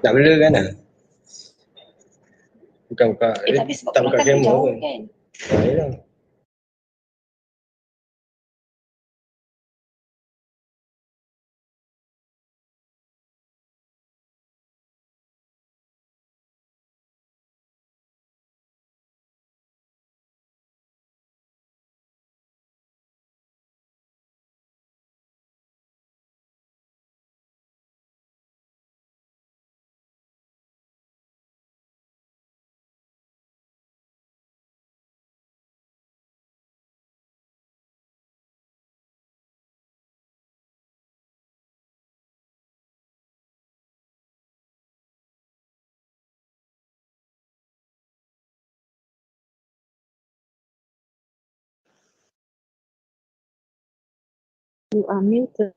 Tak blur kan lah. Bukan buka. Tapi sebab tak korang buka kan kamera jauh pun. kan. Yalah. You are muted.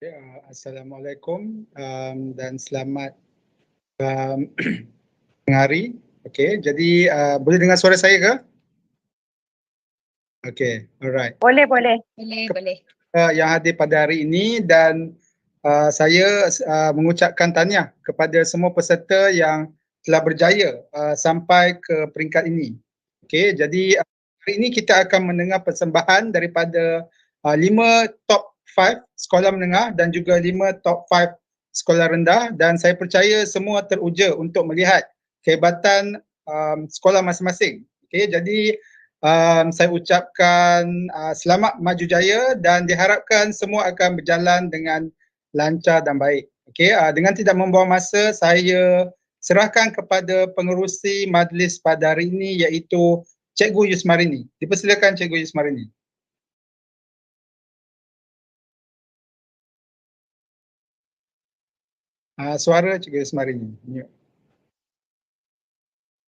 Ya, Assalamualaikum dan selamat hari. Okey, jadi boleh dengar suara saya ke? Okey, alright. Boleh. Boleh. Yang hadir pada hari ini dan saya mengucapkan tahniah kepada semua peserta yang telah berjaya sampai ke peringkat ini. Okey, jadi hari ini kita akan mendengar persembahan daripada 5 top 5 sekolah menengah dan juga 5 top 5 sekolah rendah, dan saya percaya semua teruja untuk melihat kehebatan sekolah masing-masing. Okey, jadi saya ucapkan selamat maju jaya dan diharapkan semua akan berjalan dengan lancar dan baik. Okey, dengan tidak membuang masa, saya serahkan kepada pengerusi majlis pada hari ini iaitu Cikgu Yusmarini. Dipersilakan Cikgu Yusmarini. Suara Cikgu Yusmarini.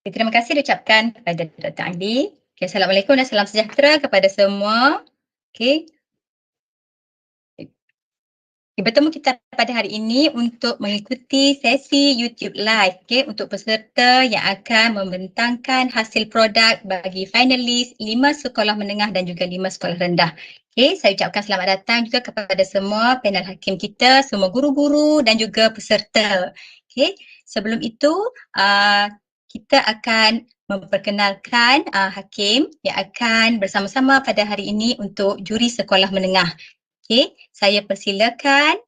Terima kasih diucapkan kepada Dr. Ali. Okay, Assalamualaikum dan salam sejahtera kepada semua. Okay. Bertemu kita pada hari ini untuk mengikuti sesi YouTube Live untuk peserta yang akan membentangkan hasil produk bagi finalis 5 sekolah menengah dan juga 5 sekolah rendah. Saya ucapkan selamat datang juga kepada semua panel hakim kita, semua guru-guru dan juga peserta. Sebelum itu, kita akan memperkenalkan hakim yang akan bersama-sama pada hari ini untuk juri sekolah menengah. Saya persilakan.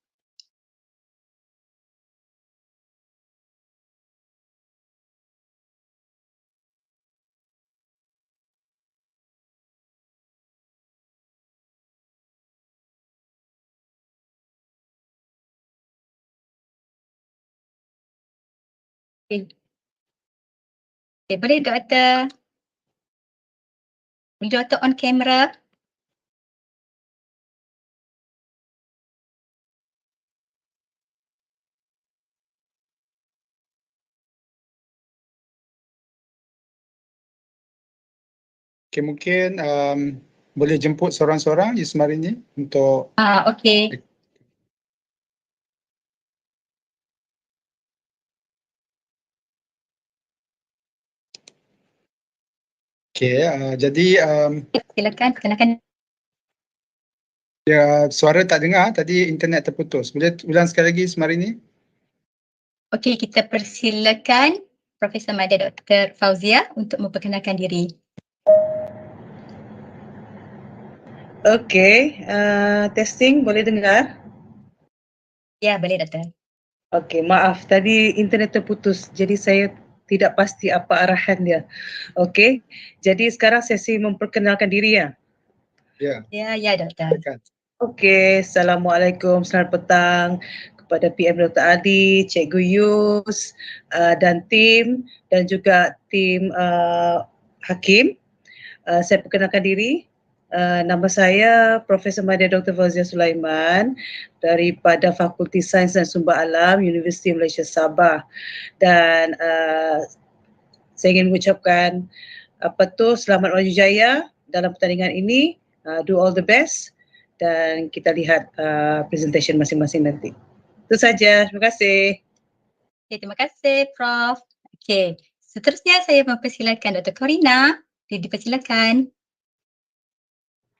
Boleh Doktor? Boleh Doktor on camera? Okay, mungkin boleh jemput seorang-seorang Ismail ini untuk Okey. jadi Silakan. suara tak dengar, tadi internet terputus. Boleh ulang sekali lagi Ismail ini? Okey, kita persilakan Profesor Madya Dr. Fauzia untuk memperkenalkan diri. Okey, testing boleh dengar? Ya, boleh Doktor. Okey, maaf tadi internet terputus jadi saya tidak pasti apa arahan dia. Okey, jadi sekarang sesi memperkenalkan diri ya. Ya Doktor. Okey, Assalamualaikum, selamat petang kepada PM Dr. Adi, Cikgu Yus dan tim dan juga tim hakim. Saya perkenalkan diri. Nama saya Profesor Madya Dr. Fauzia Sulaiman daripada Fakulti Sains dan Sumber Alam Universiti Malaysia Sabah, dan saya ingin mengucapkan selamat maju jaya dalam pertandingan ini. Do all the best dan kita lihat presentation masing-masing nanti. Itu saja. Terima kasih. Terima kasih Prof. Seterusnya saya mempersilakan Dr. Corina. Dipersilakan.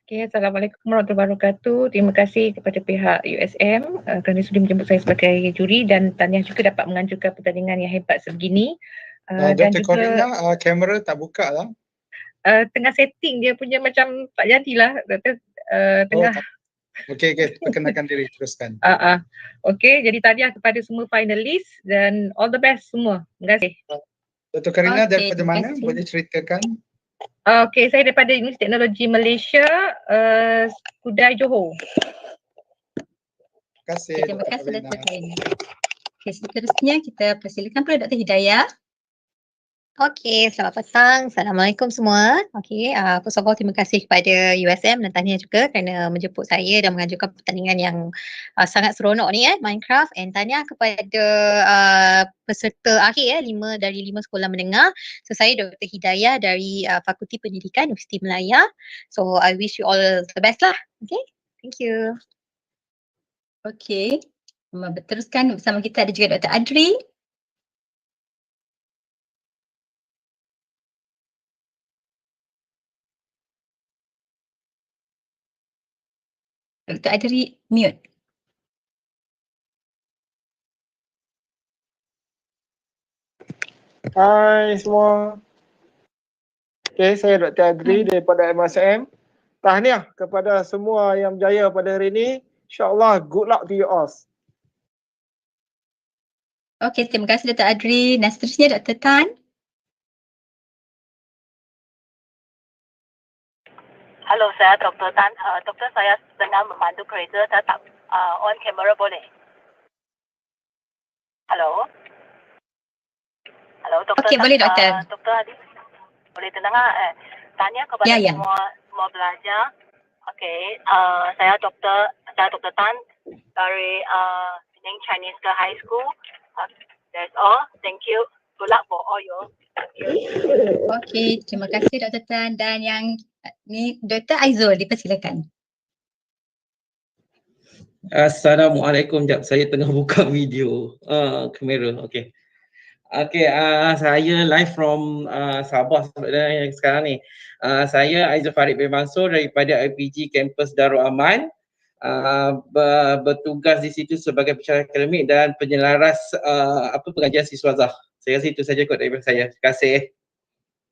Assalamualaikum warahmatullahi wabarakatuh. Terima kasih kepada pihak USM kerana sudah menjemput saya sebagai juri, dan tahniah juga dapat menganjurkan pertandingan yang hebat sebegini. Dan Dr. Corina, kamera tak buka lah. Tengah setting dia punya macam tak jadilah. Tengah. Okey, perkenalkan diri, teruskan. Okey, jadi tahniah kepada semua finalis dan all the best semua. Terima kasih. Dr. Corina daripada mana? Boleh ceritakan? Okey, saya daripada Universiti Teknologi Malaysia, Kudai Johor. Terima kasih. Terima kasih Dr. Corina. Seterusnya kita persilakan pula Dr. Hidayah. Okey, selamat petang. Assalamualaikum semua. Aku sokongan terima kasih kepada USM dan tahniah juga kerana menjemput saya dan mengajukan pertandingan yang sangat seronok ni Minecraft, and tahniah kepada peserta akhir 5 dari 5 sekolah menengah. So saya Dr. Hidayah dari Fakulti Pendidikan Universiti Melaya. So I wish you all the best lah. Okay, thank you. Okey. Berteruskan bersama kita ada juga Dr. Adri. Dr. Adri mute. Hai semua. Okey, saya Dr. Adri daripada MSM. Tahniah kepada semua yang berjaya pada hari ini. InsyaAllah, good luck to you all. Okey, terima kasih Dr. Adri. Dan seterusnya Dr. Tan. Halo, saya Dr. Tan. Doktor, saya sedang memandu kereta. Saya tak on kamera, boleh? Halo? Halo, Doktor. Okey, boleh Doktor. Doktor Adi, boleh dengar? Tanya kepada semua pelajar. Okey, saya Dr. Tan dari Penang Chinese Girls High School. That's all. Thank you. Good luck for all your. Okey, terima kasih Dr. Tan, dan yang ni Dr. Aizul, dipersilakan. Assalamualaikum. Jap, saya tengah buka video kamera. Okey. Okey, saya live from Sabah sebenarnya sekarang ni. Saya Aizul Farid bin Mansur daripada IPG Kampus Darul Aman. Bertugas di situ sebagai pensyarah akademik dan penyelaras pengajian siswazah. Saya rasa itu saja kot daripada saya. Terima kasih.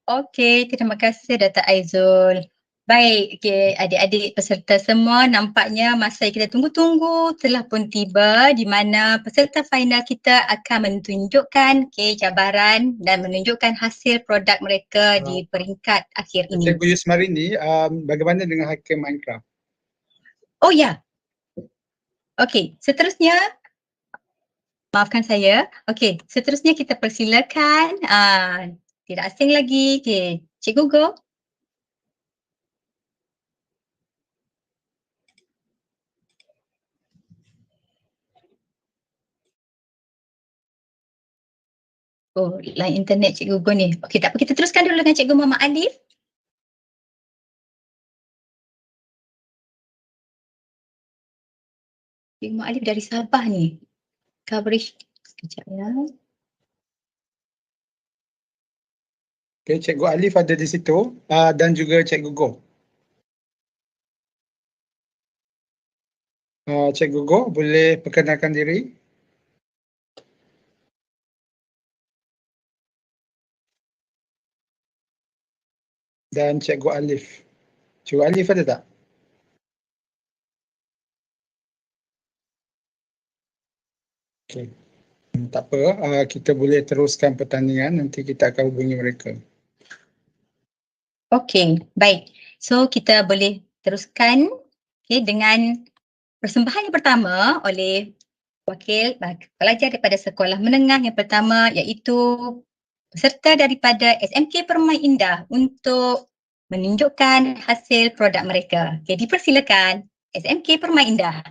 Okey, terima kasih Dr. Aizul. Baik, okey, adik-adik peserta semua, nampaknya masa yang kita tunggu-tunggu telah pun tiba di mana peserta final kita akan menunjukkan cabaran dan menunjukkan hasil produk mereka di peringkat akhir ini. Cikgu Yusmarini, bagaimana dengan hakim Minecraft? Oh ya. Okey, seterusnya maafkan saya. Okey, seterusnya kita persilakan tidak asing lagi. Okey, Cikgu Go. Oh, line internet Cikgu Go ni. Okey, tak apa, kita teruskan dulu dengan Cikgu Muhammad Alif. Cikgu Muhammad Alif dari Sabah ni. Coverage. Sekejap ya. Okay, Cikgu Alif ada di situ dan juga Cikgu Go. Cikgu Go boleh perkenalkan diri? Dan Cikgu Alif. Cikgu Alif ada tak? Okay. Tak apa, kita boleh teruskan pertandingan, nanti kita akan hubungi mereka. Okey, baik. So kita boleh teruskan dengan persembahan yang pertama oleh wakil pelajar daripada Sekolah Menengah yang pertama, iaitu peserta daripada SMK Permai Indah untuk menunjukkan hasil produk mereka. Okey, dipersilakan SMK Permai Indah.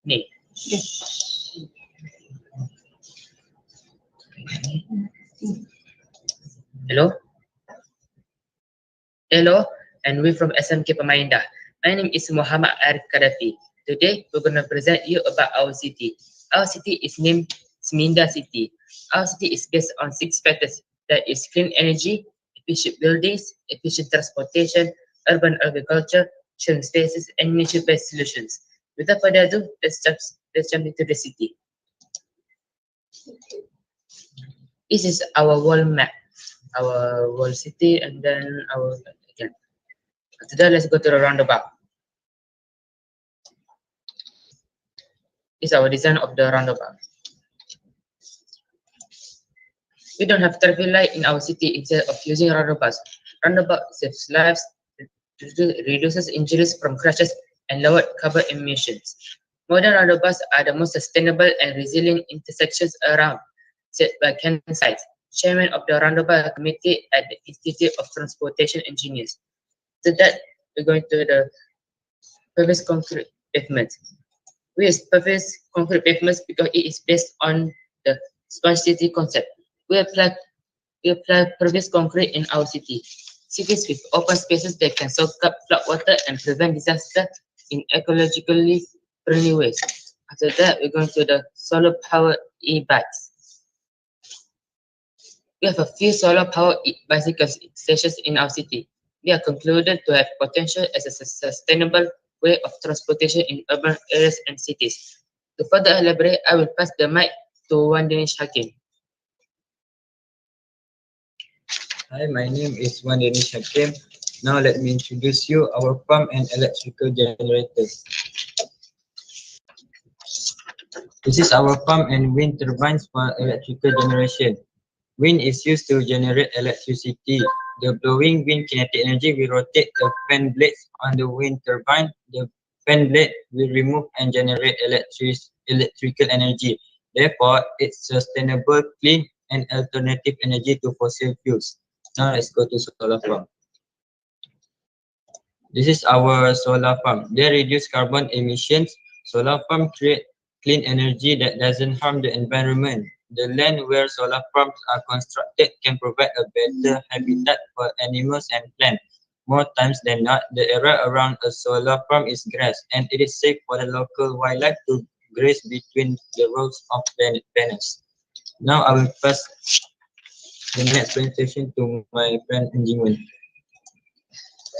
Ni. Hello, and we're from SMK Permai Indah. My name is Muhammad Arif Kadafi. Today we're going to present you about our city. Our city is named Seminda City. Our city is based on 6 factors, that is clean energy, efficient buildings, efficient transportation, urban agriculture, sharing spaces, and nature-based solutions. Without further ado, let's jump into the city. This is our world map, our world city, and then our again. After that, let's go to the roundabout. This is our design of the roundabout. We don't have traffic light in our city instead of using roundabouts. Roundabout saves lives, reduces injuries from crashes, and lowered carbon emissions. Modern roundabouts are the most sustainable and resilient intersections around, said by Ken Sides, chairman of the roundabout committee at the Institute of Transportation Engineers. To that, we're going to the purpose concrete pavement. We use purpose concrete pavements because it is based on the smart city concept. We apply purpose concrete in our city. Cities with open spaces that can soak up flood water and prevent disaster in ecologically friendly ways. After that, we're going to the solar powered e-bikes. We have a few solar powered bicycle stations in our city. They are concluded to have potential as a sustainable way of transportation in urban areas and cities. To further elaborate, I will pass the mic to Wandenish Hakim. Hi, my name is Wandenish Hakim. Now let me introduce you our pump and electrical generators. This is our pump and wind turbines for electrical generation. Wind is used to generate electricity. The blowing wind kinetic energy will rotate the fan blades on the wind turbine. The fan blade will remove and generate electrical energy. Therefore, it's sustainable, clean, and alternative energy to fossil fuels. Now let's go to solar farm. This is our solar farm. They reduce carbon emissions. Solar farm create clean energy that doesn't harm the environment. The land where solar farms are constructed can provide a better habitat for animals and plants. More times than not, the area around a solar farm is grass, and it is safe for the local wildlife to graze between the rows of panels. Now I will pass the next presentation to my friend Jingwen.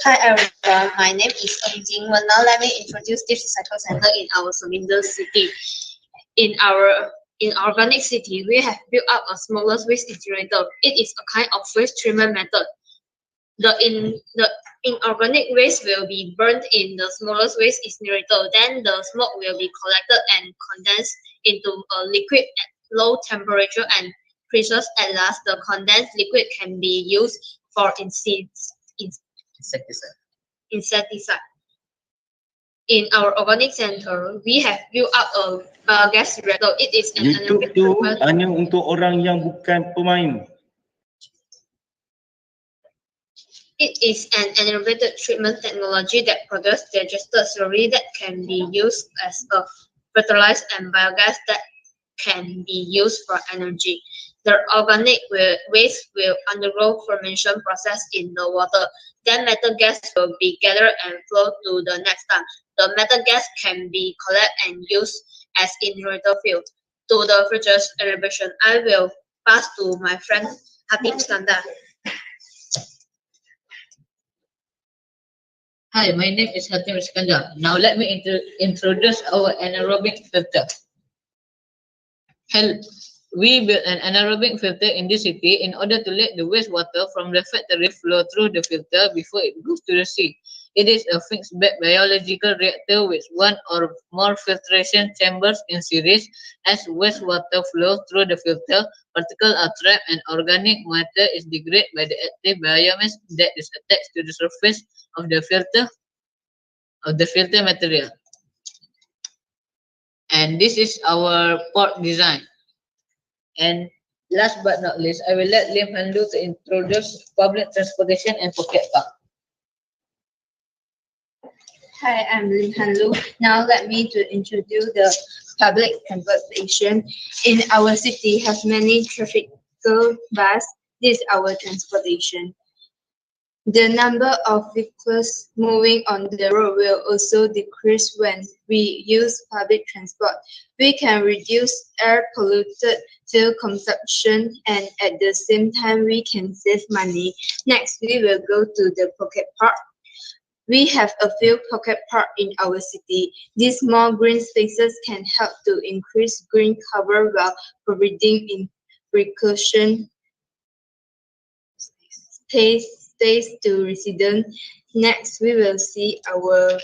Hi everyone, my name is Jingwen. Now let me introduce this recycle center in our Semindo city. In organic city, we have built up a smaller waste incinerator. It is a kind of waste treatment method. The inorganic waste will be burned in the smallest waste incinerator. Then the smoke will be collected and condensed into a liquid at low temperature and pressures. At last, the condensed liquid can be used for insecticide. In our organic center, we have built up a gas reactor. It is an YouTube tu hanya untuk orang yang bukan pemain. It is an anaerobic treatment technology that produces digested slurry that can be used as a fertilizer and biogas that can be used for energy. The organic waste will undergo fermentation process in the water. Then methane gas will be gathered and flowed to the next tank. The methane gas can be collected and used as incinerator fuel. To the future elaboration, I will pass to my friend Hakim Skandar. Hi, my name is Hakim Skandar. Now let me introduce our anaerobic filter. We built an anaerobic filter in this city in order to let the wastewater from the factory flow through the filter before it goes to the sea. It is a fixed bed biological reactor with one or more filtration chambers in series. As wastewater flows through the filter, particles are trapped and organic matter is degraded by the active biomass that is attached to the surface of the filter material. And this is our port design. And last but not least, I will let Lim Hanlu to introduce public transportation and pocket park. Hi, I'm Lim Hanlu. Now let me to introduce the public transportation. In our city has many traffic bus. This is our transportation. The number of vehicles moving on the road will also decrease when we use public transport. We can reduce air polluted fuel consumption, and at the same time we can save money. Next, we will go to the pocket park. We have a few pocket parks in our city. These small green spaces can help to increase green cover while providing in precaution space to residents. Next, we will see our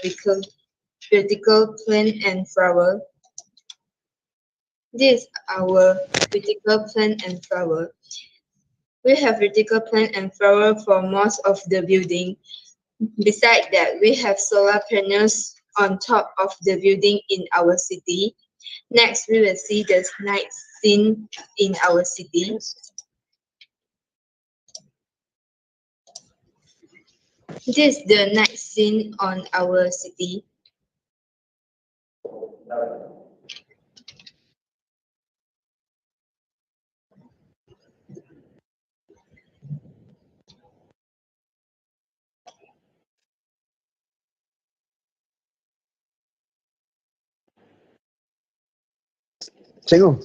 vertical plant and flower. This is our vertical plant and flower. We have vertical plant and flower for most of the building. Besides that, we have solar panels on top of the building in our city. Next, we will see the night scene in our city. This is the night scene on our city. Cikgu.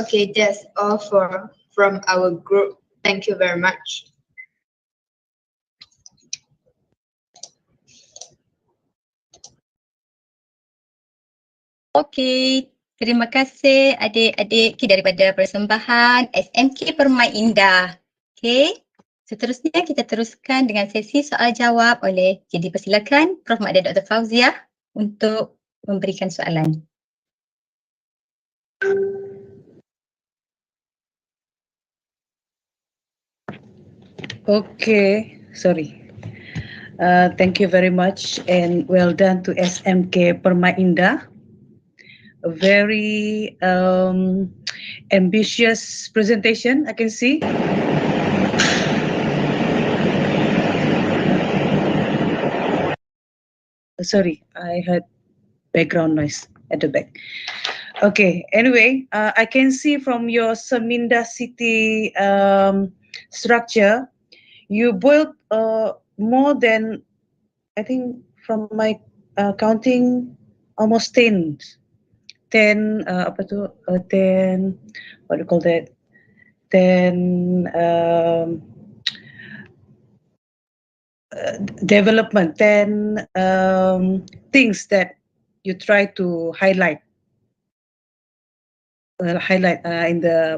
Okay, that's all from our group. Thank you very much. Okey, terima kasih adik-adik daripada persembahan SMK Permai Indah. Okey, seterusnya kita teruskan dengan sesi soal jawab oleh, jadi persilakan Prof. Mak Dr. Fauziah untuk memberikan soalan. Okay, sorry. Thank you very much and well done to SMK Permaindah. A very ambitious presentation, I can see. Sorry, I heard background noise at the back. Okay, anyway, I can see from your Semindah City structure, you built more than, I think from my counting, almost 10 apa tu 10 what do you call that 10 development 10 things that you try to highlight in the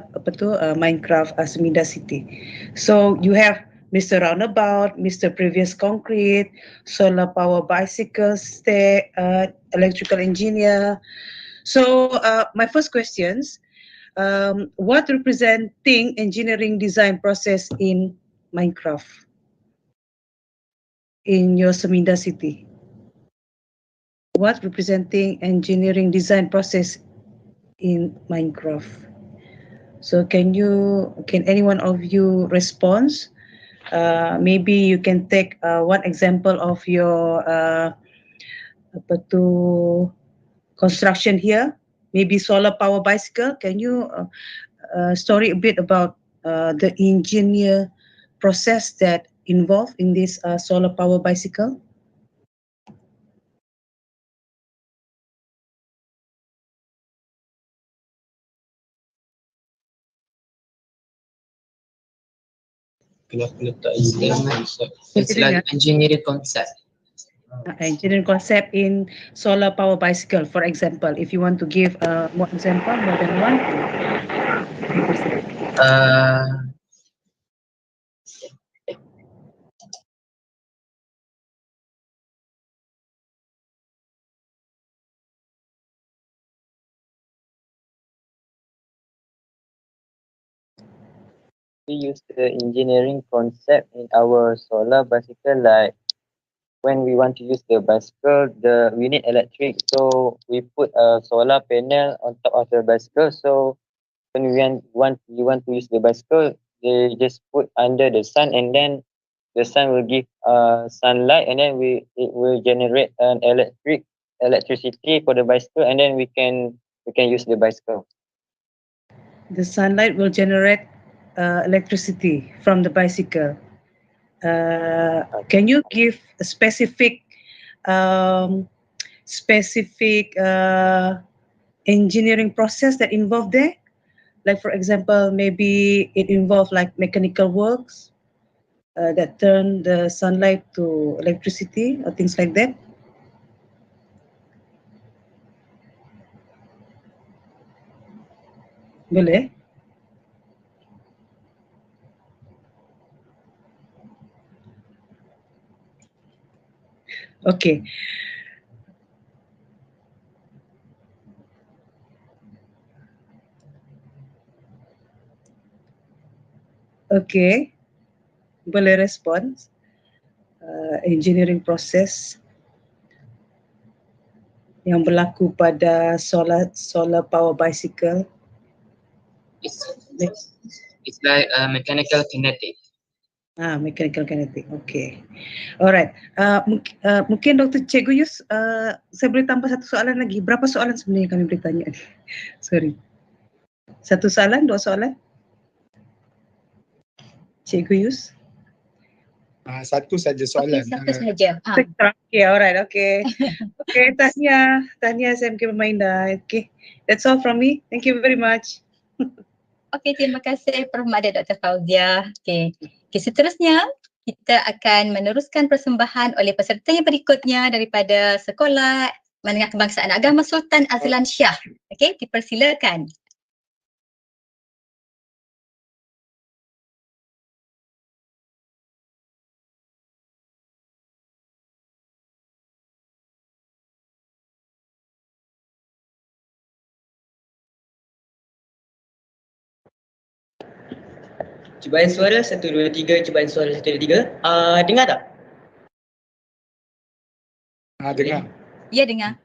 Minecraft Semindah City. So you have Mr. Roundabout, Mr. Previous Concrete, solar power bicycles, electrical engineer. So my first questions, what representing engineering design process in Minecraft in your Semindah City? What representing engineering design process in Minecraft? So can any one of you respond? Maybe you can take one example of your construction here. Maybe solar power bicycle. Can you story a bit about the engineer process that involved in this solar power bicycle? It's like engineering concept. Engineering concept in solar power bicycle, for example. If you want to give more example, more than one. We use the engineering concept in our solar bicycle, like when we want to use the bicycle, we need electric, so we put a solar panel on top of the bicycle. So when you want to use the bicycle, they just put under the sun, and then the sun will give sunlight, and then it will generate an electricity for the bicycle, and then we can use the bicycle. The sunlight will generate electricity from the bicycle. Can you give a specific engineering process that involved there? Like for example, maybe it involved like mechanical works that turn the sunlight to electricity or things like that. Boleh? Okay. Okay. Boleh respon. Engineering process yang berlaku pada solar power bicycle. It's like mechanical kinetic. Mechanical kinetic. Okay. Alright. Mungkin Dr. Cikgu Yus, saya boleh tambah satu soalan lagi. Berapa soalan sebenarnya kami boleh tanya? Sorry. Satu soalan, dua soalan? Cikgu Yus? Satu saja soalan. Satu saja. Okay, alright. Okay. Okay, Tahniah SMK Permaindah. Okay. That's all from me. Thank you very much. Okey, terima kasih Prof. Mada Dr. Fauzia. Okey, seterusnya kita akan meneruskan persembahan oleh peserta yang berikutnya daripada Sekolah Menengah Kebangsaan Agama Sultan Azlan Shah. Okey, dipersilakan. Cubaan suara 1, 2, 3, cubaan suara 1, 2, 3. Dengar tak? Dengar. Ya, dengar.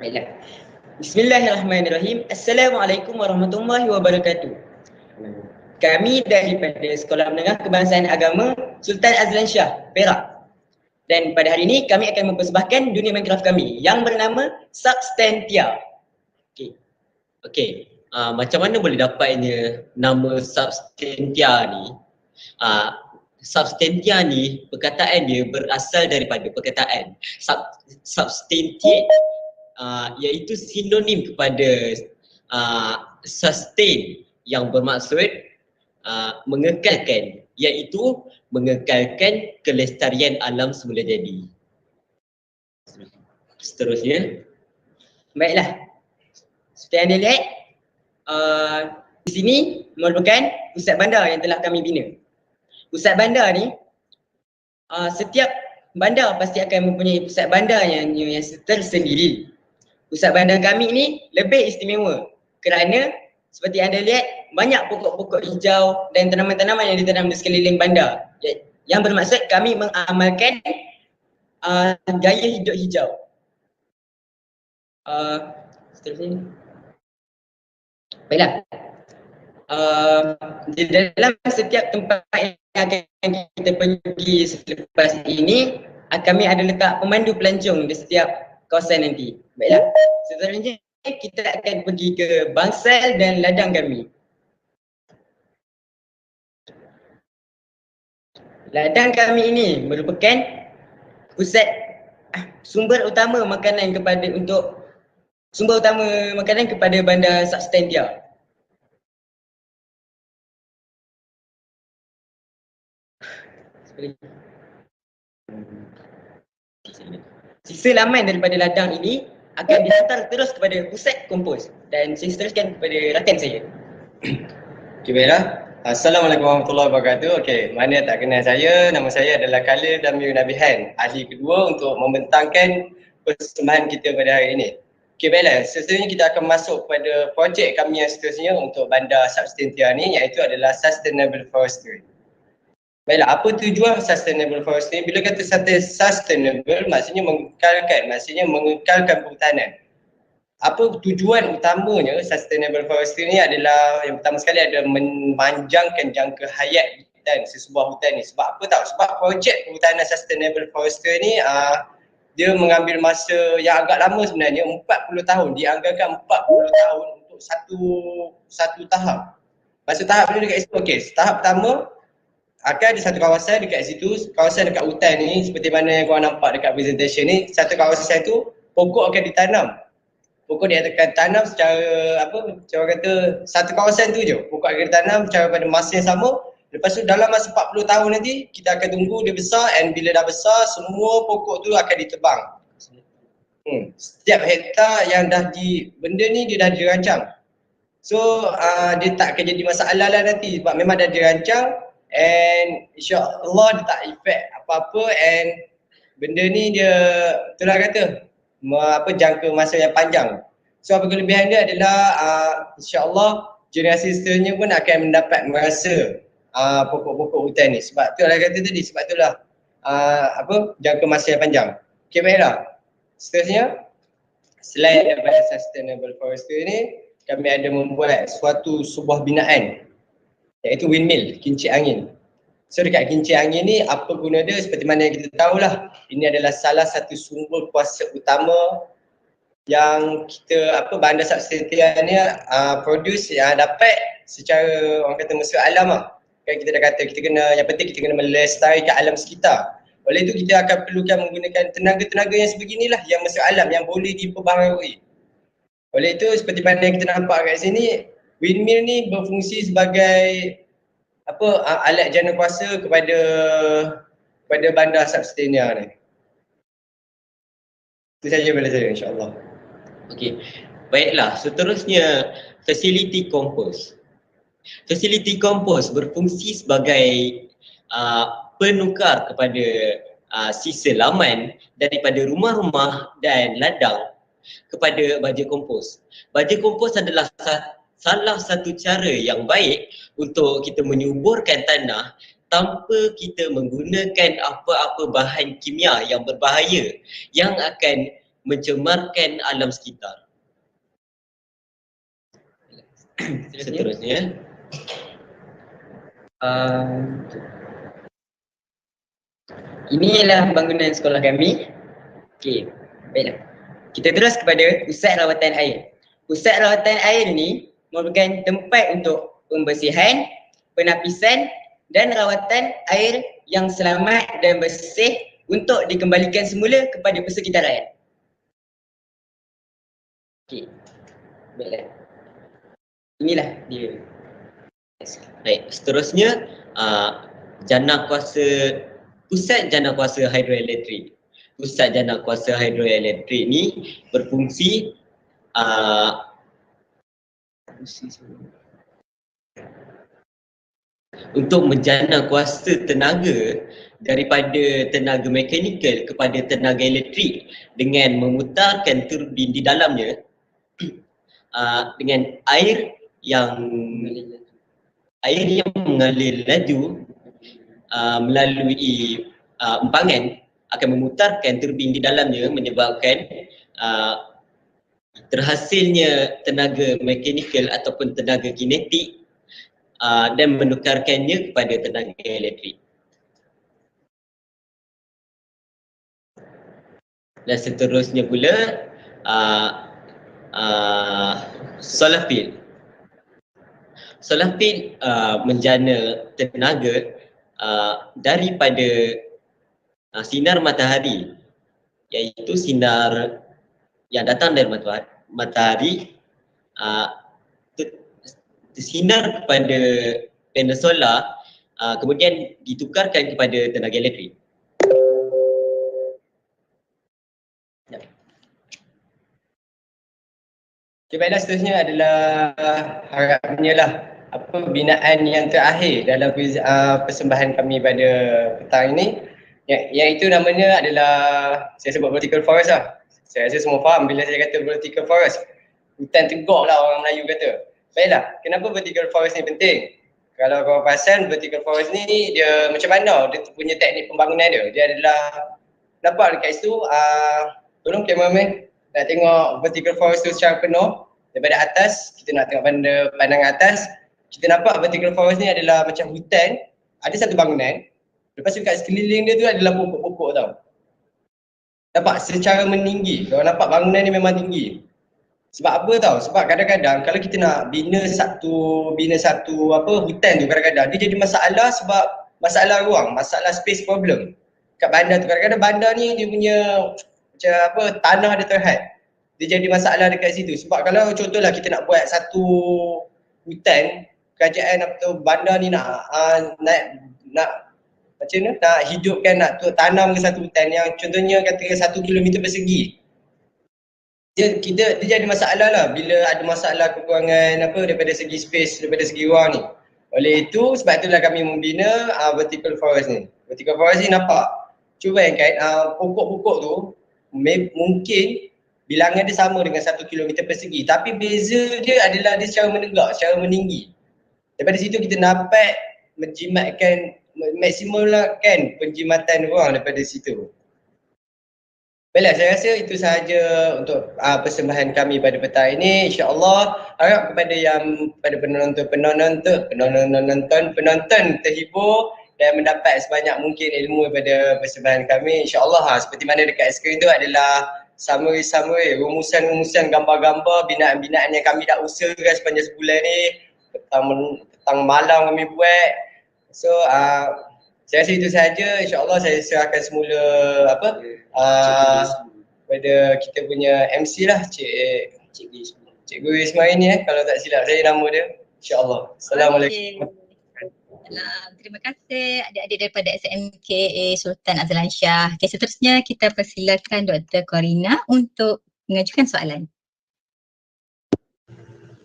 Baiklah. Bismillahirrahmanirrahim. Assalamualaikum warahmatullahi wabarakatuh. Kami daripada Sekolah Menengah Kebangsaan Agama Sultan Azlan Shah, Perak. Dan pada hari ini kami akan mempersembahkan dunia Minecraft kami yang bernama Substantia. Okey. Macam mana boleh dapatnya nama Substantia ni? Substantia ni perkataan dia berasal daripada perkataan substantiate, iaitu sinonim kepada sustain yang bermaksud mengekalkan, iaitu mengekalkan kelestarian alam semula jadi. Seterusnya, baiklah, seperti anda lihat, di sini merupakan pusat bandar yang telah kami bina. Pusat bandar ni, setiap bandar pasti akan mempunyai pusat bandar yang tersendiri. Pusat bandar kami ni lebih istimewa kerana seperti anda lihat, banyak pokok-pokok hijau dan tanaman-tanaman yang ditanam di sekeliling bandar, yang bermaksud kami mengamalkan gaya hidup hijau. Seterusnya. Baiklah. Di dalam setiap tempat yang akan kita pergi selepas ini, kami ada letak pemandu pelancong di setiap kawasan nanti. Baiklah. Seterusnya kita akan pergi ke bangsal dan ladang kami. Ladang kami ini merupakan pusat sumber utama makanan kepada bandar Substantia. Sisa laman daripada ladang ini akan dihantar terus kepada pusat kompos dan saya teruskan kepada rakan saya. Okay, baiklah. Assalamualaikum warahmatullahi wabarakatuh. Okey, mana tak kenal saya, nama saya adalah Khalil Damir Nabihan, ahli kedua untuk membentangkan persembahan kita pada hari ini. Okey, baiklah. Seterusnya kita akan masuk kepada projek kami yang seterusnya untuk bandar Substantia ni, iaitu adalah Sustainable Forestry. Baiklah, apa tujuan Sustainable Forestry? Bila kata sustainable, maksudnya mengekalkan perhutanan. Apa tujuan utamanya Sustainable Forestry ni adalah, yang pertama sekali ada memanjangkan jangka hayat hutan, sesebuah hutan ni. Sebab apa tahu? Sebab projek perhutanan Sustainable Forestry ni dia mengambil masa yang agak lama sebenarnya, 40 tahun. Dianggarkan 40 tahun untuk satu tahap. Masa tahap ni dekat situ, okey, tahap pertama akan ada satu kawasan dekat situ, kawasan dekat hutan ni, seperti mana yang korang nampak dekat presentation ni, satu kawasan tu pokok akan ditanam. Pokok dia akan tanam secara cara kata satu kawasan tu je. Pokok akan ditanam secara pada masa yang sama. Lepas tu dalam masa 40 tahun nanti kita akan tunggu dia besar, and bila dah besar semua pokok tu akan ditebang. Setiap hektar yang benda ni dia dah dirancang. So dia tak akan jadi masalah lah nanti sebab memang dah dirancang, and insya-Allah dia tak efek apa-apa, and benda ni dia itulah kata jangka masa yang panjang. So apa kelebihan dia adalah insya-Allah generasi seterusnya pun akan mendapat merasa pokok-pokok hutan ni. Sebab itulah kata tadi, sebab itulah jangka masa yang panjang. Okey, baiklah. Seterusnya, selain daripada Sustainable Forestry ni, kami ada membuat sebuah binaan, iaitu windmill, kincir angin. So dekat kincir angin ni apa guna dia? Seperti mana yang kita tahulah, ini adalah salah satu sumber kuasa utama yang kita bandar Substantia ni produce yang dapat secara orang kata mesra alam lah. Kan kita dah kata yang penting kita kena melestarikan alam sekitar. Oleh itu kita akan perlukan menggunakan tenaga-tenaga yang sebeginilah yang mesra alam yang boleh diperbaharui. Oleh itu seperti mana yang kita nampak kat sini, windmill ni berfungsi sebagai alat jana kuasa kepada bandar Substantia ni. Itu saja daripada saya, insya-Allah. Okey. Baiklah, seterusnya facility compose. Facility compose berfungsi sebagai penukar kepada sisa laman daripada rumah-rumah dan ladang kepada baja kompos. Baja kompos adalah salah satu cara yang baik untuk kita menyuburkan tanah tanpa kita menggunakan apa-apa bahan kimia yang berbahaya yang akan mencemarkan alam sekitar. Seterusnya, inilah bangunan sekolah kami. Okey, baiklah. Kita terus kepada pusat rawatan air. Pusat rawatan air ni merupakan tempat untuk pembersihan, penapisan dan rawatan air yang selamat dan bersih untuk dikembalikan semula kepada persekitaran. Okey, baiklah. Inilah dia. Baik, seterusnya jana kuasa pusat jana kuasa hidroelektrik. Pusat jana kuasa hidroelektrik ni berfungsi untuk menjana kuasa tenaga daripada tenaga mekanikal kepada tenaga elektrik dengan memutarkan turbin di dalamnya dengan air yang mengalir laju melalui empangan akan memutarkan turbin di dalamnya, menyebabkan terhasilnya tenaga mekanikal ataupun tenaga kinetik dan menukarkannya kepada tenaga elektrik. Dan seterusnya pula solar field. Solar field menjana tenaga daripada sinar matahari, iaitu sinar yang datang dari matahari tersinar kepada panel solar, kemudian ditukarkan kepada tenaga elektrik. Okay, baiklah, seterusnya adalah harapnya lah binaan yang terakhir dalam persembahan kami pada petang ini, iaitu namanya adalah, saya sebut vertical forest lah. Saya rasa semua faham bila saya kata vertical forest. Hutan tegak lah orang Melayu kata. Baiklah, kenapa vertical forest ni penting? Kalau kau perasan, vertical forest ni dia macam mana dia punya teknik pembangunan dia. Dia adalah, nampak dekat situ, tolong cameraman nak tengok vertical forest tu secara penuh daripada atas. Kita nak tengok pandangan atas. Kita nampak vertical forest ni adalah macam hutan, ada satu bangunan, lepas tu kat sekeliling dia tu adalah pokok-pokok tau. Nampak secara meninggi. Kalau nampak bangunan ni memang tinggi. Sebab apa tau? Sebab kadang-kadang kalau kita nak bina satu hutan tu, kadang-kadang dia jadi masalah sebab masalah ruang, masalah space problem. Kat bandar tu kadang-kadang bandar ni dia punya macam tanah dia terhad. Dia jadi masalah dekat situ. Sebab kalau contohlah kita nak buat satu hutan, kerajaan bandar ni nak macam mana, nak hidupkan, nak tanam ke satu hutan yang contohnya kata 1 kilometer persegi. Dia jadi masalah lah bila ada masalah kekurangan daripada segi space, daripada segi ruang ni. Oleh itu, sebab itulah kami membina vertical forest ni. Vertical forest ni nampak, cuba bayangkan pokok-pokok tu mungkin bilangan dia sama dengan 1 kilometer persegi, tapi beza dia adalah dia secara menegak, secara meninggi. Daripada situ kita dapat menjimatkan, maksimalkan penjimatan ruang daripada situ. Baiklah, saya rasa itu sahaja untuk persembahan kami pada petang ini. InsyaAllah harap kepada penonton terhibur dan mendapat sebanyak mungkin ilmu daripada persembahan kami. InsyaAllah seperti mana dekat skrin tu adalah summary, rumusan-rumusan, gambar-gambar binaan-binaan yang kami dah usahakan sepanjang sebulan ni. Petang malam kami buat. So saya rasa itu sahaja. InsyaAllah saya serahkan semula kepada kita punya MC lah, Cikgu Ismail ni kalau tak silap saya nama dia. InsyaAllah. Assalamualaikum. Terima kasih adik-adik daripada SMKA Sultan Azlan Shah. Okay, seterusnya kita persilakan Dr. Corina untuk mengajukan soalan.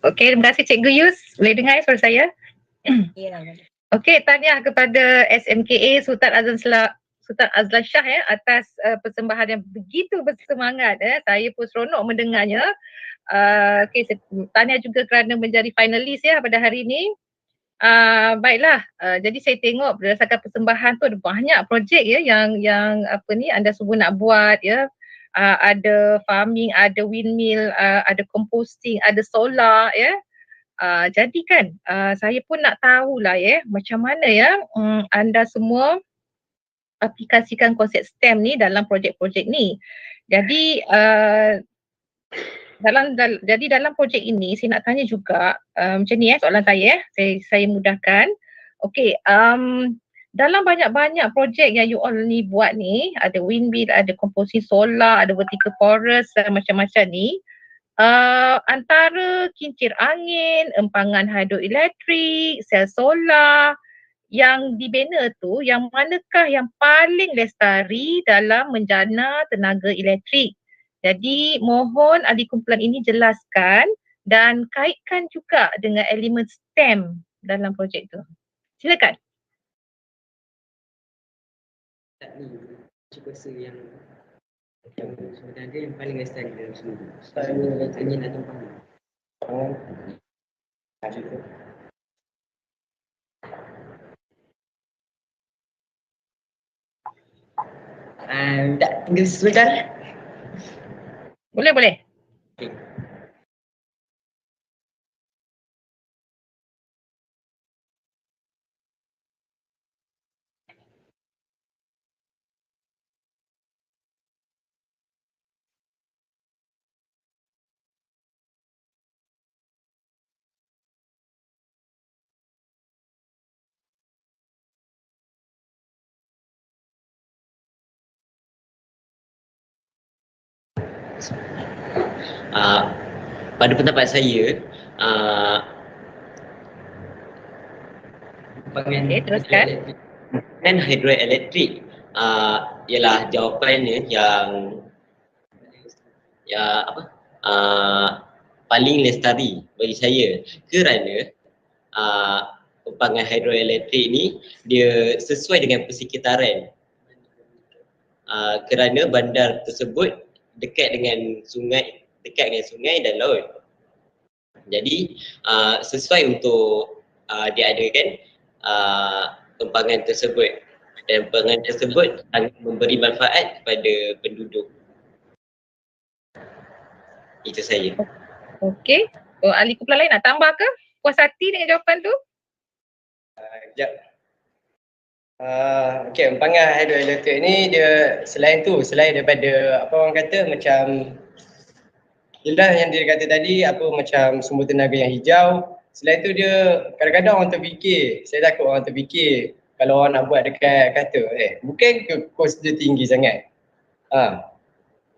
Okey, terima kasih Cikgu Yus. Boleh dengar suara saya? Ya, boleh. Okey, tahniah kepada SMKA Sultan Azlan Shah atas persembahan yang begitu bersemangat. Saya pun seronok mendengarnya. Okey, tahniah juga kerana menjadi finalis pada hari ini. Baiklah, jadi saya tengok berdasarkan persembahan tu ada banyak projek ya yang apa ni anda semua nak buat ya. Ada farming, ada windmill, ada composting, ada solar ya. Jadi kan saya pun nak tahulah ya macam mana ya anda semua aplikasikan konsep STEM ni dalam projek-projek ni. Jadi dalam projek ini saya nak tanya juga macam ni soalan saya saya mudahkan. Okey, dalam banyak-banyak projek yang you all ni buat ni, ada windmill, ada composting solar, ada vertical forest dan macam-macam ni. Antara kincir angin, empangan hidroelektrik, sel solar yang dibina tu, yang manakah yang paling lestari dalam menjana tenaga elektrik? Jadi mohon ahli kumpulan ini jelaskan dan kaitkan juga dengan elemen STEM dalam projek tu. Silakan. Kuasa yang sebenarnya yang paling lestari dalam seluruh angin atau pangan. Tak tunggu sebentar. Boleh. Okay. Pada pendapat saya, teruskan. Dan hidroelektrik ialah jawapannya yang paling lestari bagi saya, kerana empangan hidroelektrik ni dia sesuai dengan persekitaran, kerana bandar tersebut dekat dengan sungai dan laut. Jadi sesuai untuk diadakan empangan tersebut, dan empangan tersebut akan memberi manfaat kepada penduduk. Itu saya. Okey. Ahli kumpulan lain nak tambah ke? Puas hati dengan jawapan tu? Sekejap. Okey, empangan hidroelektrik ni dia selain daripada apa orang kata macam yelah yang dia kata tadi macam sumber tenaga yang hijau. Selain tu dia kadang-kadang orang terfikir, saya takut orang terfikir kalau orang nak buat dekat kata bukan ke kos dia tinggi sangat.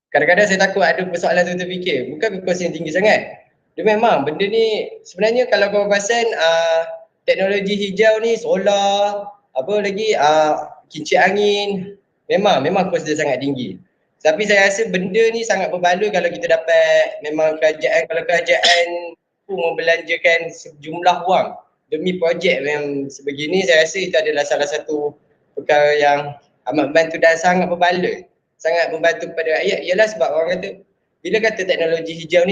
Kadang-kadang saya takut ada persoalan tu terfikir, bukan ke kos yang tinggi sangat. Dia memang benda ni sebenarnya kalau kau perasan teknologi hijau ni, solar, kincir angin, memang kos dia sangat tinggi. Tapi saya rasa benda ni sangat berbaloi kalau kita dapat memang kerajaan membelanjakan sejumlah wang demi projek yang sebegini. Saya rasa itu adalah salah satu perkara yang amat membantu dan sangat berbaloi, sangat membantu kepada rakyat. Ialah sebab orang kata bila kata teknologi hijau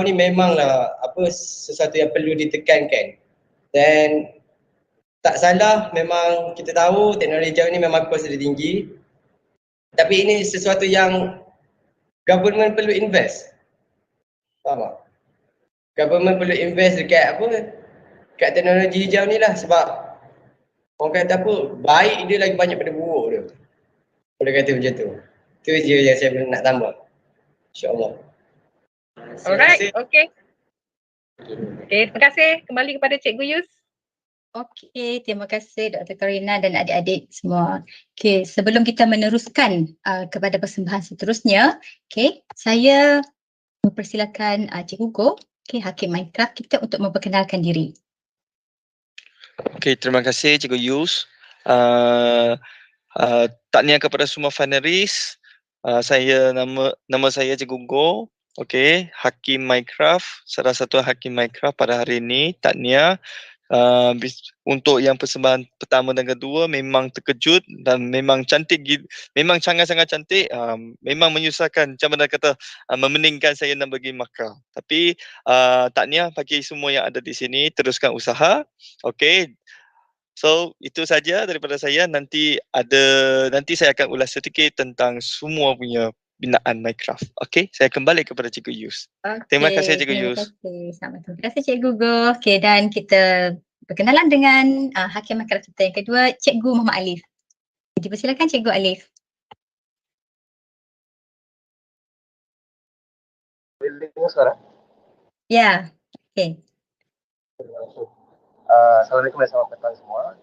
ni memanglah sesuatu yang perlu ditekankan. Dan tak salah, memang kita tahu teknologi hijau ni memang kos dia tinggi. Tapi ini sesuatu yang government perlu invest. Faham tak? Government perlu invest dekat kat teknologi hijau ni lah, sebab orang kata baik dia lagi banyak pada buruk dia. Boleh kata macam tu. Itu je yang saya nak tambah. InsyaAllah. Alright, okey. Terima kasih. Kembali kepada Cikgu Yus. Okey, terima kasih Dr. Karina dan adik-adik semua. Okey, sebelum kita meneruskan kepada persembahan seterusnya, saya mempersilakan Cikgu Go, Hakim Minecraft kita untuk memperkenalkan diri. Okey, terima kasih Cikgu Yus. Tahniah kepada semua finalis. Nama saya Cikgu Go. Okey, Hakim Minecraft, salah satu Hakim Minecraft pada hari ini. Tahniah. Untuk yang persembahan pertama dan kedua memang terkejut dan memang cantik, memang sangat-sangat cantik. Memang menyusahkan, macam mana kata, memeningkan saya nak bagi markah. Tapi tahniah bagi semua yang ada di sini, teruskan usaha. Okey. So itu saja daripada saya. Nanti saya akan ulas sedikit tentang semua punya binaan Minecraft. Okey, saya kembali kepada Cikgu Yus. Terima kasih Cikgu Terima Yus. kasih. Terima kasih Cikgu Go. Okey, dan kita berkenalan dengan hakim masyarakat kita yang kedua, Cikgu Muhammad Alif. Dipersilakan Cikgu Alif. Boleh dengar suara? Ya, okey. Assalamualaikum dan selamat petang semua.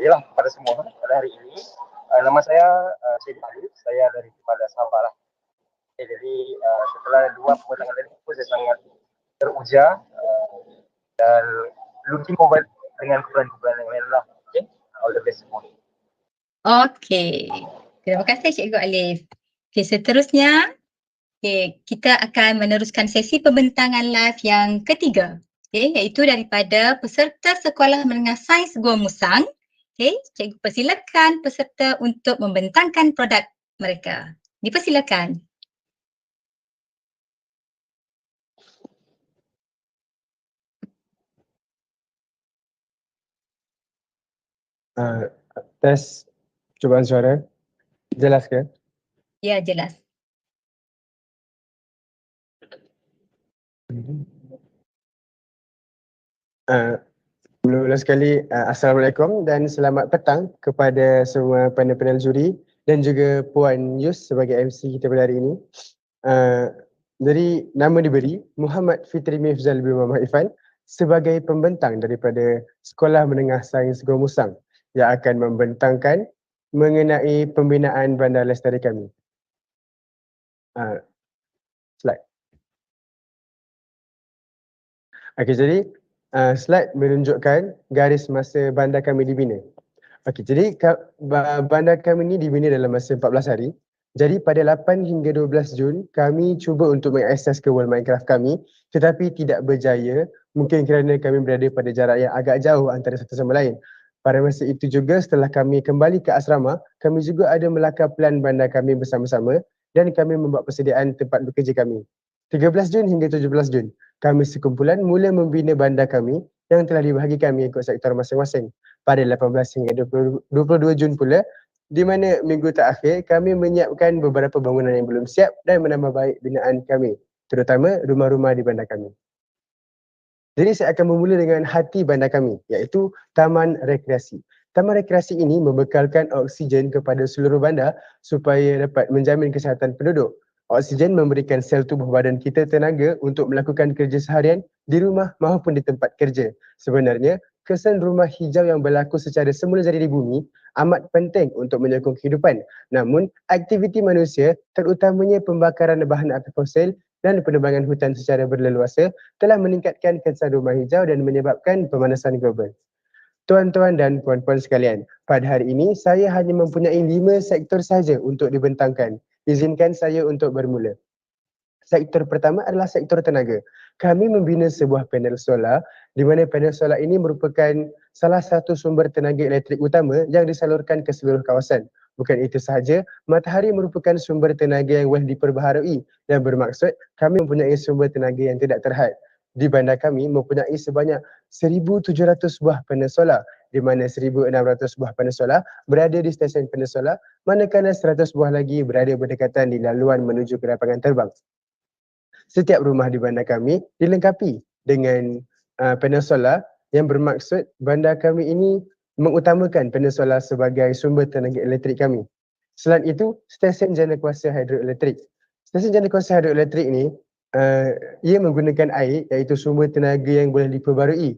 Yalah, pada semua pada hari ini. Nama saya Cikgu Alif, saya dari Bandar Sabah lah. Jadi setelah 2 pembentangan dari itu, saya sangat teruja dan looking forward dengan kumpulan-kumpulan yang lain lah. Okay, all the best semua. Okey. Terima kasih Cikgu Alif. Okey, seterusnya kita akan meneruskan sesi pembentangan live yang ketiga. Iaitu daripada peserta Sekolah Menengah Sains Gua Musang. Cikgu persilakan peserta untuk membentangkan produk mereka. Dipersilakan. Tes cubaan suara. Jelas ke? Ya, jelas. Mula-mula sekali, Assalamualaikum dan selamat petang kepada semua panel-panel juri dan juga Puan Yus sebagai MC kita pada hari ini. Jadi nama diberi Muhammad Fitri Mifzal bin Muhammad Ifan sebagai pembentang daripada Sekolah Menengah Sains Gua Musang yang akan membentangkan mengenai pembinaan Bandar Lestari kami. Slide. Okey, jadi slide menunjukkan garis masa bandar kami dibina. Okey, jadi bandar kami ini dibina dalam masa 14 hari. Jadi pada 8 hingga 12 Jun, kami cuba untuk mengakses ke World Minecraft kami tetapi tidak berjaya, mungkin kerana kami berada pada jarak yang agak jauh antara satu sama lain. Pada masa itu juga setelah kami kembali ke asrama, kami juga ada melakar plan bandar kami bersama-sama dan kami membuat persediaan tempat bekerja kami. 13 Jun hingga 17 Jun, kami sekumpulan mula membina bandar kami yang telah dibahagikan mengikut sektor masing-masing. Pada 18 hingga 22 Jun pula, di mana minggu terakhir kami menyiapkan beberapa bangunan yang belum siap dan menambah baik binaan kami, terutama rumah-rumah di bandar kami. Jadi saya akan memula dengan hati bandar kami, iaitu Taman Rekreasi. Taman rekreasi ini membekalkan oksigen kepada seluruh bandar supaya dapat menjamin kesihatan penduduk. Oksigen memberikan sel tubuh badan kita tenaga untuk melakukan kerja seharian di rumah maupun di tempat kerja. Sebenarnya, kesan rumah hijau yang berlaku secara semula jadi di bumi amat penting untuk menyokong kehidupan. Namun, aktiviti manusia, terutamanya pembakaran bahan api fosil dan penebangan hutan secara berleluasa telah meningkatkan kesan rumah hijau dan menyebabkan pemanasan global. Tuan-tuan dan puan-puan sekalian, pada hari ini saya hanya mempunyai 5 sektor sahaja untuk dibentangkan. Izinkan saya untuk bermula. Sektor pertama adalah sektor tenaga. Kami membina sebuah panel solar di mana panel solar ini merupakan salah satu sumber tenaga elektrik utama yang disalurkan ke seluruh kawasan. Bukan itu sahaja, matahari merupakan sumber tenaga yang boleh diperbaharui dan bermaksud kami mempunyai sumber tenaga yang tidak terhad. Di bandar kami mempunyai sebanyak 1,700 buah panel solar di mana 1,600 buah panel solar berada di stesen panel solar manakala 100 buah lagi berada berdekatan di laluan menuju ke lapangan terbang. Setiap rumah di bandar kami dilengkapi dengan panel solar yang bermaksud bandar kami ini mengutamakan panel solar sebagai sumber tenaga elektrik kami. Selain itu, stesen jana kuasa hidroelektrik. Stesen jana kuasa hidroelektrik ini ia menggunakan air iaitu sumber tenaga yang boleh diperbarui.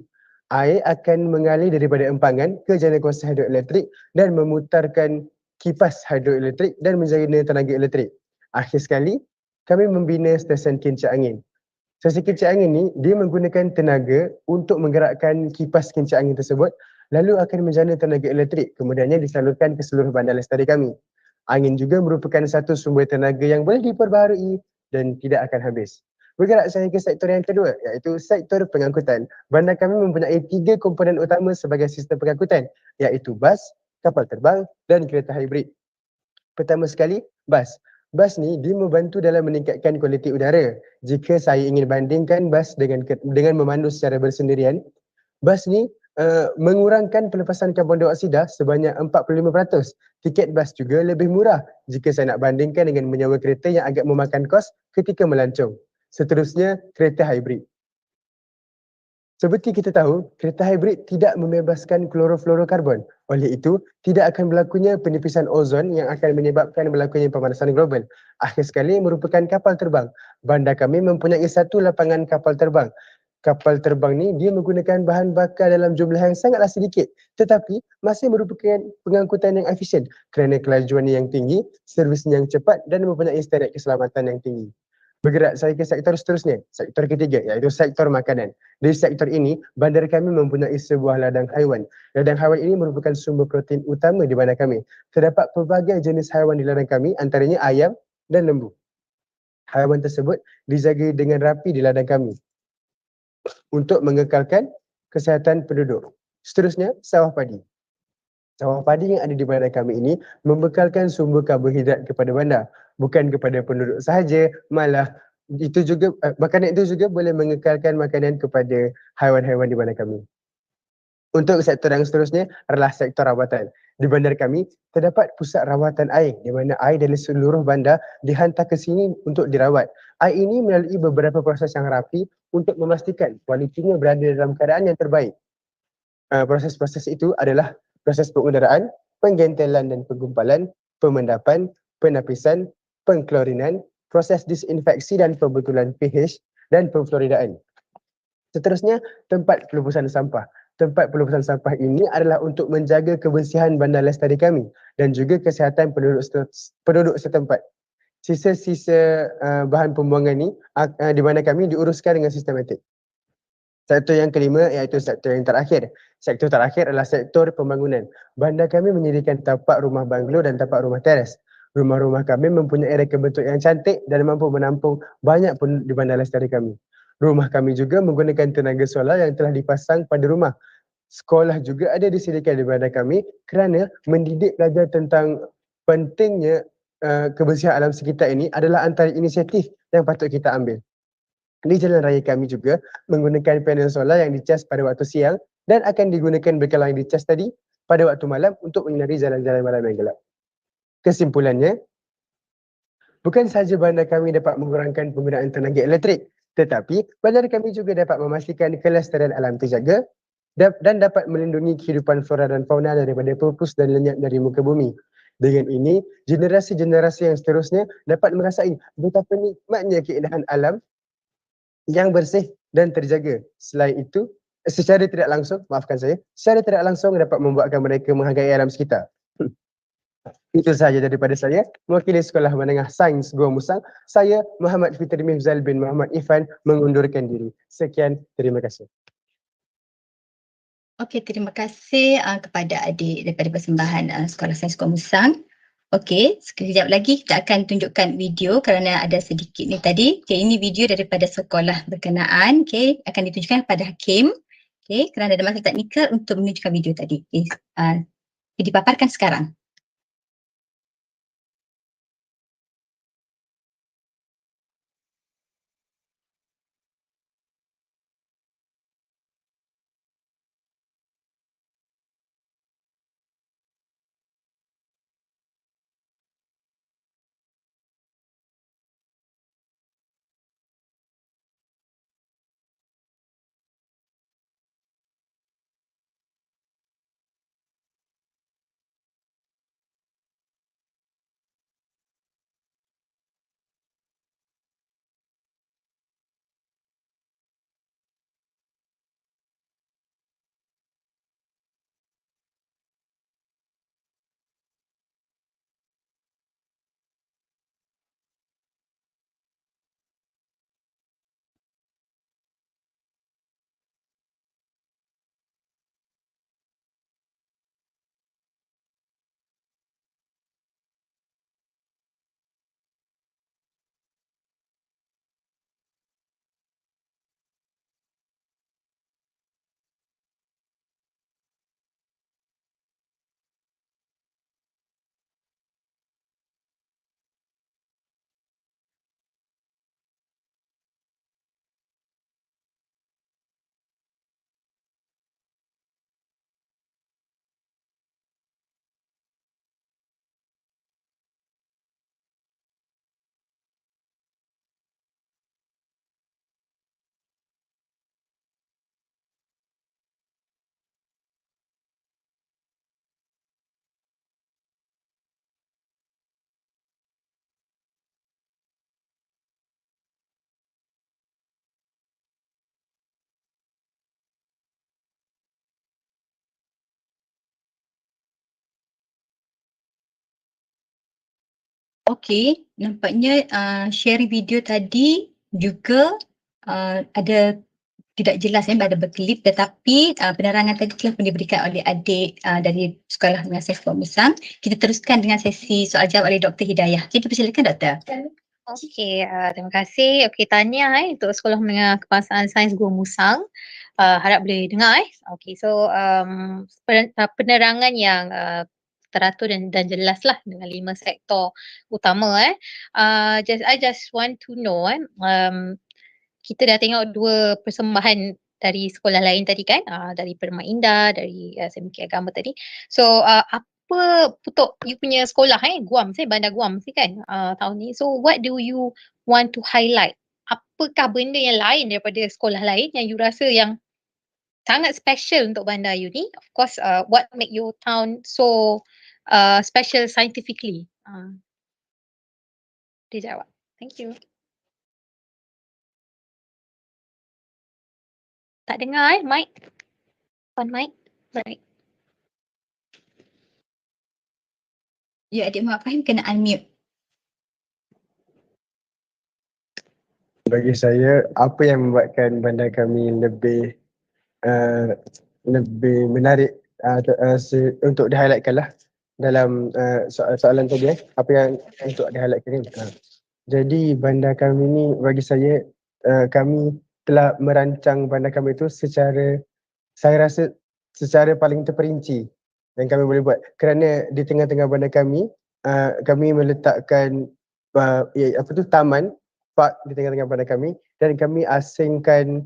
Air akan mengalir daripada empangan ke jana kuasa hidroelektrik dan memutarkan kipas hidroelektrik dan menjana tenaga elektrik. Akhir sekali, kami membina stesen kincir angin. Stesen kincir angin ni dia menggunakan tenaga untuk menggerakkan kipas kincir angin tersebut lalu akan menjana tenaga elektrik kemudiannya disalurkan ke seluruh bandar lestari kami. Angin juga merupakan satu sumber tenaga yang boleh diperbaharui dan tidak akan habis. Bergerak saya ke sektor yang kedua, iaitu sektor pengangkutan. Bandar kami mempunyai 3 komponen utama sebagai sistem pengangkutan, iaitu bas, kapal terbang dan kereta hibrid. Pertama sekali, bas. Bas ni dia membantu dalam meningkatkan kualiti udara. Jika saya ingin bandingkan bas dengan memandu secara bersendirian, bas ni mengurangkan pelepasan karbon dioksida sebanyak 45%. Tiket bas juga lebih murah jika saya nak bandingkan dengan menyewa kereta yang agak memakan kos ketika melancong. Seterusnya, kereta hibrid. Seperti kita tahu, kereta hibrid tidak membebaskan klorofluorokarbon. Oleh itu, tidak akan berlakunya penipisan ozon yang akan menyebabkan berlakunya pemanasan global. Akhir sekali merupakan kapal terbang. Bandar kami mempunyai 1 lapangan kapal terbang. Kapal terbang ni dia menggunakan bahan bakar dalam jumlah yang sangatlah sedikit, tetapi masih merupakan pengangkutan yang efisien kerana kelajuannya yang tinggi, servisnya yang cepat dan mempunyai standard keselamatan yang tinggi. Bergerak saya ke sektor seterusnya, sektor ketiga, iaitu sektor makanan. Di sektor ini, bandar kami mempunyai sebuah ladang haiwan. Ladang haiwan ini merupakan sumber protein utama di bandar kami. Terdapat pelbagai jenis haiwan di ladang kami, antaranya ayam dan lembu. Haiwan tersebut dijaga dengan rapi di ladang kami untuk mengekalkan kesihatan penduduk. Seterusnya, sawah padi. Sawah padi yang ada di bandar kami ini membekalkan sumber karbohidrat kepada bandar, bukan kepada penduduk sahaja, malah itu juga makanan itu juga boleh mengekalkan makanan kepada haiwan-haiwan di bandar kami. Untuk sektor yang seterusnya adalah sektor rawatan. Di bandar kami terdapat pusat rawatan air di mana air dari seluruh bandar dihantar ke sini untuk dirawat. Air ini melalui beberapa proses yang rapi untuk memastikan kualitinya berada dalam keadaan yang terbaik. Proses-proses itu adalah proses pengudaraan, penggentelan dan penggumpalan, pemendapan, penapisan, pengklorinan, proses disinfeksi dan pembetulan pH dan pemfluoridaan. Seterusnya, tempat pelupusan sampah. Tempat pelupusan sampah ini adalah untuk menjaga kebersihan Bandar Lestari kami dan juga kesihatan penduduk setempat. Sisa-sisa bahan pembuangan ni di mana kami diuruskan dengan sistematik. Sektor yang kelima iaitu sektor yang terakhir. Sektor terakhir adalah sektor pembangunan. Bandar kami menyediakan tapak rumah banglo dan tapak rumah teres. Rumah-rumah kami mempunyai reka bentuk yang cantik dan mampu menampung banyak penduduk di Bandar Lestari kami. Rumah kami juga menggunakan tenaga solar yang telah dipasang pada rumah. Sekolah juga ada disediakan di bandar kami kerana mendidik pelajar tentang pentingnya kebersihan alam sekitar ini adalah antara inisiatif yang patut kita ambil. Di jalan raya kami juga menggunakan panel solar yang dicas pada waktu siang dan akan digunakan berkalang yang dicas tadi pada waktu malam untuk menyinari jalan-jalan malam yang gelap. Kesimpulannya, bukan sahaja bandar kami dapat mengurangkan penggunaan tenaga elektrik, tetapi bandar kami juga dapat memastikan kelestarian alam terjaga dan dapat melindungi kehidupan flora dan fauna daripada pupus dan lenyap dari muka bumi. Dengan ini, generasi-generasi yang seterusnya dapat merasai betapa nikmatnya keindahan alam yang bersih dan terjaga. Selain itu, secara tidak langsung dapat membuatkan mereka menghargai alam sekitar. Itu sahaja daripada saya. Mewakili Sekolah Menengah Sains Gua Musang, saya Muhammad Fitri Mifzal bin Muhammad Ifan mengundurkan diri. Sekian, terima kasih. Okey, terima kasih kepada adik daripada persembahan Sekolah Sains Gua Musang. Okey, sekejap lagi kita akan tunjukkan video kerana ada sedikit ni tadi. Okey, ini video daripada sekolah berkenaan. Okey, akan ditunjukkan pada hakim. Okey, kerana ada masalah teknikal untuk menunjukkan video tadi. Okey, dipaparkan sekarang. Okey, nampaknya sharing video tadi juga ada tidak jelas ada berkelip, tetapi penerangan tadi telah pun diberikan oleh adik dari Sekolah Menengah Sekolah Musang. Kita teruskan dengan sesi soal jawab oleh Dr. Hidayah. Jadi persilakan Doktor. Okey, terima kasih. Okey, tahniah untuk Sekolah Menengah Kebangsaan Sains Gua Musang. Harap boleh dengar. Okey, so penerangan yang teratur dan jelas lah dengan 5 sektor utama I just want to know kita dah tengok 2 persembahan dari sekolah lain tadi kan, dari Perma Indah, dari Semikian Agama tadi. So apa untuk you punya sekolah Guam Bandar Guam kan tahun ni. So what do you want to highlight? Apakah benda yang lain daripada sekolah lain yang you rasa yang sangat special untuk bandar you ni? Of course, what make your town so special scientifically? Dia jawab. Thank you. Tak dengar mic. On mic. Right. Ya, adik Mak Fahim kena unmute. Bagi saya, apa yang membuatkan bandar kami lebih menarik untuk di-highlightkan lah dalam soalan tadi apa yang untuk di-highlightkan ni. Jadi bandar kami ni bagi saya kami telah merancang bandar kami itu secara saya rasa secara paling terperinci yang kami boleh buat kerana di tengah-tengah bandar kami kami meletakkan taman park di tengah-tengah bandar kami dan kami asingkan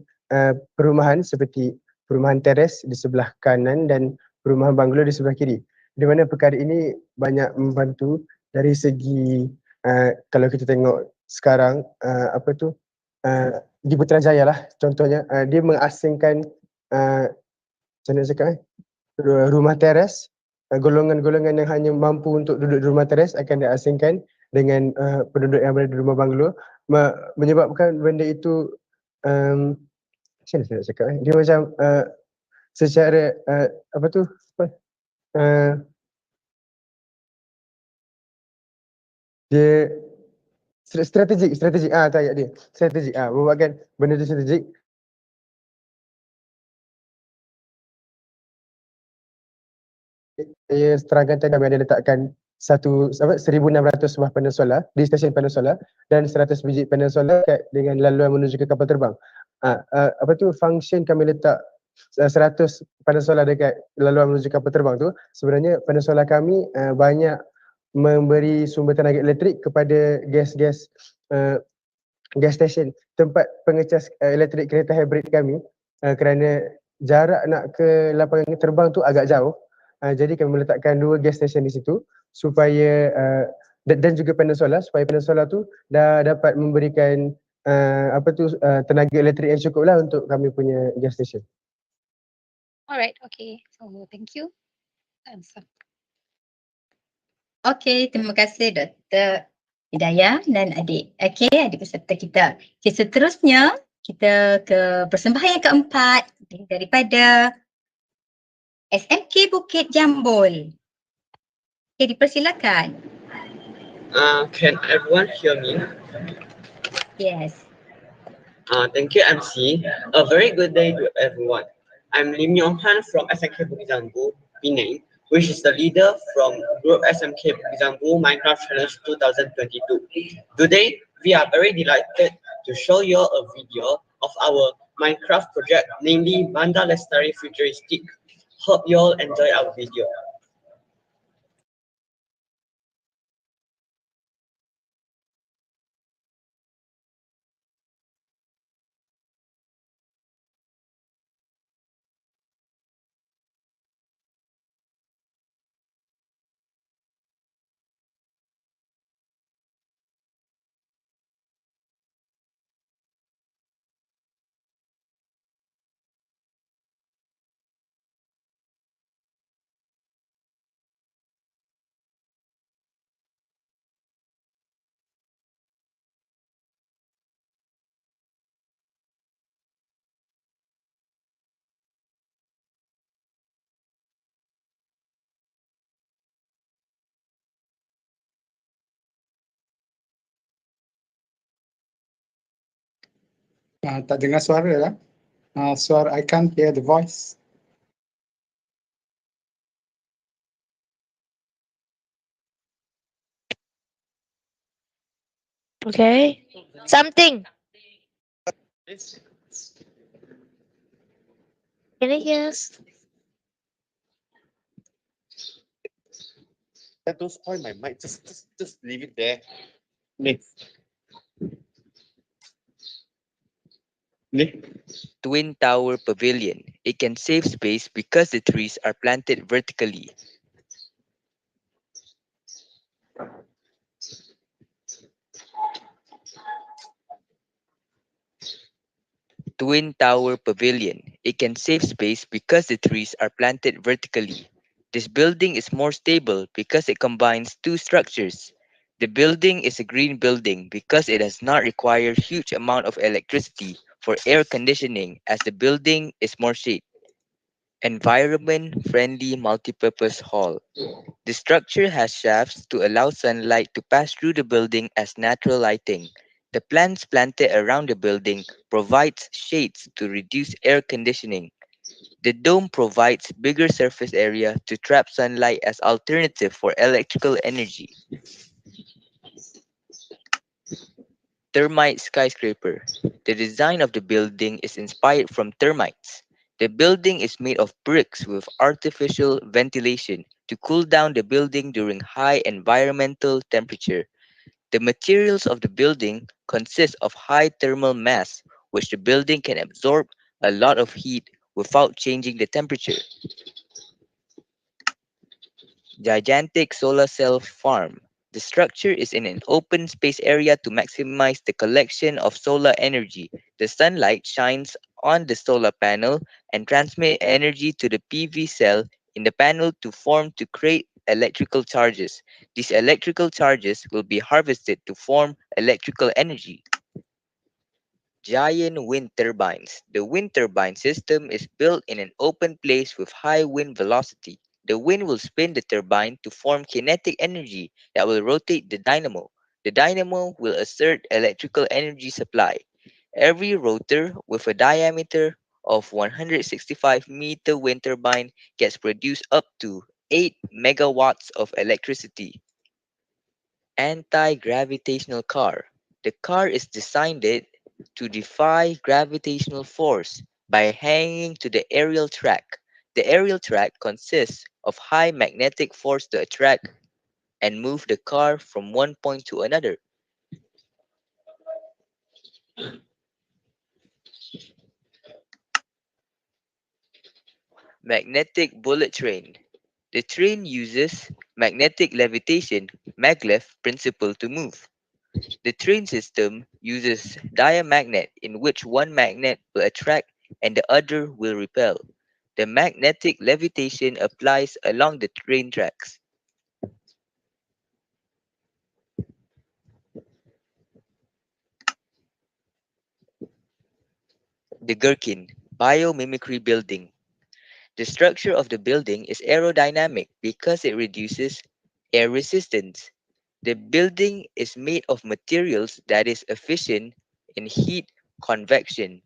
perumahan seperti perumahan teres di sebelah kanan dan perumahan banglo di sebelah kiri. Di mana perkara ini banyak membantu dari segi kalau kita tengok sekarang di Putrajaya lah contohnya dia mengasingkan macam mana cakap rumah teres, golongan-golongan yang hanya mampu untuk duduk di rumah teres akan diasingkan dengan penduduk yang berada di rumah banglo menyebabkan benda itu macam mana saya nak cakap dia macam secara dia strategik tak ayat dia strategik membuatkan benda tu strategik. Saya terangkan tadi kami ada letakkan 1,600 buah panel solar di stesen panel solar dan 100 biji panel solar dengan laluan menuju ke kapal terbang. Function kami letak 100 panel solar dekat laluan menuju kapal terbang tu sebenarnya panel solar kami banyak memberi sumber tenaga elektrik kepada gas station tempat pengecas elektrik kereta hybrid kami kerana jarak nak ke lapangan terbang tu agak jauh. Jadi kami meletakkan 2 gas station di situ supaya dan juga panel solar supaya panel solar tu dah dapat memberikan tenaga elektrik yang cukup lah untuk kami punya gas station. Alright, okay. So thank you. Okey, terima kasih Dr. Hidayah dan adik. Okey, adik peserta kita. Okey, seterusnya kita ke persembahan yang keempat daripada SMK Bukit Jambul. Okey, dipersilakan. Can everyone hear me? Yes. Thank you, MC. A very good day to everyone. I'm Lim Yong Han from SMK Bukit Jambul, Penang, which is the leader from Group SMK Bukit Jambul Minecraft Challenge 2022. Today, we are very delighted to show you a video of our Minecraft project, namely Bandar Lestari Futuristic. Hope you all enjoy our video. Tak dengar suara lah. Suara, I can't hear the voice. Okay. Something. Can you hear us? Don't spoil my mic. Just leave it there. Next. Twin Tower Pavilion. It can save space because the trees are planted vertically. Twin Tower Pavilion. It can save space because the trees are planted vertically. This building is more stable because it combines two structures. The building is a green building because it does not require huge amount of electricity for air conditioning as the building is more shade. Environment-friendly multipurpose hall. The structure has shafts to allow sunlight to pass through the building as natural lighting. The plants planted around the building provides shades to reduce air conditioning. The dome provides bigger surface area to trap sunlight as alternative for electrical energy. Termite skyscraper. The design of the building is inspired from termites. The building is made of bricks with artificial ventilation to cool down the building during high environmental temperature. The materials of the building consist of high thermal mass, which the building can absorb a lot of heat without changing the temperature. Gigantic solar cell farm. The structure is in an open space area to maximize the collection of solar energy. The sunlight shines on the solar panel and transmit energy to the PV cell in the panel to form to create electrical charges. These electrical charges will be harvested to form electrical energy. Giant wind turbines. The wind turbine system is built in an open place with high wind velocity. The wind will spin the turbine to form kinetic energy that will rotate the dynamo. The dynamo will assert electrical energy supply. Every rotor with a diameter of 165-meter wind turbine gets produced up to 8 megawatts of electricity. Anti-gravitational car. The car is designed to defy gravitational force by hanging to the aerial track. The aerial track consists of high magnetic force to attract and move the car from one point to another. Magnetic bullet train. The train uses magnetic levitation, maglev principle to move. The train system uses diamagnet in which one magnet will attract and the other will repel. The magnetic levitation applies along the train tracks. The Gherkin biomimicry building. The structure of the building is aerodynamic because it reduces air resistance. The building is made of materials that is efficient in heat convection.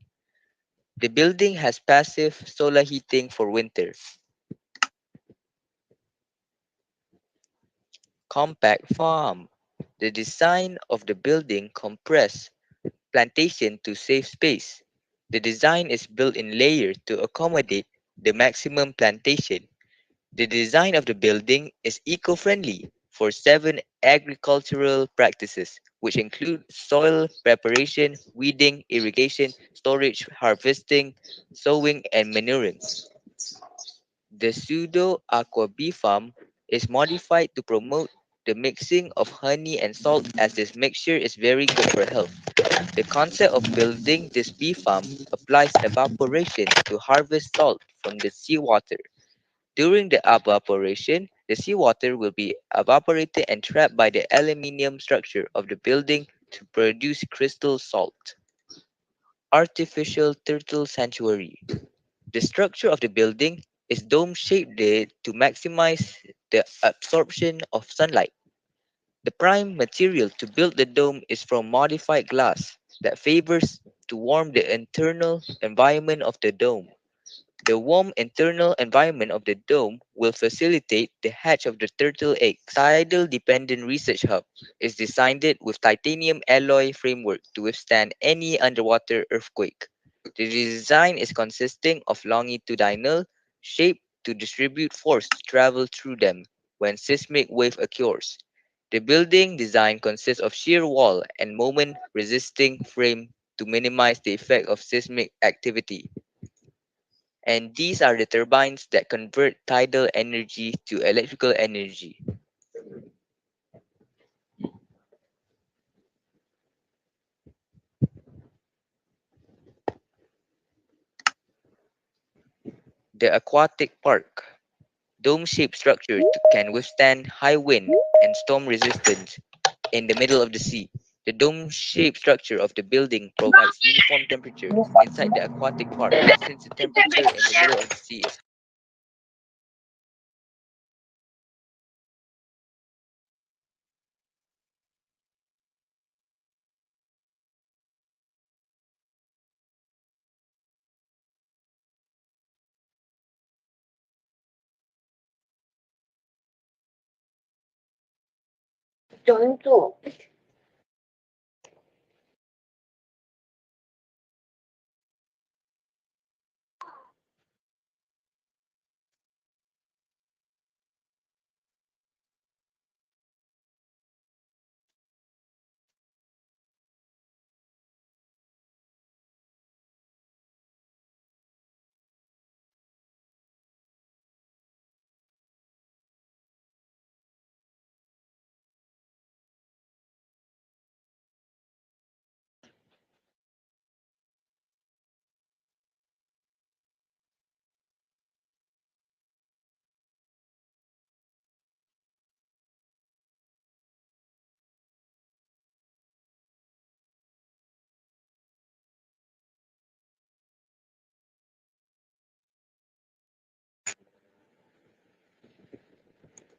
The building has passive solar heating for winter. Compact farm. The design of the building compress plantation to save space. The design is built in layers to accommodate the maximum plantation. The design of the building is eco-friendly for 7 agricultural practices, which include soil preparation, weeding, irrigation, storage, harvesting, sowing, and manuring. The pseudo aqua bee farm is modified to promote the mixing of honey and salt as this mixture is very good for health. The concept of building this bee farm applies evaporation to harvest salt from the seawater. During the evaporation, the seawater will be evaporated and trapped by the aluminium structure of the building to produce crystal salt. Artificial turtle sanctuary. The structure of the building is dome-shaped to maximize the absorption of sunlight. The prime material to build the dome is from modified glass that favors to warm the internal environment of the dome. The warm internal environment of the dome will facilitate the hatch of the turtle eggs. Tidal Dependent Research Hub is designed with titanium alloy framework to withstand any underwater earthquake. The design is consisting of longitudinal shape to distribute force to travel through them when seismic wave occurs. The building design consists of shear wall and moment resisting frame to minimize the effect of seismic activity. And these are the turbines that convert tidal energy to electrical energy. The aquatic park, dome-shaped structure can withstand high wind and storm resistance in the middle of the sea. The dome-shaped structure of the building provides uniform temperature inside the aquatic park since the temperature in the middle of the sea is Contoh.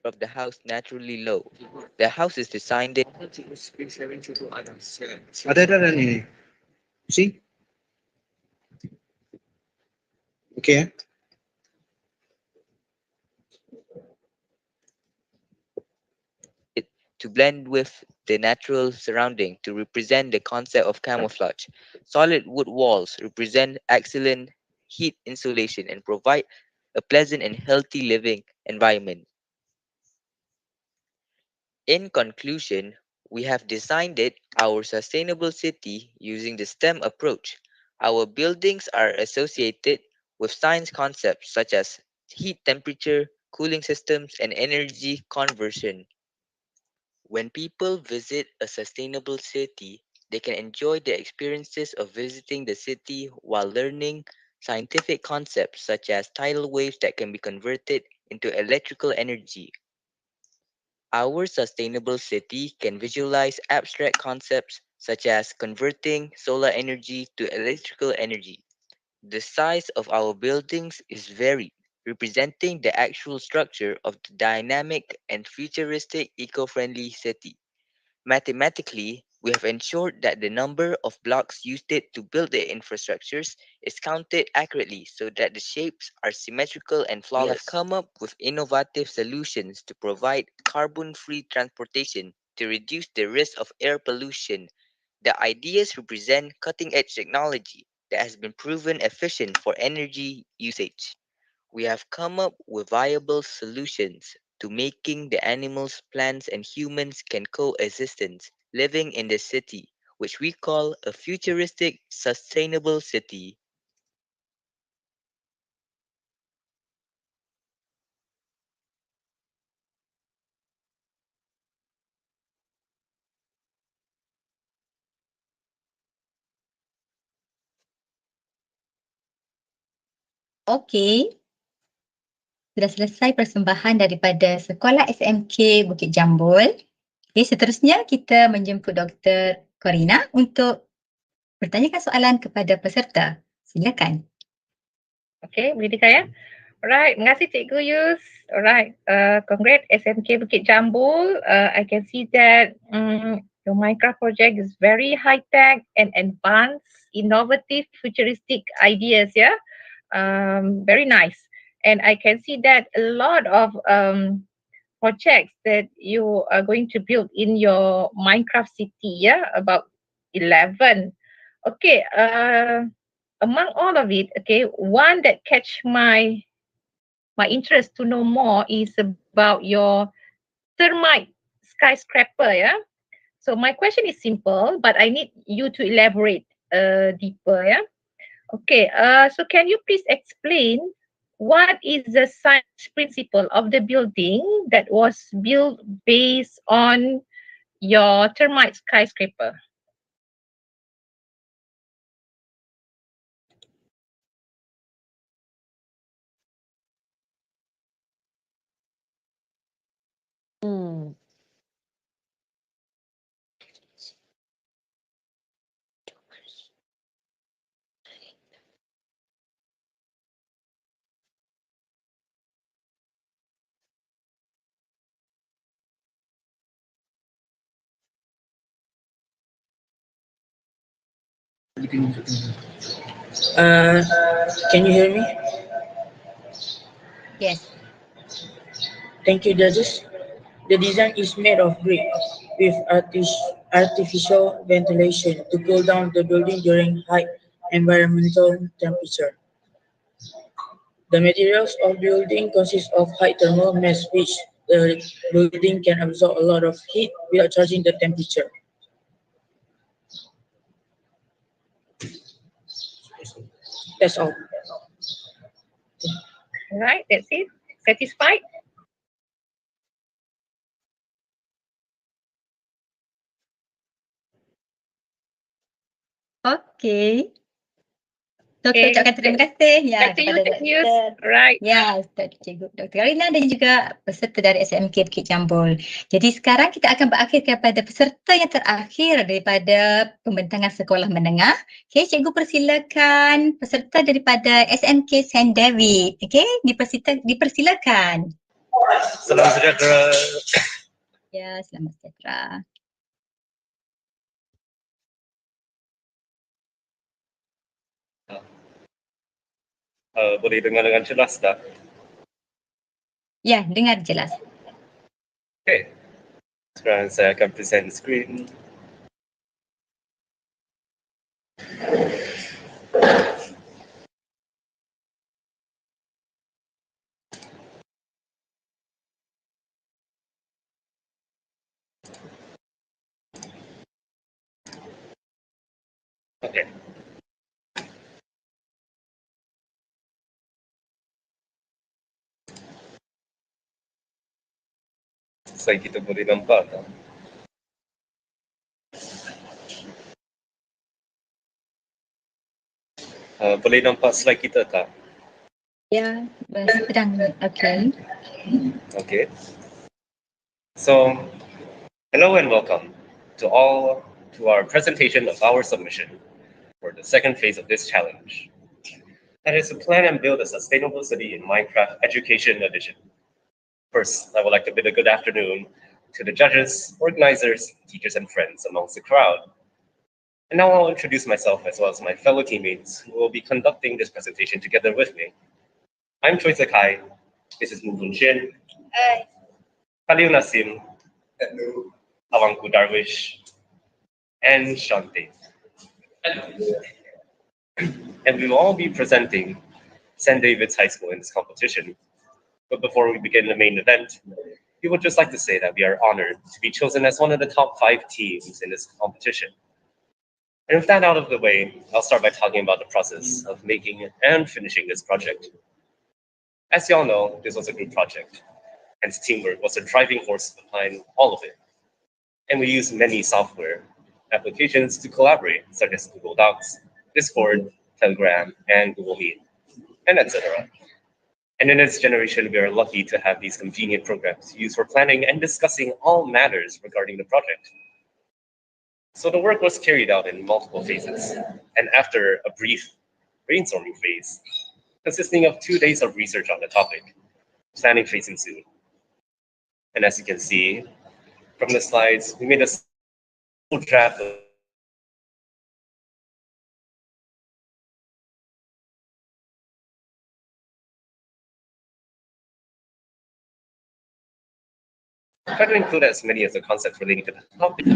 of the house naturally low. The house is designed Ada ni. See? Okay. to blend with the natural surrounding to represent the concept of camouflage. Solid wood walls represent excellent heat insulation and provide a pleasant and healthy living environment. In conclusion, we have designed our sustainable city using the STEM approach. Our buildings are associated with science concepts such as heat temperature, cooling systems, and energy conversion. When people visit a sustainable city, they can enjoy the experiences of visiting the city while learning scientific concepts such as tidal waves that can be converted into electrical energy. Our sustainable city can visualize abstract concepts such as converting solar energy to electrical energy. The size of our buildings is varied, representing the actual structure of the dynamic and futuristic eco-friendly city. Mathematically, we have ensured that the number of blocks used to build the infrastructures is counted accurately so that the shapes are symmetrical and flawless. We have come up with innovative solutions to provide carbon-free transportation to reduce the risk of air pollution. The ideas represent cutting-edge technology that has been proven efficient for energy usage. We have come up with viable solutions to making the animals, plants, and humans can coexist living in the city, which we call a futuristic, sustainable city. Okey. Sudah selesai persembahan daripada Sekolah SMK Bukit Jambul. Okey, seterusnya kita menjemput Dr. Corina untuk bertanyakan soalan kepada peserta. Silakan. Okay, boleh dengar ya? Alright, terima kasih Cikgu Yus. Alright, congrats SMK Bukit Jambul. I can see that your Minecraft project is very high tech and advanced. innovative, futuristic ideas. Yeah, very nice. And I can see that a lot of projects that you are going to build in your Minecraft city. Yeah, about 11. Okay. Among all of it, okay, one that catch my interest to know more is about your termite skyscraper. Yeah. So my question is simple, but I need you to elaborate deeper. Yeah. Okay. So can you please explain what is the science principle of the building that was built based on your termite skyscraper? Hmm. Uh, can you hear me? Yes. Thank you, judges. The design is made of brick with artificial ventilation to cool down the building during high environmental temperature. The materials of building consist of high thermal mass, which the building can absorb a lot of heat without charging the temperature. That's all. All right, that's it. Satisfied? Okay. So Okay, kita ucapkan terima kasih ya back to you, kepada Cik Yus. Dr. Right. Ya, Cikgu Dr. Karina dan juga peserta dari SMK Bukit Jambul. Jadi sekarang kita akan berakhir kepada peserta yang terakhir daripada pembentangan sekolah menengah. Okey, Cikgu persilakan peserta daripada SMK St. David. Okey, dipersilakan. Salam sejahtera. Ya, selamat sejahtera. Boleh dengar dengan jelas tak? Ya, dengar jelas. Okay. Sekarang saya akan present screen. Okay. Slide kita boleh nampak tak? Boleh nampak slide kita tak? Ya, sedang. Okay. Okay. So, hello and welcome to all to our presentation of our submission for the second phase of this challenge. That is to plan and build a sustainable city in Minecraft Education Edition. First, I would like to bid a good afternoon to the judges, organizers, teachers, and friends amongst the crowd. And now I'll introduce myself as well as my fellow teammates who will be conducting this presentation together with me. I'm Choi Sakai. This is Mubun Shin. Hi. Khalil Nasim. Hello. Awangku Darwish. And Shante. Hello. And we will all be presenting St. David's High School in this competition. But before we begin the main event, we would just like to say that we are honored to be chosen as one of the top 5 teams in this competition. And with that out of the way, I'll start by talking about the process of making and finishing this project. As you all know, this was a group project, hence teamwork was the driving force behind all of it. And we used many software applications to collaborate, such as Google Docs, Discord, Telegram, and Google Meet, and etc. And in this generation, we are lucky to have these convenient programs used for planning and discussing all matters regarding the project. So the work was carried out in multiple phases, and after a brief brainstorming phase, consisting of 2 days of research on the topic, planning phase ensued. And as you can see from the slides, we made a full draft of Try to include as many as the concepts relating to the topic.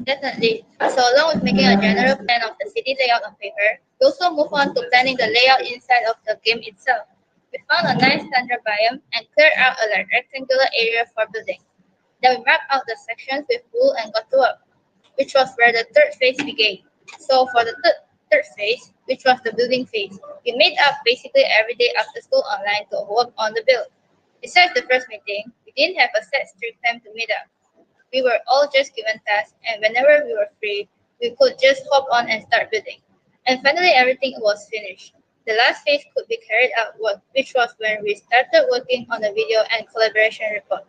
Definitely. So along with making a general plan of the city layout on paper, we also move on to planning the layout inside of the game itself. We found a nice tundra biome and cleared out a rectangular area for building. Then we mapped out the sections with wool and got to work, which was where the third phase began. So for the third phase, which was the building phase, we made up basically every day after school online to work on the build. Besides the first meeting, we didn't have a set strict time to meet up. We were all just given tasks, and whenever we were free, we could just hop on and start building. And finally, everything was finished. The last phase could be carried out, which was when we started working on the video and collaboration report.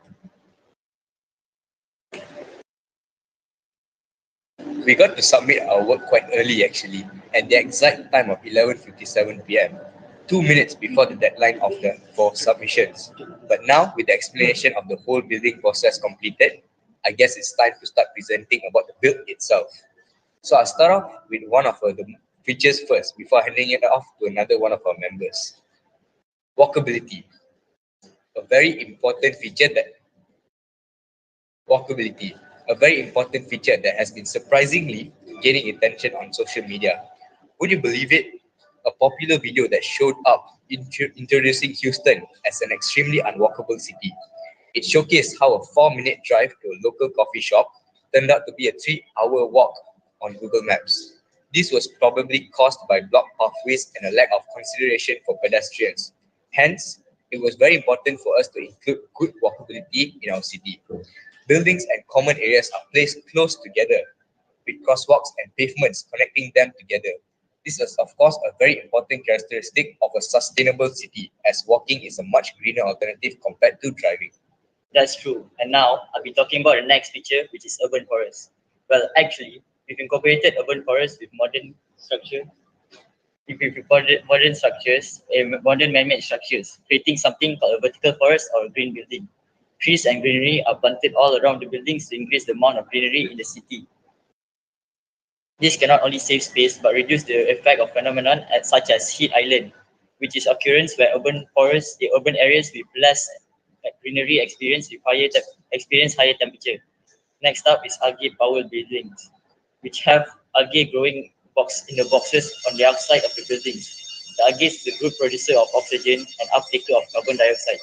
We got to submit our work quite early actually, at the exact time of 11:57 p.m. 2 minutes before the deadline for submissions. But now, with the explanation of the whole building process completed, I guess it's time to start presenting about the build itself. So I'll start off with one of the features first before handing it off to another one of our members. Walkability. A very important feature that has been surprisingly gaining attention on social media. Would you believe it? A popular video that showed up introducing Houston as an extremely unwalkable city. It showcased how a 4-minute drive to a local coffee shop turned out to be a 3-hour walk on Google Maps. This was probably caused by blocked pathways and a lack of consideration for pedestrians. Hence, it was very important for us to include good walkability in our city. Buildings and common areas are placed close together with crosswalks and pavements connecting them together. This is of course a very important characteristic of a sustainable city, as walking is a much greener alternative compared to driving. That's true. And now I'll be talking about the next feature, which is urban forest. Well, actually, we've incorporated urban forest with modern structures, modern man-made structures, creating something called a vertical forest or a green building. Trees and greenery are planted all around the buildings to increase the amount of greenery in the city. This can not only save space but reduce the effect of phenomenon such as heat island, which is occurrence where urban areas with less greenery experience higher temperature. Next up is algae powered buildings, which have algae growing in the boxes on the outside of the buildings. The algae is the good producer of oxygen and uptaker of carbon dioxide.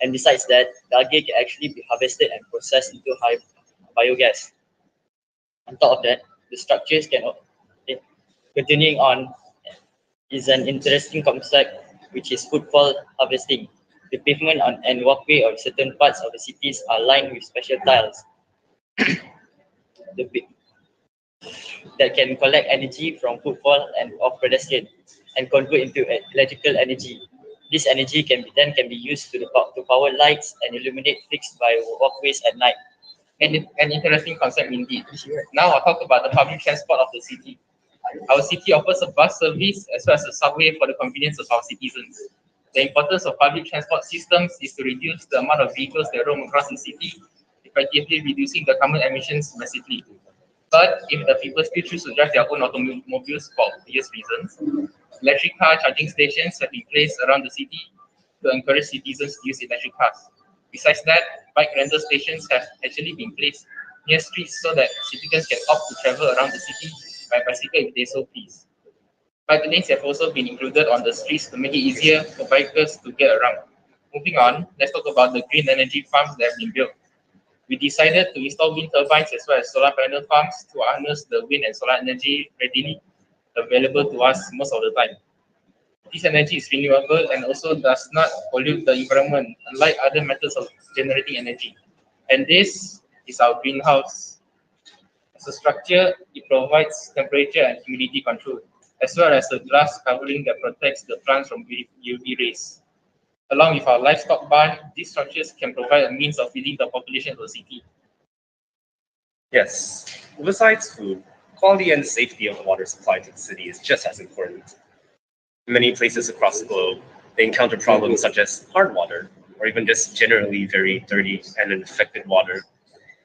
And besides that, the algae can actually be harvested and processed into high biogas. On top of that, the structures continuing on is an interesting concept, which is footfall harvesting. The pavement and walkway of certain parts of the cities are lined with special tiles that can collect energy from footfall and of pedestrians and convert into electrical energy. This energy can be used to power lights and illuminate fixed by walkways at night. An interesting concept indeed. Now I'll talk about the public transport of the city. Our city offers a bus service as well as a subway for the convenience of our citizens. The importance of public transport systems is to reduce the amount of vehicles that roam across the city, effectively reducing the carbon emissions massively. But if the people still choose to drive their own automobiles for obvious reasons, electric car charging stations have been placed around the city to encourage citizens to use electric cars. Besides that, bike rental stations have actually been placed near streets so that citizens can opt to travel around the city by bicycle if they so please. Bike lanes have also been included on the streets to make it easier for bikers to get around. Moving on, let's talk about the green energy farms that have been built. We decided to install wind turbines as well as solar panel farms to harness the wind and solar energy readily available to us most of the time. This energy is renewable and also does not pollute the environment, unlike other methods of generating energy. And this is our greenhouse. As a structure, it provides temperature and humidity control, as well as a glass covering that protects the plants from UV rays. Along with our livestock barn, these structures can provide a means of feeding the population of the city. Yes, besides food, quality and safety of the water supply to the city is just as important. In many places across the globe, they encounter problems such as hard water, or even just generally very dirty and infected water,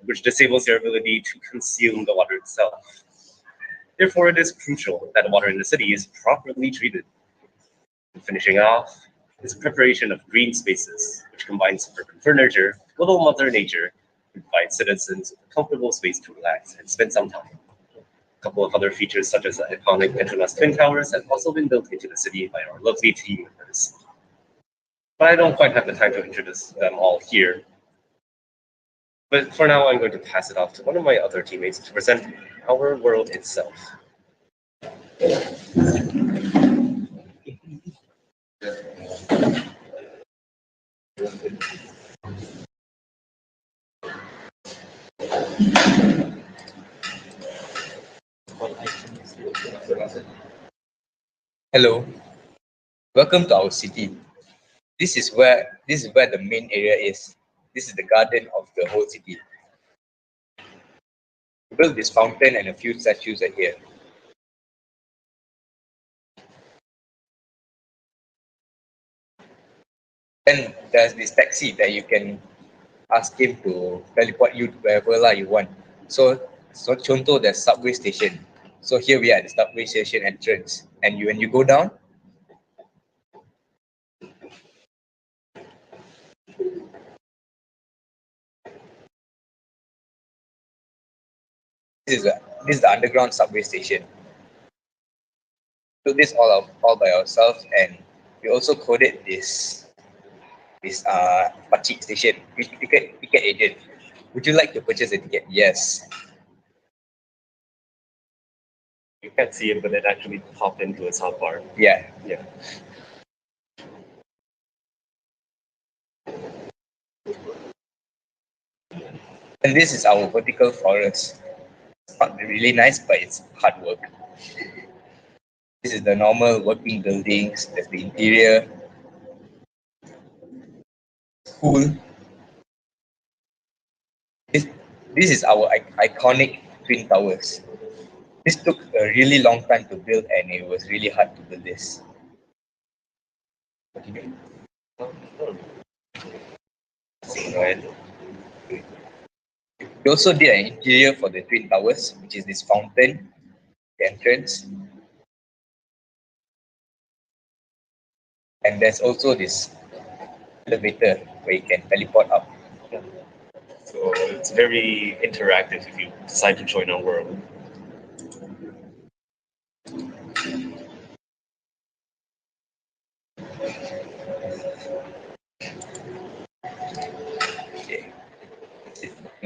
which disables their ability to consume the water itself. Therefore, it is crucial that the water in the city is properly treated. And finishing off, is preparation of green spaces, which combines urban furniture, little Mother Nature, to provide citizens with a comfortable space to relax and spend some time. A couple of other features, such as the iconic Petronas Twin Towers, have also been built into the city by our lovely team members. But I don't quite have the time to introduce them all here. But for now, I'm going to pass it off to one of my other teammates to present our world itself. Hello, welcome to our city. This is where the main area is. This is the garden of the whole city. We built this fountain and a few statues are here. Then there's this taxi that you can ask him to teleport you to wherever you want. So contoh, there's subway station. So here we are at the subway station entrance. And when you go down, this is the underground subway station. We do this all by ourselves, and we also coded this pakcik station, ticket agent. Would you like to purchase a ticket? Yes. You can't see it, but it actually popped into its hotbar. Yeah. Yeah. And this is our vertical forest. It's not really nice, but it's hard work. This is the normal working buildings. There's the interior. School. This is our iconic Twin Towers. This took a really long time to build, and it was really hard to build this. Right. We also did an interior for the Twin Towers, which is this fountain, the entrance. And there's also this elevator where you can teleport up. So it's very interactive if you decide to join our world. Okay.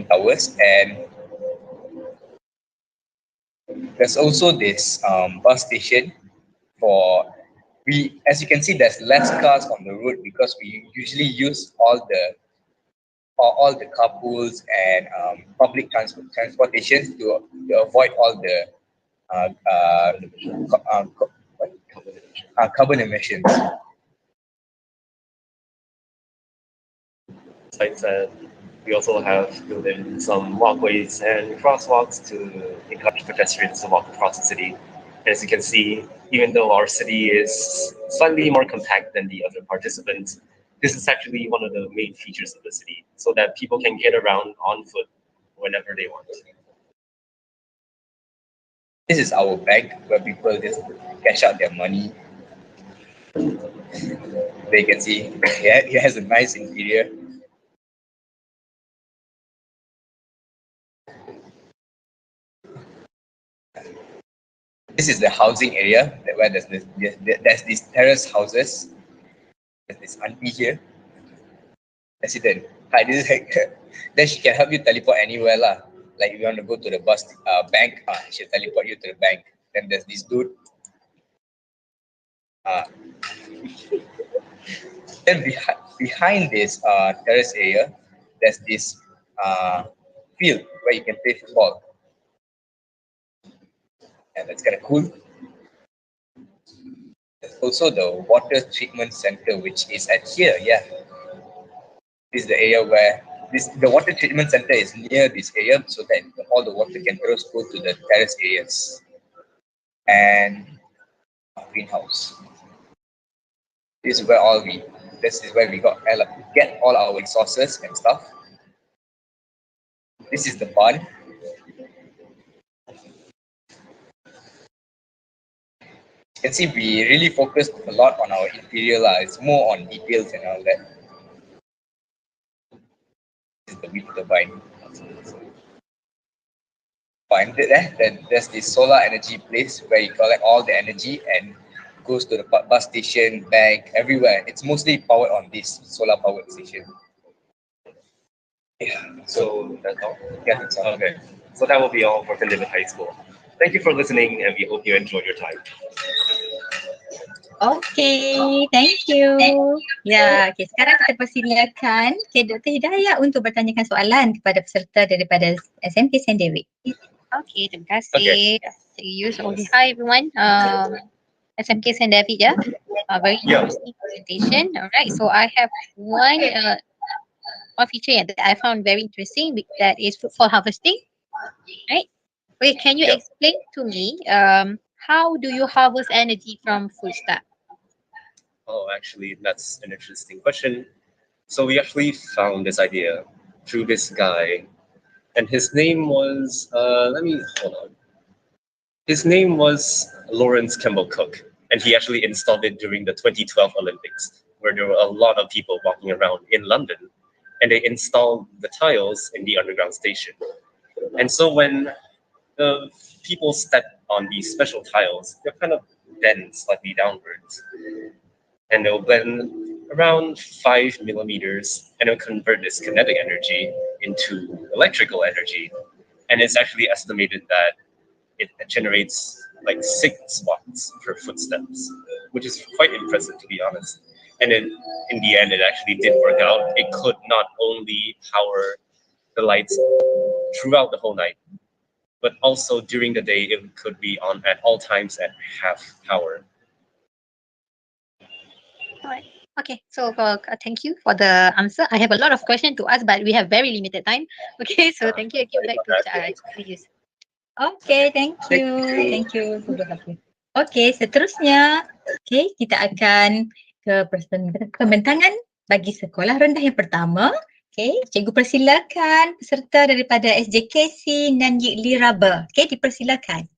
Towers, and there's also this bus station for as you can see, there's less cars on the road because we usually use all the carpools and public transportation to avoid all the carbon emissions. Besides that, we also have built in some walkways and crosswalks to encourage pedestrians to walk across the city. As you can see, even though our city is slightly more compact than the other participants, this is actually one of the main features of the city, so that people can get around on foot whenever they want. This is our bank where people just cash out their money. They can see it has a nice interior. This is the housing area where there's these terrace houses. There's this auntie here. Resident. Hi, this is then she can help you teleport anywhere lah. Like if you want to go to the bank, she'll teleport you to the bank. Then there's this dude. Then behind this terrace area, there's this field where you can play football. And that's kind of cool. There's also the water treatment center, which is at here. Yeah, this is the area where the water treatment center is near this area, so that all the water can just go to the terrace areas. And greenhouse. This is where we get all our resources and stuff. This is the barn. You can see we really focused a lot on our interior lah. It's more on details and all that. This is the wind turbine. Find it, then there's this solar energy place where you collect all the energy and goes to the bus station, bank, everywhere. It's mostly powered on this solar powered station. Yeah, so that's all? Yeah, that's all. Okay, so that will be all for Finland High School. Thank you for listening and we hope you enjoyed your time. Okay, thank you. Ya, okay, sekarang kita persilakan Dr. Hidayah untuk bertanyakan soalan kepada peserta daripada SMK St. David. Okay, terima kasih. Okay, hi everyone. SMK St. David, yeah. Very interesting presentation. Alright, so I have one feature that I found very interesting that is fruit for harvesting. Right? Wait, can you explain to me how do you harvest energy from food stuff? Oh, actually, that's an interesting question. So we actually found this idea through this guy, and his name was, hold on. His name was Lawrence Campbell Cook, and he actually installed it during the 2012 Olympics, where there were a lot of people walking around in London, and they installed the tiles in the underground station. And so when the people step on these special tiles, they're kind of bend slightly downwards. And they'll bend around 5 millimeters and it'll convert this kinetic energy into electrical energy. And it's actually estimated that it generates like 6 watts per footsteps, which is quite impressive to be honest. And then in the end, it actually did work out. It could not only power the lights throughout the whole night, but also during the day, it could be on at all times at half power. Alright. Okay, so thank you for the answer. I have a lot of questions to ask, but we have very limited time. Okay, so thank you. I give back to you. Okay, thank you. Thank you. Okay, seterusnya, okay, kita akan ke pembentangan bagi sekolah rendah yang pertama. Okay, cikgu persilakan peserta daripada SJKC Nanyik Liraba. Okay, dipersilakan.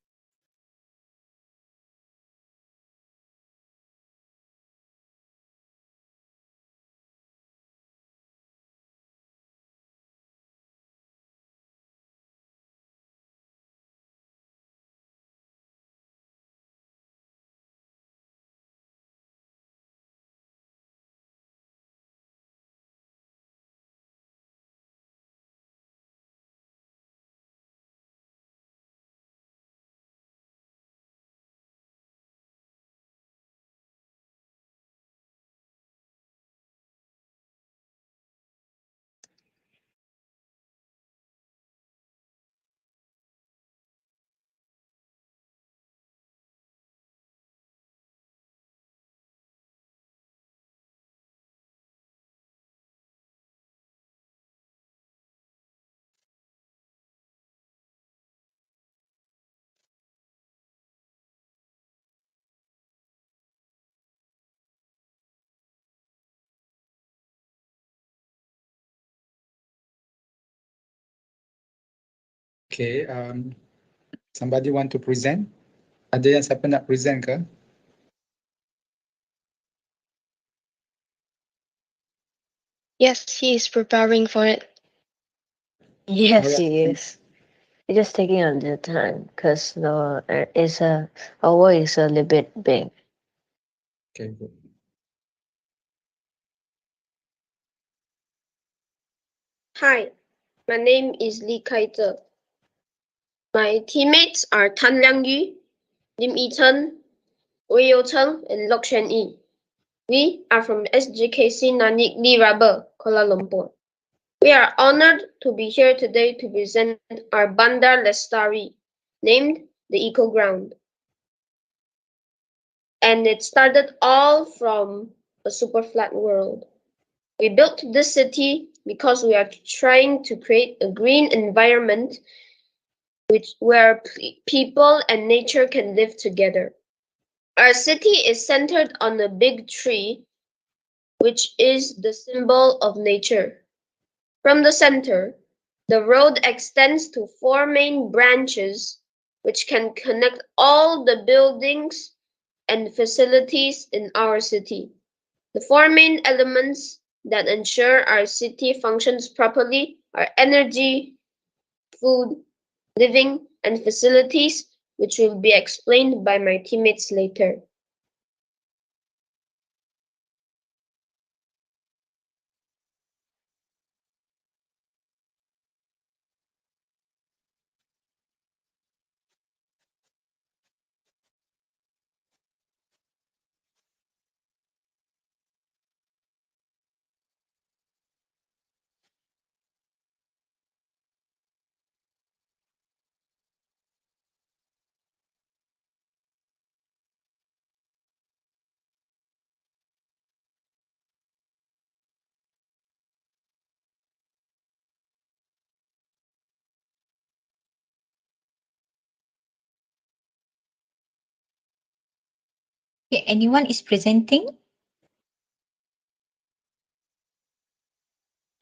Okay, somebody want to present? Ada yang siapa nak present ke? Yes, he is preparing for it. Yes, Alright. he is. He's just taking a little time because our work is a little bit big. Okay, good. Hi, my name is Li Kaizhe. My teammates are Tan Liangyu, Lim Yichen, Wei Youcheng, and Lok Xuanyi. We are from SGKC Nanyik Liraba, Kuala Lumpur. We are honored to be here today to present our Bandar Lestari, named the Eco Ground. And it started all from a super flat world. We built this city because we are trying to create a green environment where people and nature can live together. Our city is centered on a big tree, which is the symbol of nature. From the center, the road extends to 4 main branches, which can connect all the buildings and facilities in our city. The four main elements that ensure our city functions properly are energy, food, living, and facilities, which will be explained by my teammates later. Okay, anyone is presenting?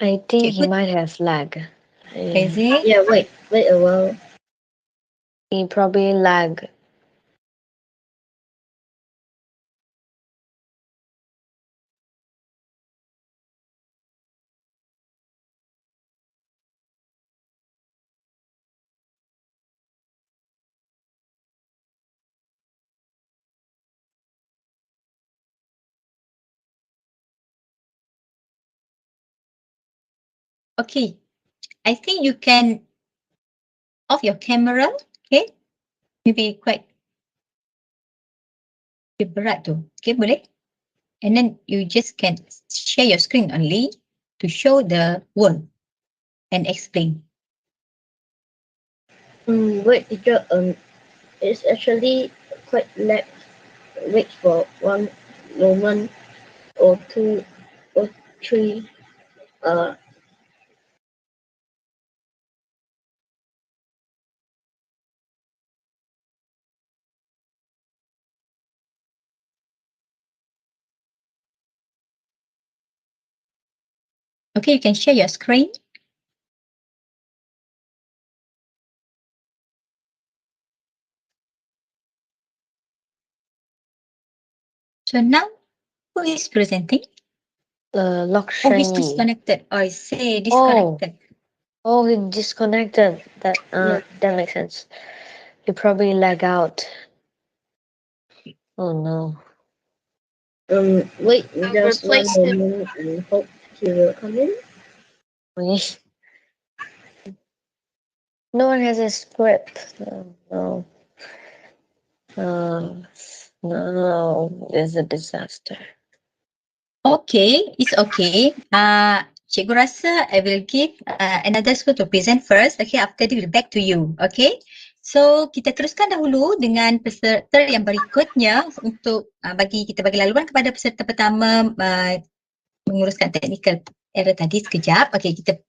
I think Okay, he good. might have lag. Is it? Yeah, wait a while. He probably lag. Okay, I think you can off your camera. Okay, maybe quite berat tu. Okay, boleh? And then you just can share your screen only to show the world and explain. Wait, teacher. It's actually quite lag. Wait for one moment or two or three. Okay, you can share your screen. So now, who is presenting? Lock Oh, he's Shani. disconnected. I say disconnected. Oh, he disconnected. That makes sense. He probably lag out. Oh no. Wait I'll just one replace him. moment and hope he will come in. Wait. No one has a script. No. No, it's a disaster. Okay, it's okay. Cikgu rasa I will give another school to present first. Okay, after that we'll back to you. Okay. So kita teruskan dahulu dengan peserta yang berikutnya untuk bagi laluan kepada peserta pertama menguruskan technical error tadi sekejap. Okay, kita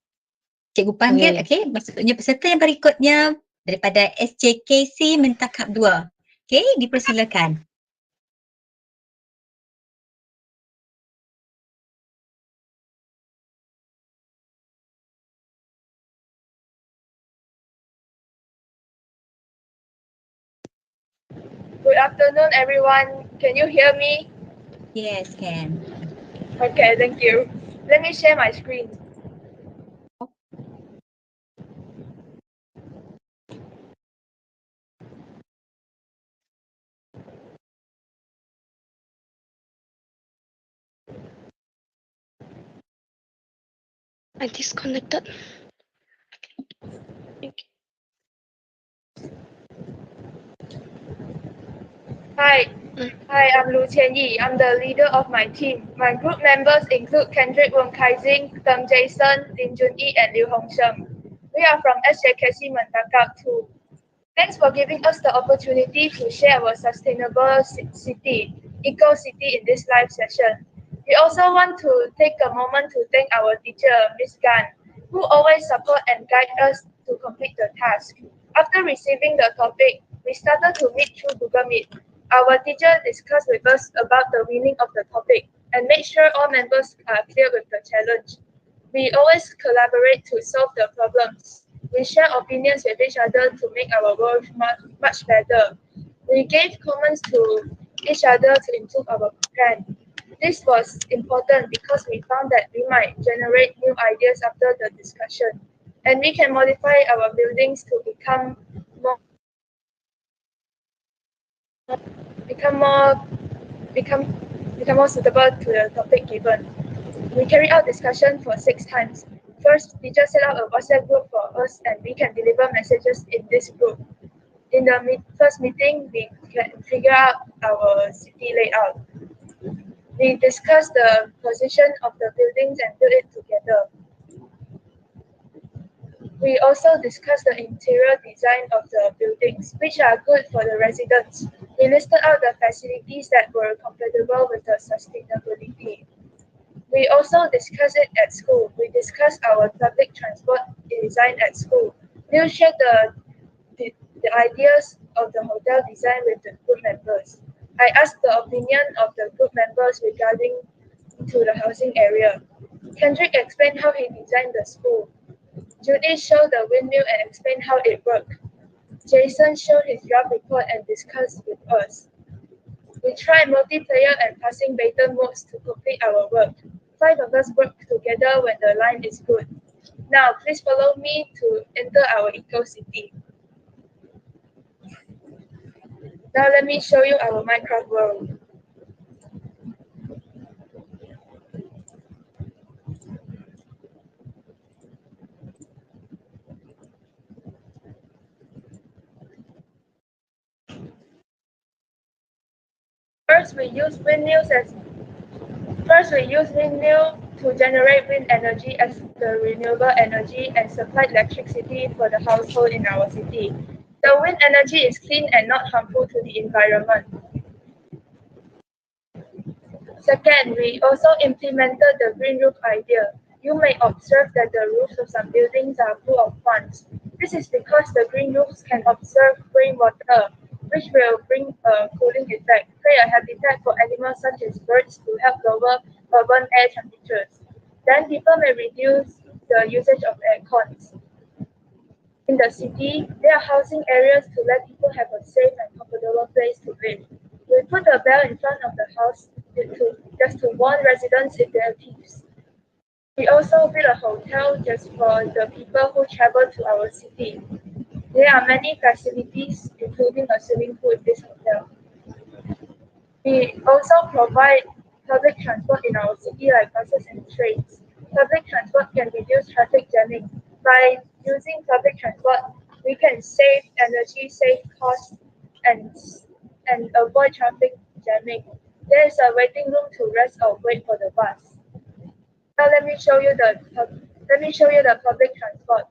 cikgu panggil. Okay, maksudnya peserta yang berikutnya daripada SJKC Mentakap 2. Okay, dipersilakan. Good afternoon, everyone. Can you hear me? Yes, can. Okay, thank you. Let me share my screen. I disconnected. Hi, I'm Lu Qianyi. I'm the leader of my team. My group members include Kendrick Wong Kai Jing, Deng Jason, Lin Junyi, and Liu Hongsheng. We are from SJKC Mentakap 2. Thanks for giving us the opportunity to share our sustainable city, eco-city in this live session. We also want to take a moment to thank our teacher, Ms. Gan, who always support and guide us to complete the task. After receiving the topic, we started to meet through Google Meet. Our teacher discussed with us about the meaning of the topic and made sure all members are clear with the challenge. We always collaborate to solve the problems. We share opinions with each other to make our world much better. We gave comments to each other to improve our plan. This was important because we found that we might generate new ideas after the discussion, and we can modify our buildings to become more become more become become more suitable to the topic given. We carry out discussion for 6 times. First, teacher set up a WhatsApp group for us, and we can deliver messages in this group. In the first meeting, we can figure out our city layout. We discuss the position of the buildings and build it together. We also discuss the interior design of the buildings, which are good for the residents. We listed out the facilities that were compatible with the sustainability. We also discuss it at school. We discuss our public transport design at school. We'll share the ideas of the hotel design with the group members. I asked the opinion of the group members regarding to the housing area. Kendrick explained how he designed the school. Judy showed the windmill and explained how it worked. Jason showed his draft report and discussed with us. We tried multiplayer and passing baton modes to complete our work. 5 of us work together when the line is good. Now, please follow me to enter our eco city. Now, let me show you our Minecraft world. First, we use windmill to generate wind energy as the renewable energy and supply electricity for the household in our city. The wind energy is clean and not harmful to the environment. Second, we also implemented the green roof idea. You may observe that the roofs of some buildings are full of plants. This is because the green roofs can absorb rainwater, which will bring a cooling effect, create a habitat for animals such as birds to help lower urban air temperatures. Then people may reduce the usage of air cons. In the city, there are housing areas to let people have a safe and comfortable place to live. We put a bell in front of the house just to warn residents if there are thieves. We also built a hotel just for the people who travel to our city. There are many facilities, including a swimming pool in this hotel. We also provide public transport in our city like buses and trains. Public transport can reduce traffic jamming. By using public transport, we can save energy, save costs, and avoid traffic jamming. There is a waiting room to rest or wait for the bus. Now let me show you the public transport.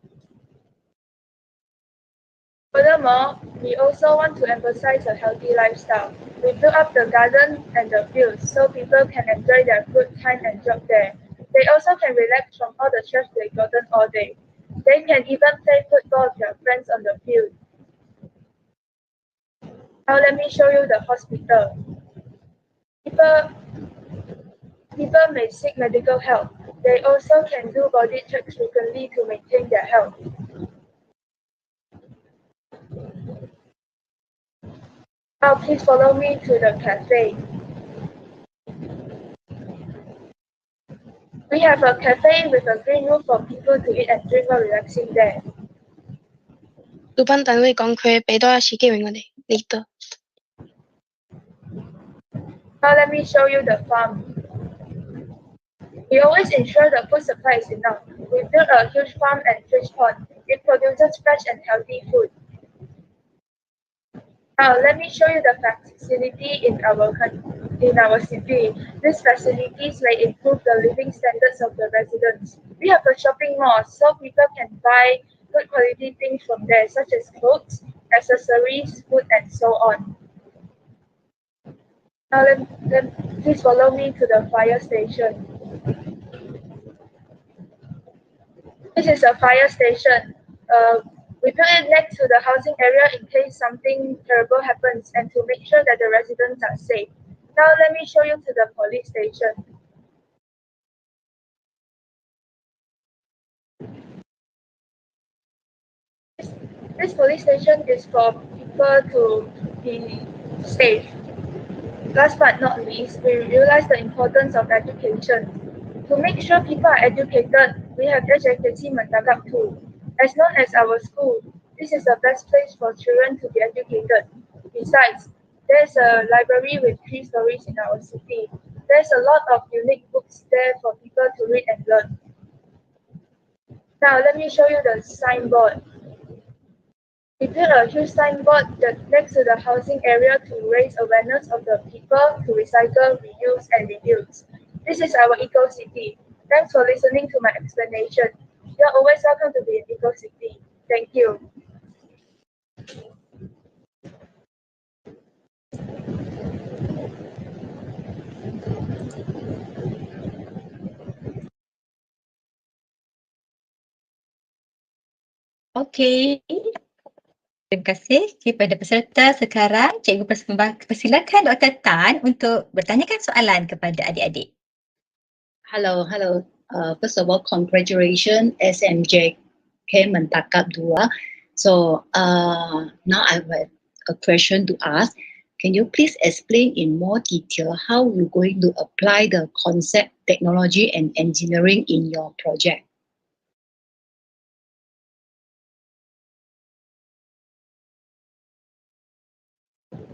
Furthermore, we also want to emphasize a healthy lifestyle. We build up the garden and the fields so people can enjoy their good time and jog there. They also can relax from all the stress they've gotten all day. They can even play football with their friends on the field. Now let me show you the hospital. People may seek medical help. They also can do body checks frequently to maintain their health. Now please follow me to the cafe. We have a cafe with a green roof for people to eat and drink while relaxing there. 老闆等你講佢俾多一次機會我哋呢度。Now let me show you the farm. We always ensure the food supply is enough. We built a huge farm and fish pond. It produces fresh and healthy food. Now let me show you the facility in our city. These facilities may improve the living standards of the residents. We have a shopping mall so people can buy good quality things from there, such as clothes, accessories, food, and so on. Now please follow me to the fire station. This is a fire station. We built it next to the housing area in case something terrible happens and to make sure that the residents are safe. Now let me show you to the police station. This police station is for people to be safe. Last but not least, we realize the importance of education. To make sure people are educated, we have SJKC Mentakap too. As known as our school, this is the best place for children to be educated. Besides, there's a library with 3 stories in our city. There's a lot of unique books there for people to read and learn. Now let me show you the signboard. We built a huge signboard next to the housing area to raise awareness of the people to recycle, reuse, and reduce. This is our eco city. Thanks for listening to my explanation. You're always welcome to be in eco city. Thank you. Okey. Terima kasih kepada peserta sekarang. Cikgu persilakan Dr. Tan untuk bertanyakan soalan kepada adik-adik. Hello. First of all, congratulations SMJK Mentakap 2. So now I have a question to ask. Can you please explain in more detail how you're going to apply the concept, technology, and engineering in your project?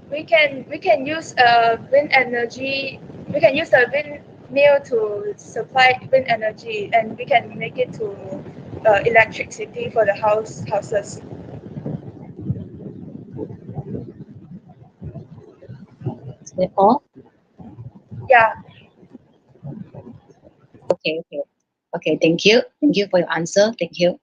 We can use wind energy. We can use the windmill to supply wind energy, and we can make it to electricity for the houses. Is that all? Yeah. Okay. Thank you. Thank you for your answer. Thank you.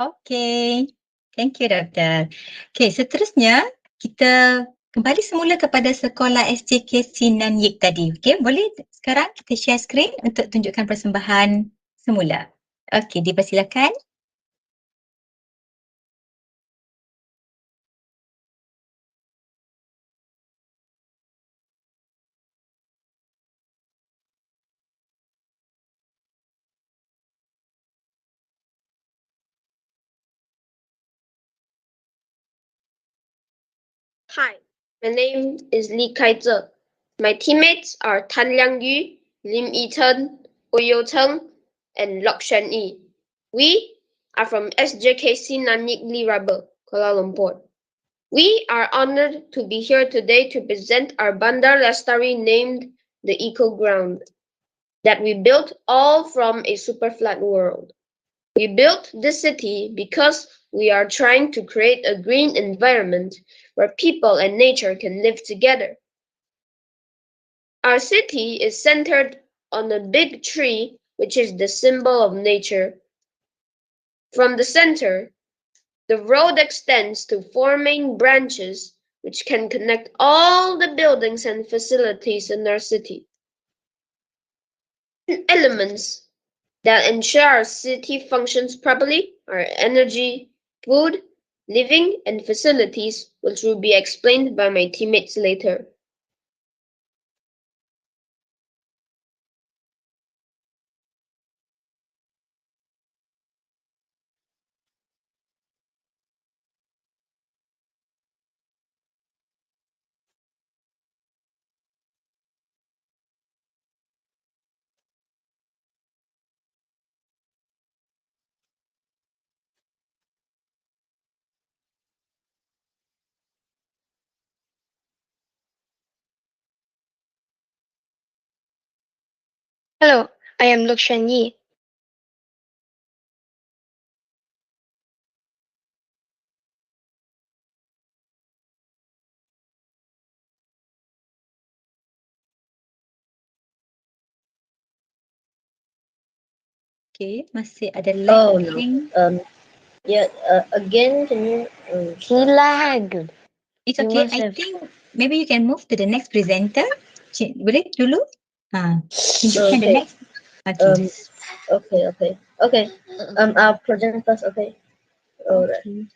Okey. Thank you, Doktor. Okey, seterusnya kita kembali semula kepada sekolah SJKC Nanyik tadi. Okey, boleh sekarang kita share skrin untuk tunjukkan persembahan semula. Okey, dipersilakan. Hi, my name is Li Kaizhe. My teammates are Tan Liang Yu, Lim Yichen, Oyo Cheng, and Lok Shen Yi. We are from SJKC Nanyik Li Rubber, Kuala Lumpur. We are honored to be here today to present our Bandar Lestari named the Eco Ground that we built all from a super flat world. We built this city because we are trying to create a green environment where people and nature can live together. Our city is centered on a big tree, which is the symbol of nature. From the center, the road extends to 4 main branches, which can connect all the buildings and facilities in our city. Elements that ensure our city functions properly are energy, food, living, and facilities, which will be explained by my teammates later. Hello, I am Lok Shen Yi. Okey, masih ada lag. Again, can you? He lag. It's okay. I think maybe you can move to the next presenter. Boleh dulu? Tunjukkan the next. Okay. I'll present first. Okay. Alright.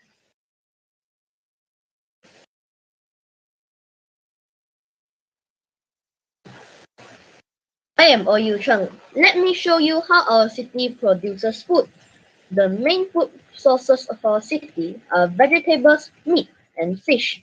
I am Oyu Cheng. Let me show you how our city produces food. The main food sources of our city are vegetables, meat, and fish.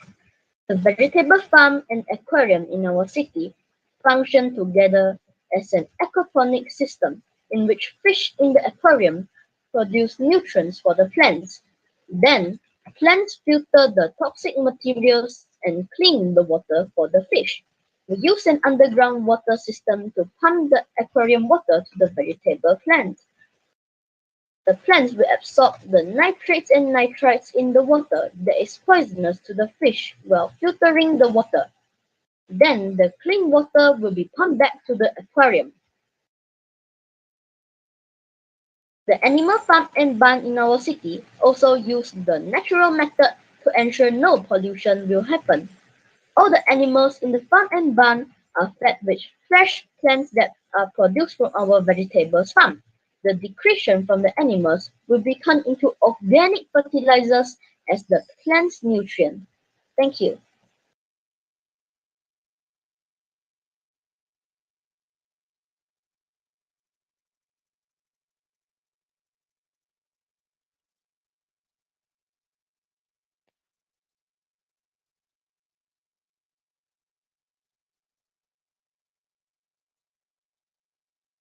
The vegetable farm and aquarium in our city function together as an aquaponic system in which fish in the aquarium produce nutrients for the plants. Then, plants filter the toxic materials and clean the water for the fish. We use an underground water system to pump the aquarium water to the vegetable plants. The plants will absorb the nitrates and nitrites in the water that is poisonous to the fish while filtering the water. Then the clean water will be pumped back to the aquarium. The animal farm and barn in our city also use the natural method to ensure no pollution will happen. All the animals in the farm and barn are fed with fresh plants that are produced from our vegetables farm. The decretion from the animals will be turned into organic fertilizers as the plant's nutrient. Thank you.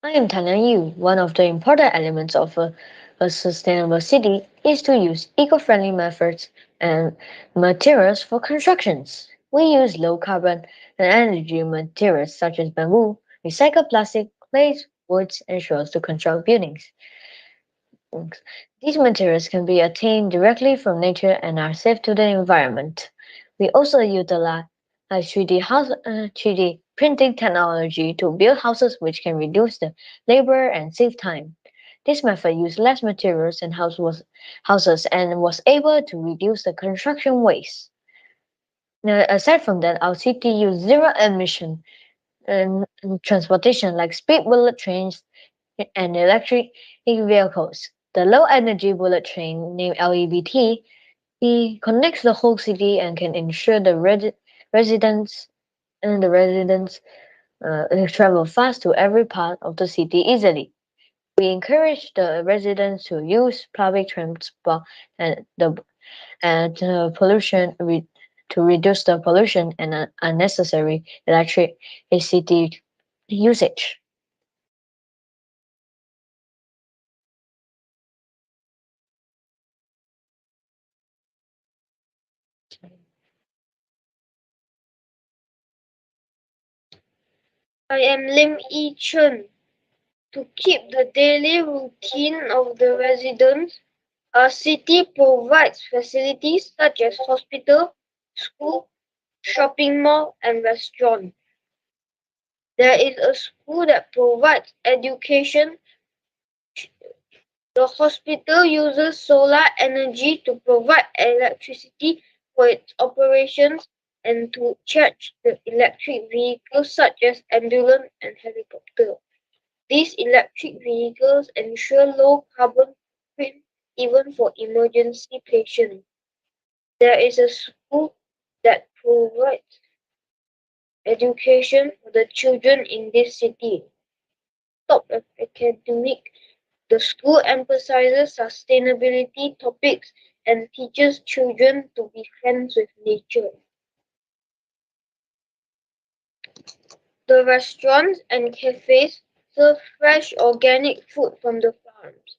I am telling you, one of the important elements of a sustainable city is to use eco-friendly methods and materials for constructions. We use low carbon and energy materials such as bamboo, recycled plastic, clay, woods, and straws to construct buildings. These materials can be obtained directly from nature and are safe to the environment. We also utilize 3D printing technology to build houses which can reduce the labor and save time. This method used less materials and houses and was able to reduce the construction waste. Now, aside from that, our city used zero emission transportation like speed bullet trains and electric vehicles. The low energy bullet train named LEBT connects the whole city and can ensure the residents travel fast to every part of the city easily. We encourage the residents to use public transport and pollution to reduce the pollution and unnecessary electricity usage. I am Lim Yi Chun. To keep the daily routine of the residents, our city provides facilities such as hospital, school, shopping mall, and restaurant. There is a school that provides education. The hospital uses solar energy to provide electricity for its operations and to charge the electric vehicles such as ambulance and helicopter. These electric vehicles ensure low carbon footprint even for emergency patients. There is a school that provides education for the children in this city. Top of academic, the school emphasizes sustainability topics and teaches children to be friends with nature. The restaurants and cafes serve fresh organic food from the farms.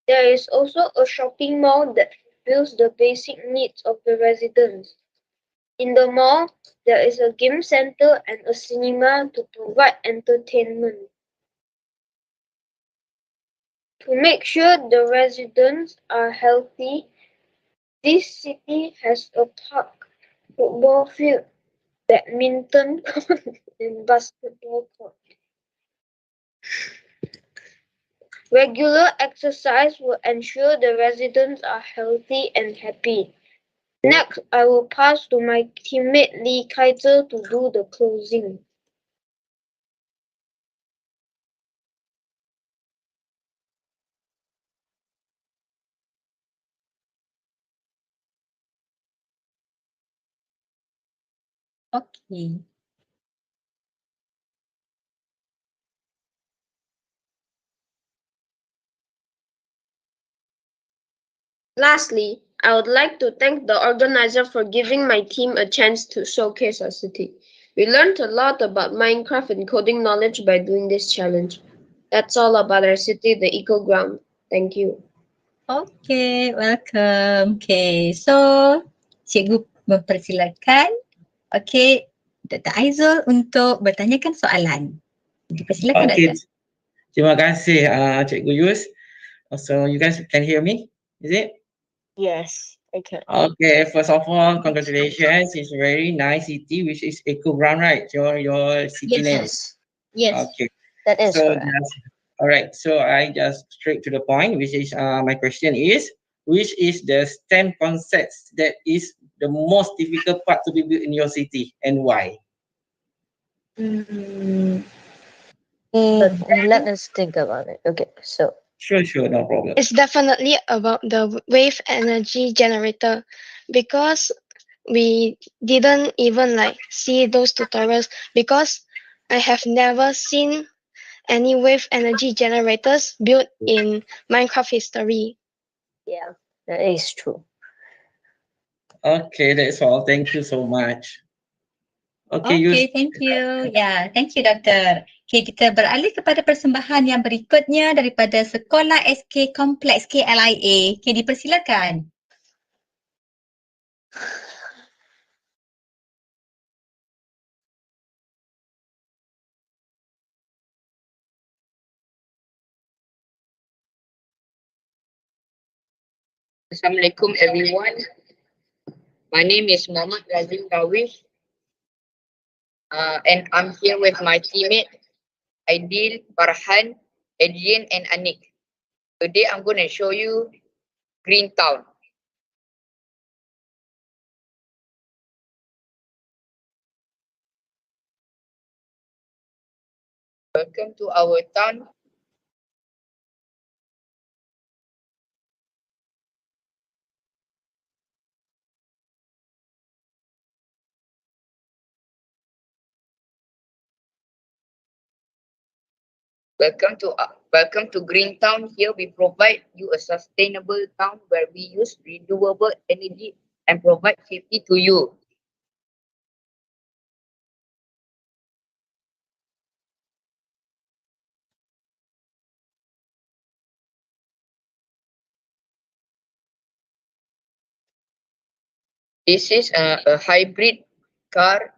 There is also a shopping mall that fulfills the basic needs of the residents. In the mall, there is a game center and a cinema to provide entertainment. To make sure the residents are healthy, this city has a park, football field, badminton court, and basketball court. Regular exercise will ensure the residents are healthy and happy. Next, I will pass to my teammate Lee Kaiser to do the closing. Okay. Lastly, I would like to thank the organizer for giving my team a chance to showcase our city. We learned a lot about Minecraft and coding knowledge by doing this challenge. That's all about our city, the Eco Ground. Thank you. Okay, welcome. Okay, so cikgu mempersilakan Dr. Aizul untuk bertanyakan soalan. Dipersilakan Okay, Dr. terima kasih Cikgu Yus. So you guys can hear me? Is it? Yes, I can. Okay, first of all, congratulations. It's a very nice city, which is Eco Ground, right? Your city name. Yes, Okay. that is So correct. all right. So I just straight to the point, which is my question is, which is the STEM concepts that is the most difficult part to be built in your city and why? Let us think about it. Okay, so Sure, no problem. It's definitely about the wave energy generator because we didn't even see those tutorials because I have never seen any wave energy generators built in Minecraft history. yeah, that is true. Okay, that's all. Thank you so much. Okay, Thank you. Ya, thank you Doktor. Okay, kita beralih kepada persembahan yang berikutnya daripada Sekolah SK Kompleks KLIA. Okay, dipersilakan. Assalamualaikum everyone. My name is Muhammad Razim Darwish and I'm here with my teammate Aidil, Farhan, Adrian and Anik. Today I'm going to show you Green Town. Welcome to our town. Welcome to Green Town. Here we provide you a sustainable town where we use renewable energy and provide safety to you. This is a hybrid car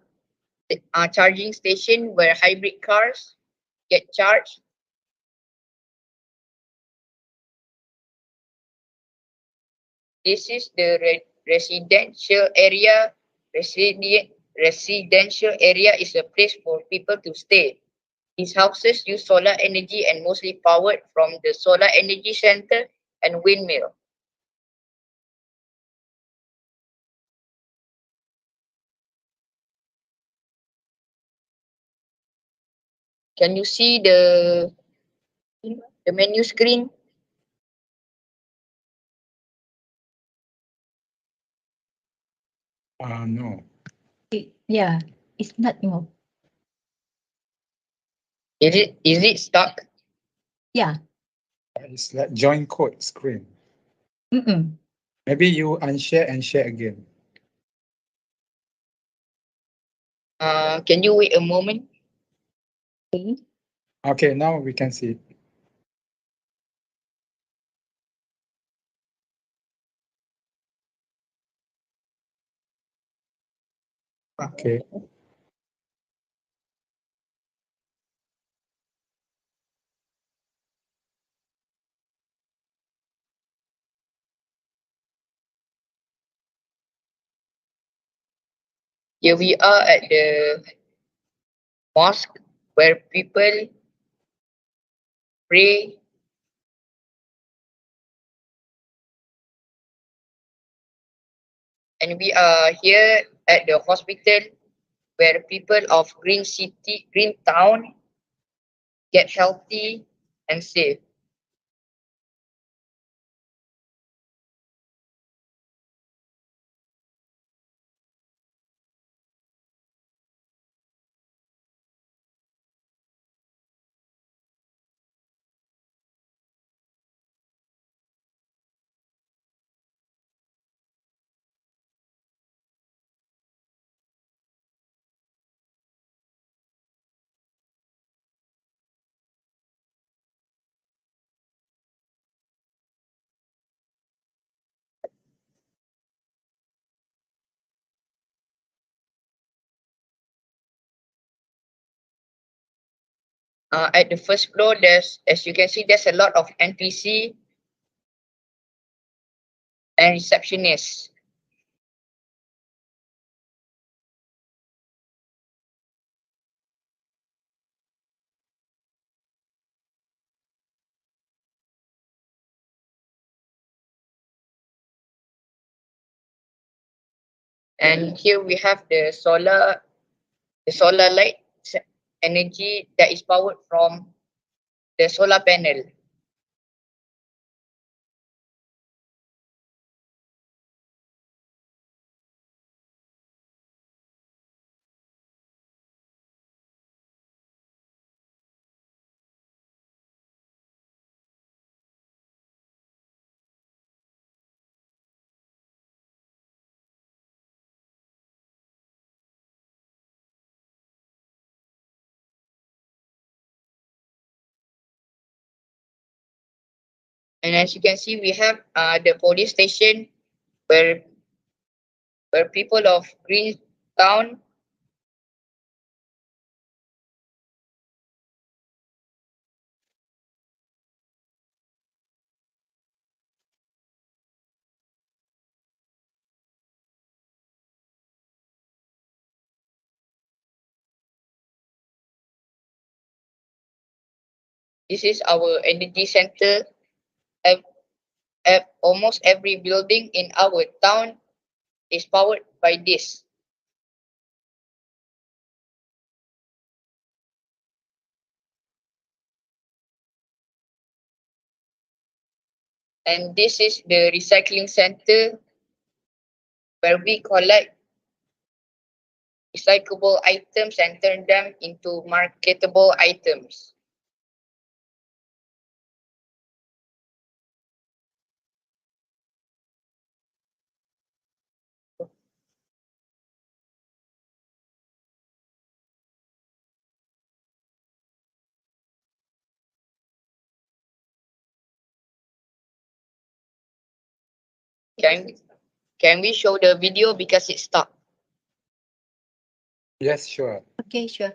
charging station where hybrid cars get charged. This is the residential area. Residential area is a place for people to stay. These houses use solar energy and mostly powered from the solar energy center and windmill. Can you see the menu screen? No. Yeah, it's not no. Is it stuck? Yeah. It's like join code screen. Mm-mm. Maybe you unshare and share again. Can you wait a moment? Okay, now we can see it. Okay. Here we are at the mosque where people pray. And we are here at the hospital where people of Green Town get healthy and safe. At the first floor, as you can see, there's a lot of NPC and receptionists. And here we have the solar light energy that is powered from the solar panel. And as you can see, we have the police station where people of Greentown this is our energy center. Almost every building in our town is powered by this. And this is the recycling center where we collect recyclable items and turn them into marketable items. Can we show the video because it stopped? Yes, sure. Okay, sure.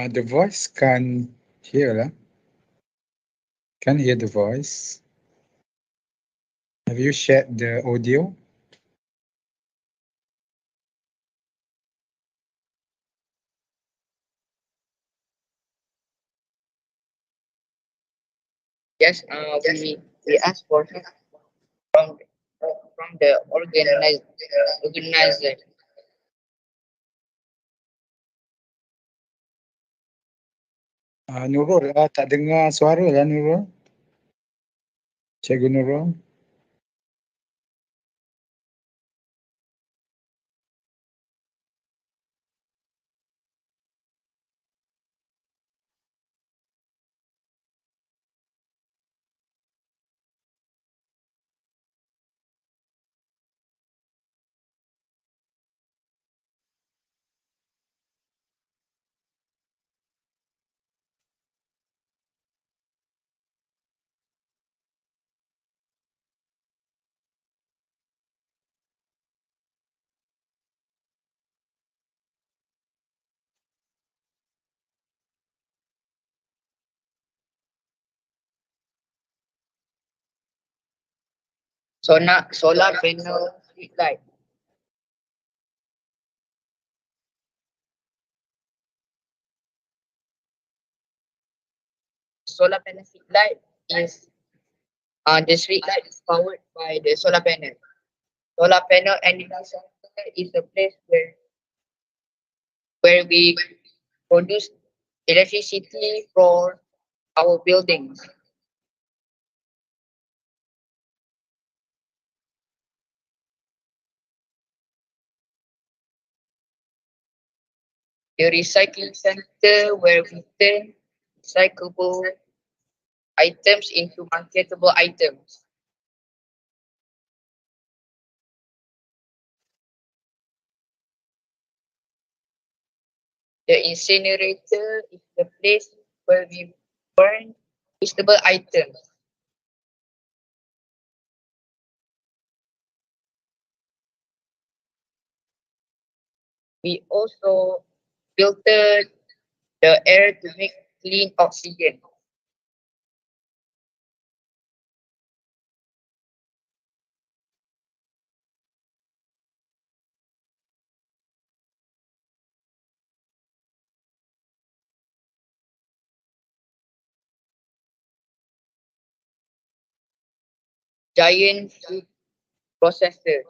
The voice can't hear lah. Can't hear the voice. Have you shared the audio? Yes, we asked for help from the organizer. Nurul, tak dengar suara lah Nurul. Cikgu Nurul. Solar panel street light. Solar panel street light is the street light is powered by the solar panel. Solar panel energy center is a place where we produce electricity for our buildings. The recycling center where we turn recyclable items into marketable items. The incinerator is the place where we burn wastable items. We also filter the air to make clean oxygen. Giant food processor.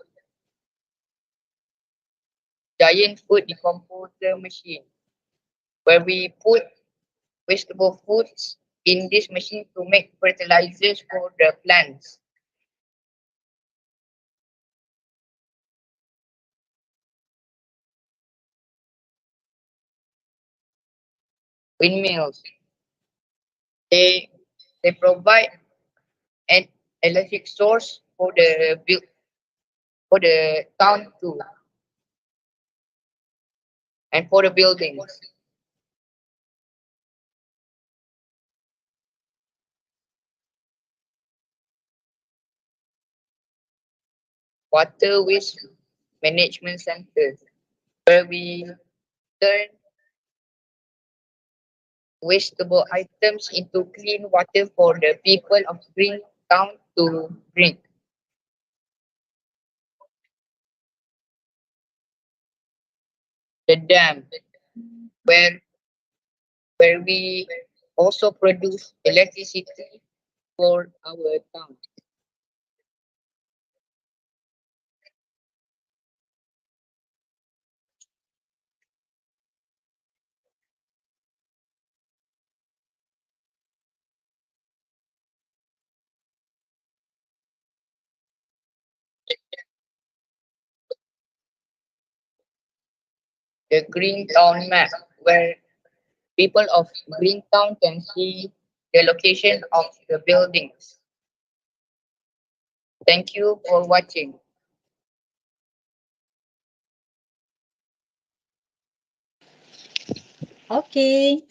Giant food decomposer machine, where we put vegetable foods in this machine to make fertilizers for the plants. Windmills. They provide an electric source for the town too, and for the buildings. Water waste management centers, where we turn wastable items into clean water for the people of Greentown to drink. The dam, where we also produce electricity for our town. The Greentown map, where people of Greentown can see the location of the buildings. Thank you for watching. Okey.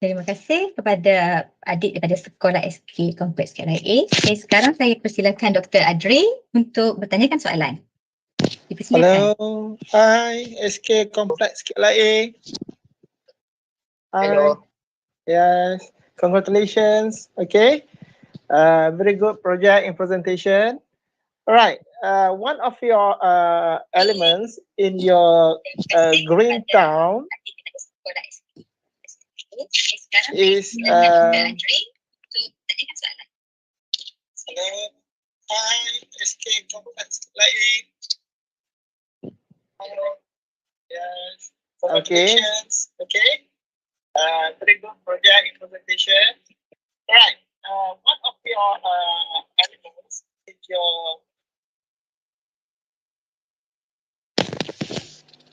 Terima kasih kepada adik daripada Sekolah SK Kompleks KLIA. Okay, sekarang saya persilakan Dr. Adri untuk bertanyakan soalan. Hello, hi, SK Complex KLIA. Hi. Yes, congratulations. Okay, very good project and presentation. All right, one of your elements in your green town is hello, hi, SK Complex KLIA. Yes. Okay. Okay. Very good project in presentation. Right. One of your elements is your.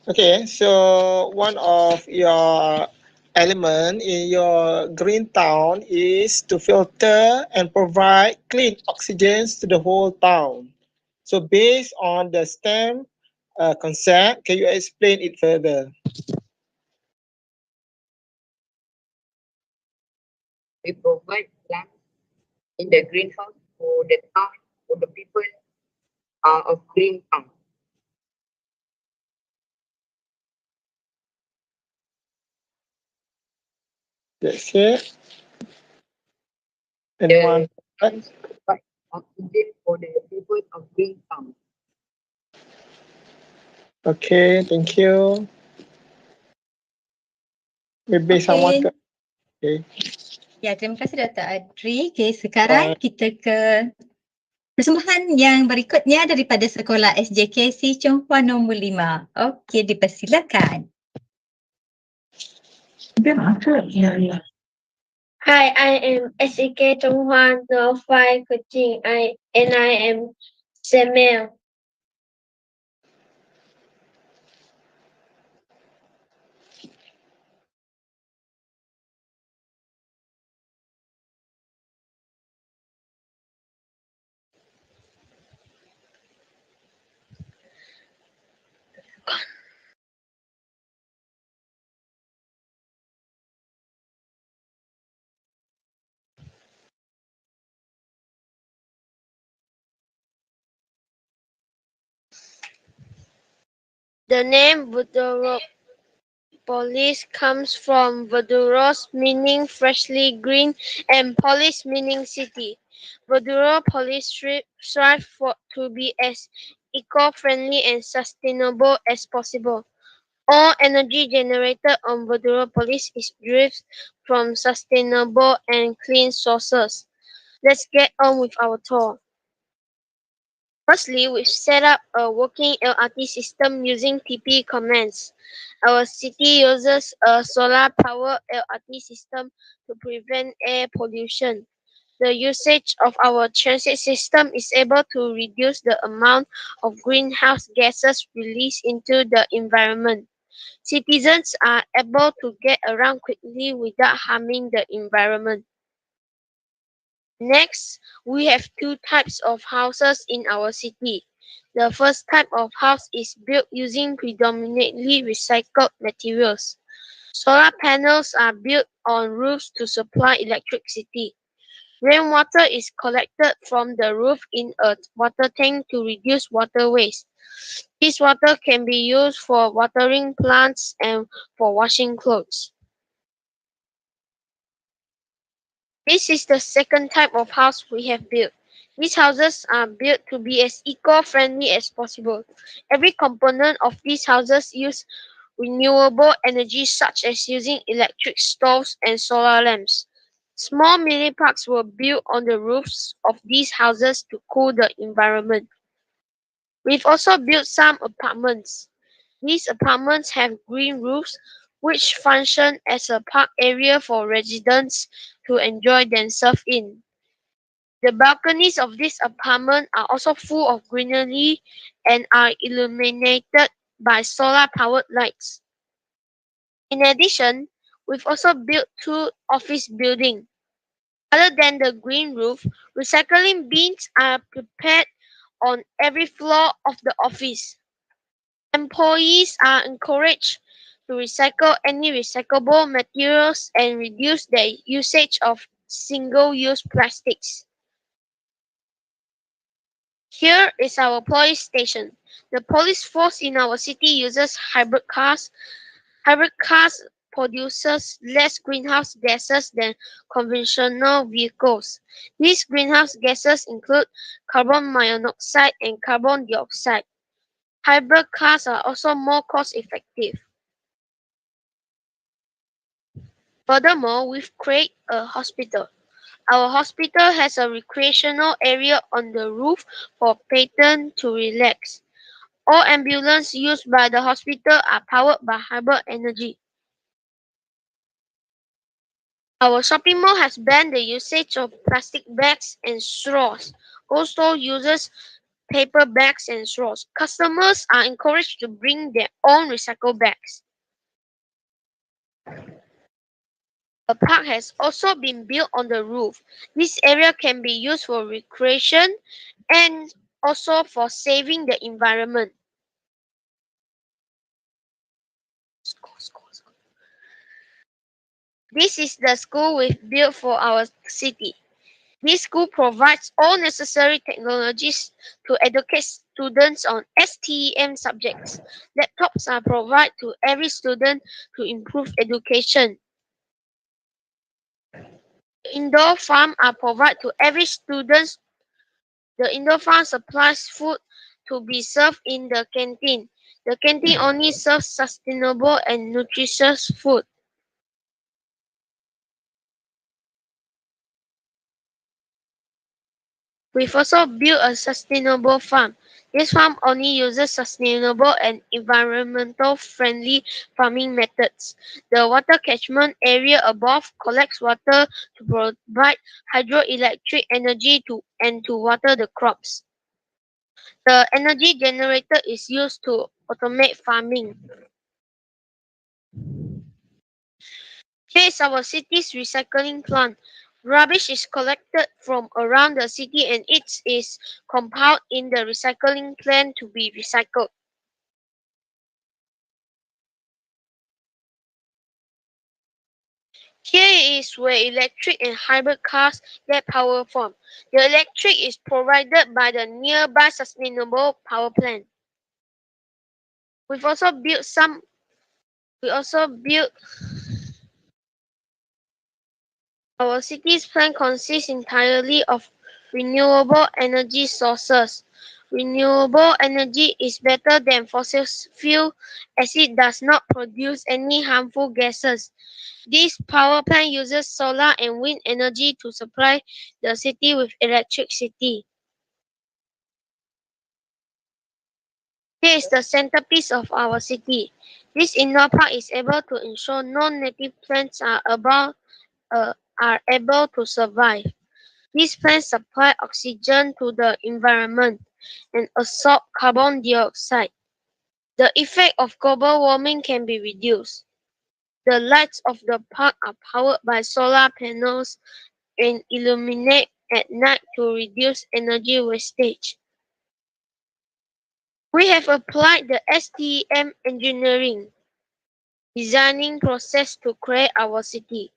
Okay, so one of your element in your green town is to filter and provide clean oxygen to the whole town. So based on the STEM concept, can you explain it further? We provide plants in the greenhouse for the town, for the people of green town. That's it. Anyone? Plants provide oxygen for the people of green town. Okay, thank you. Maybe someone. Okay. Ya, terima kasih Dr. Adri. Okay, sekarang kita ke persembahan yang berikutnya daripada Sekolah SJKC Chonghua nombor 5. Okey, dipersilakan. Hi, I am SEK Chonghua 05 Kuching. I am Samuel. The name Voduropolis comes from Voduros meaning freshly green and polis meaning city. Voduropolis strive to be as eco-friendly and sustainable as possible. All energy generated on Voduropolis is derived from sustainable and clean sources. Let's get on with our tour. Firstly, we've set up a working LRT system using TP commands. Our city uses a solar-powered LRT system to prevent air pollution. The usage of our transit system is able to reduce the amount of greenhouse gases released into the environment. Citizens are able to get around quickly without harming the environment. Next, we have two types of houses in our city. The first type of house is built using predominantly recycled materials. Solar panels are built on roofs to supply electricity. Rainwater is collected from the roof in a water tank to reduce water waste. This water can be used for watering plants and for washing clothes. This is the second type of house we have built. These houses are built to be as eco-friendly as possible. Every component of these houses use renewable energy such as using electric stoves and solar lamps. Small mini parks were built on the roofs of these houses to cool the environment. We've also built some apartments. These apartments have green roofs which function as a park area for residents to enjoy themselves in. The balconies of this apartment are also full of greenery and are illuminated by solar-powered lights. In addition, we've also built two office buildings. Other than the green roof, recycling bins are prepared on every floor of the office. Employees are encouraged to recycle any recyclable materials and reduce their usage of single-use plastics. Here is our police station. The police force in our city uses hybrid cars. Hybrid cars produces less greenhouse gases than conventional vehicles. These greenhouse gases include carbon monoxide and carbon dioxide. Hybrid cars are also more cost-effective. Furthermore, we've created a hospital. Our hospital has a recreational area on the roof for patrons to relax. All ambulances used by the hospital are powered by hybrid energy. Our shopping mall has banned the usage of plastic bags and straws. Also uses paper bags and straws. Customers are encouraged to bring their own recycled bags. A park has also been built on the roof. This area can be used for recreation and also for saving the environment. This is the school we've built for our city. This school provides all necessary technologies to educate students on STEM subjects. Laptops are provided to every student to improve education. Indoor farm are provided to every student. The indoor farm supplies food to be served in the canteen. The canteen only serves sustainable and nutritious food. We've also built a sustainable farm. This farm only uses sustainable and environmental friendly farming methods. The water catchment area above collects water to provide hydroelectric energy to water the crops. The energy generator is used to automate farming. Here is our city's recycling plant. Rubbish is collected from around the city and it is compiled in the recycling plant to be recycled. Here is where electric and hybrid cars get power from. The electric is provided by the nearby sustainable power plant. We also built our city's plan consists entirely of renewable energy sources. Renewable energy is better than fossil fuel as it does not produce any harmful gases. This power plant uses solar and wind energy to supply the city with electricity. Here is the centerpiece of our city. This indoor park is able to ensure non-native plants are able to survive. These plants supply oxygen to the environment and absorb carbon dioxide. The effect of global warming can be reduced. The lights of the park are powered by solar panels and illuminate at night to reduce energy wastage. We have applied the STEM engineering designing process to create our city.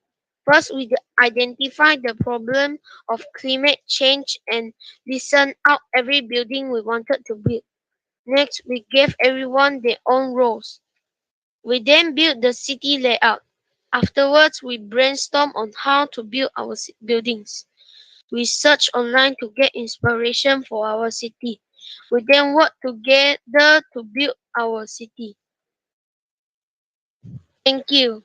First, we identify the problem of climate change and listen out every building we wanted to build. Next, we gave everyone their own roles. We then built the city layout. Afterwards, we brainstormed on how to build our buildings. We searched online to get inspiration for our city. We then worked together to build our city. Thank you.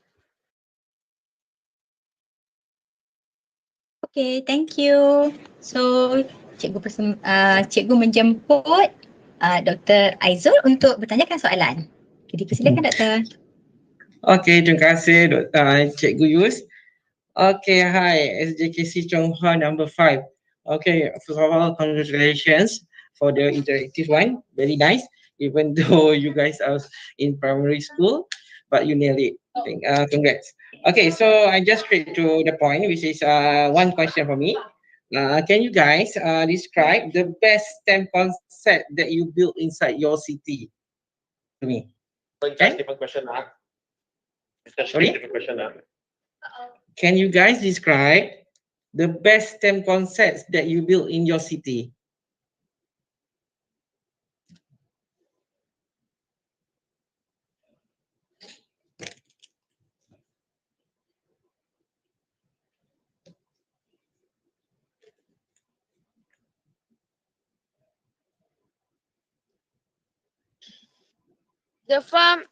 Okay, thank you. So, cikgu menjemput Dr. Aizul untuk bertanyakan soalan. Jadi persilakan Dr. Okay, terima kasih Cikgu Yus. Okay, hi, SJKC Chonghua number 5. Okay, first of all, congratulations for the interactive one. Very nice. Even though you guys are in primary school, but you nailed it. Congrats. Okay, so I just straight to the point, which is one question for me. Can you guys describe the best STEM concept that you built inside your city to me? Okay. Different question, Sorry? different question. Can you guys describe the best STEM concepts that you built in your city? The farm,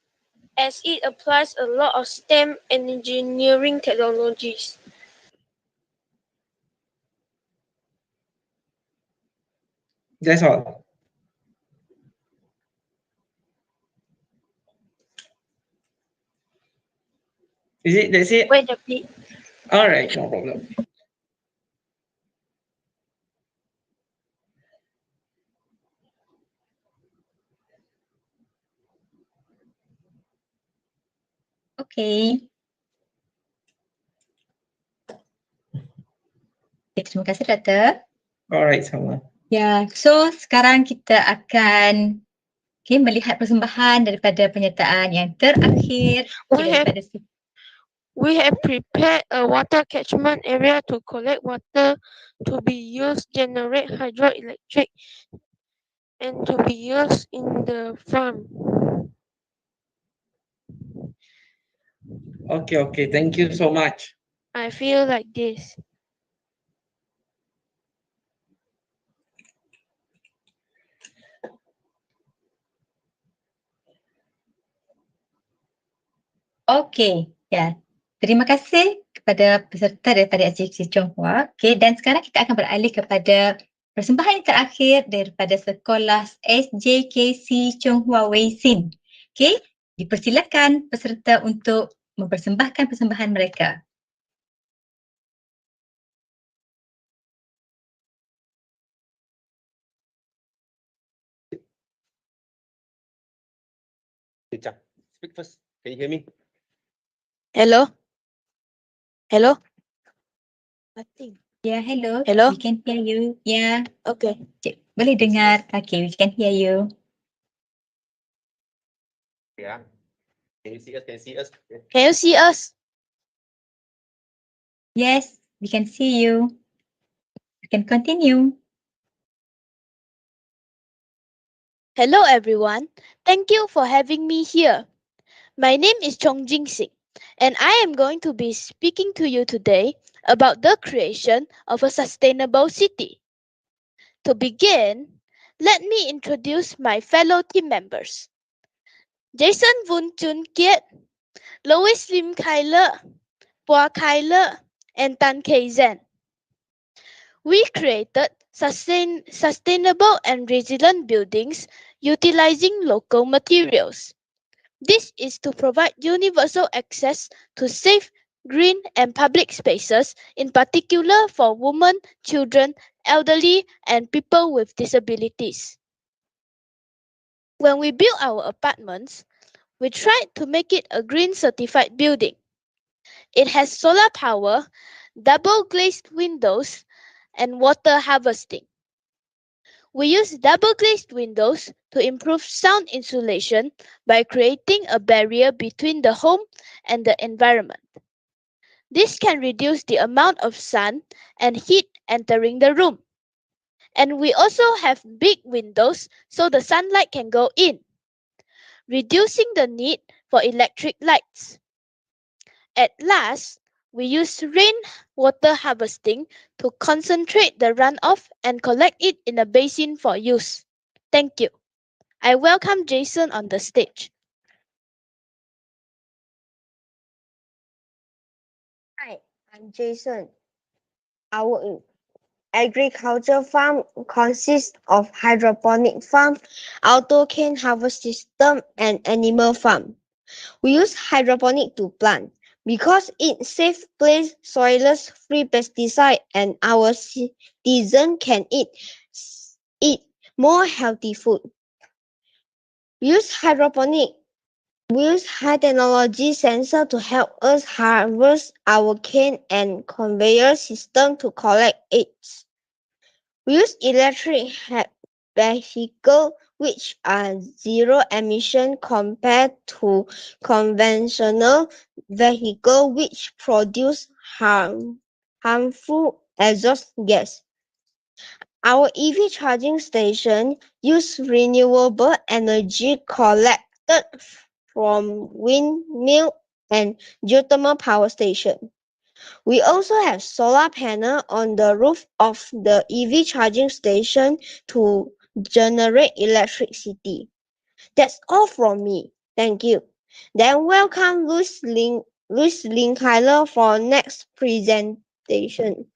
as it applies a lot of STEM and engineering technologies. That's all. Is it? That's it? Wait a bit. Alright, no problem. Okay. Okay, terima kasih Doktor. Alright, sama. Ya, so sekarang kita akan melihat persembahan daripada penyertaan yang terakhir daripada We have prepared a water catchment area to collect water to be used generate hydroelectric and to be used in the farm. Okay, thank you so much. I feel like this. Okey, ya. Terima kasih kepada peserta daripada SJKC Chonghua. Okey, dan sekarang kita akan beralih kepada persembahan yang terakhir daripada sekolah SJKC Chonghua Wei Sin. Okey, dipersilakan peserta untuk mempersembahkan persembahan mereka. Speak first. Can you hear me? Hello? Hello? Nothing. Ya, hello. Hello? We can hear you. Ya. Okay. Cik, boleh dengar. Okay, we can hear you. Yeah. Can you see us? Can you see us? Can you see us? Yes, we can see you. You can continue. Hello everyone. Thank you for having me here. My name is Chong Jing Sing, and I am going to be speaking to you today about the creation of a sustainable city. To begin, let me introduce my fellow team members. Jason Vun Chun Kiet, Lois Lim Kai Le, Pua Kai Le, and Tan Kei Zen. We created sustainable and resilient buildings utilizing local materials. This is to provide universal access to safe, green and public spaces, in particular for women, children, elderly and people with disabilities. When we built our apartments, we tried to make it a green certified building. It has solar power, double glazed windows and water harvesting. We use double glazed windows to improve sound insulation by creating a barrier between the home and the environment. This can reduce the amount of sun and heat entering the room. And we also have big windows so the sunlight can go in, reducing the need for electric lights. At last, we use rainwater harvesting to concentrate the runoff and collect it in a basin for use. Thank you. I welcome Jason on the stage. Hi, I'm Jason. Our agriculture farm consists of hydroponic farm, auto cane harvest system, and animal farm. We use hydroponic to plant because it safe place soilless free pesticide and our citizen can eat more healthy food. We use high technology sensor to help us harvest our cane and conveyor system to collect it. We use electric vehicle which are zero emission compared to conventional vehicle which produce harmful exhaust gas. Our EV charging station use renewable energy collected from windmill and geothermal power station. We also have solar panel on the roof of the EV charging station to generate electricity. That's all from me. Thank you. Then welcome Luis Lin Kyler for next presentation.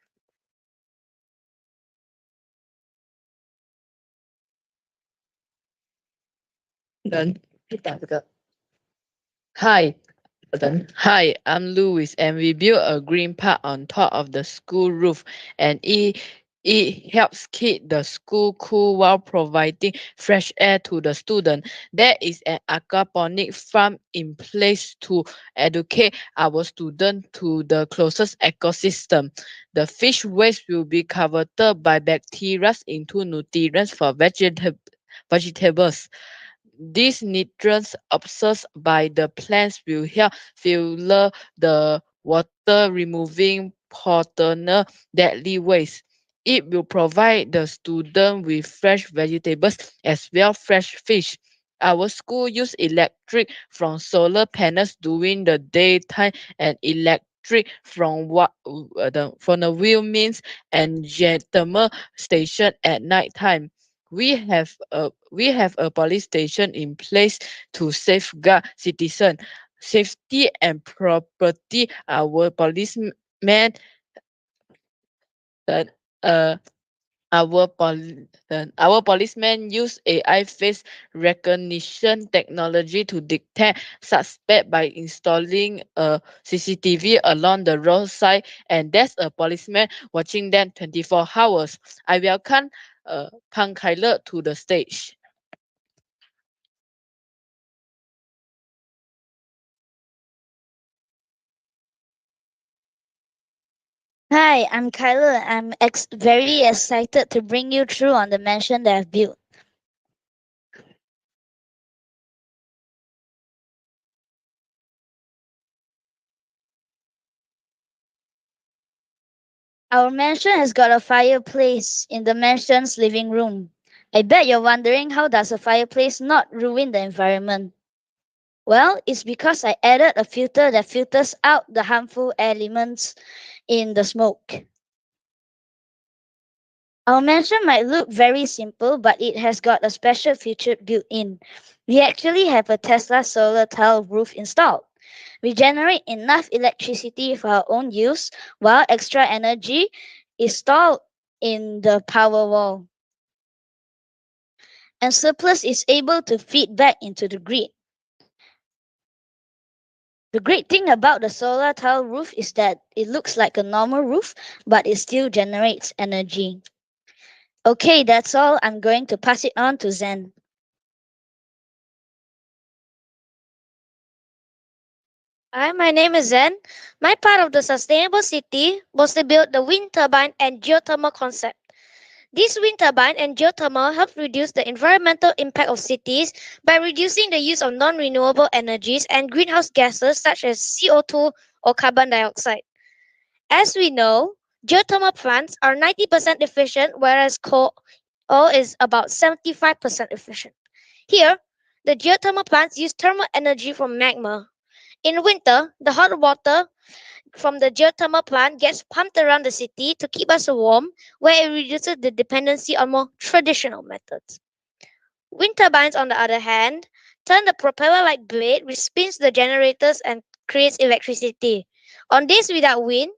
Dan kita juga. Hi, Hi, I'm Louis, and we built a green park on top of the school roof, and it helps keep the school cool while providing fresh air to the student. There is an aquaponic farm in place to educate our students to the closest ecosystem. The fish waste will be converted by bacteria into nutrients for vegetables. These nutrients absorbed by the plants will help filter the water, removing potential deadly waste. It will provide the student with fresh vegetables as well fresh fish. Our school use electric from solar panels during the daytime and electric from from the wheel means and geothermal station at night time. We have a police station in place to safeguard citizen safety and property. Our policemen uh, uh, our policemen use AI face recognition technology to detect suspect by installing a CCTV along the roadside, and there's a policeman watching them 24 hours. I welcome Kang Kyler to the stage. Hi, I'm Kyla. I'm very excited to bring you through on the mansion that I've built. Our mansion has got a fireplace in the mansion's living room. I bet you're wondering, how does a fireplace not ruin the environment? Well, it's because I added a filter that filters out the harmful elements in the smoke. Our mansion might look very simple, but it has got a special feature built in. We actually have a Tesla solar tile roof installed. We generate enough electricity for our own use, while extra energy is stored in the power wall. And surplus is able to feed back into the grid. The great thing about the solar tile roof is that it looks like a normal roof, but it still generates energy. Okay, that's all. I'm going to pass it on to Zen. Hi, my name is Zen. My part of the sustainable city was to build the wind turbine and geothermal concept. This wind turbine and geothermal help reduce the environmental impact of cities by reducing the use of non-renewable energies and greenhouse gases such as CO2 or carbon dioxide. As we know, geothermal plants are 90% efficient, whereas coal is about 75% efficient. Here, the geothermal plants use thermal energy from magma. In winter, the hot water from the geothermal plant gets pumped around the city to keep us warm, where it reduces the dependency on more traditional methods. Wind turbines, on the other hand, turn the propeller-like blade which spins the generators and creates electricity. On days without wind,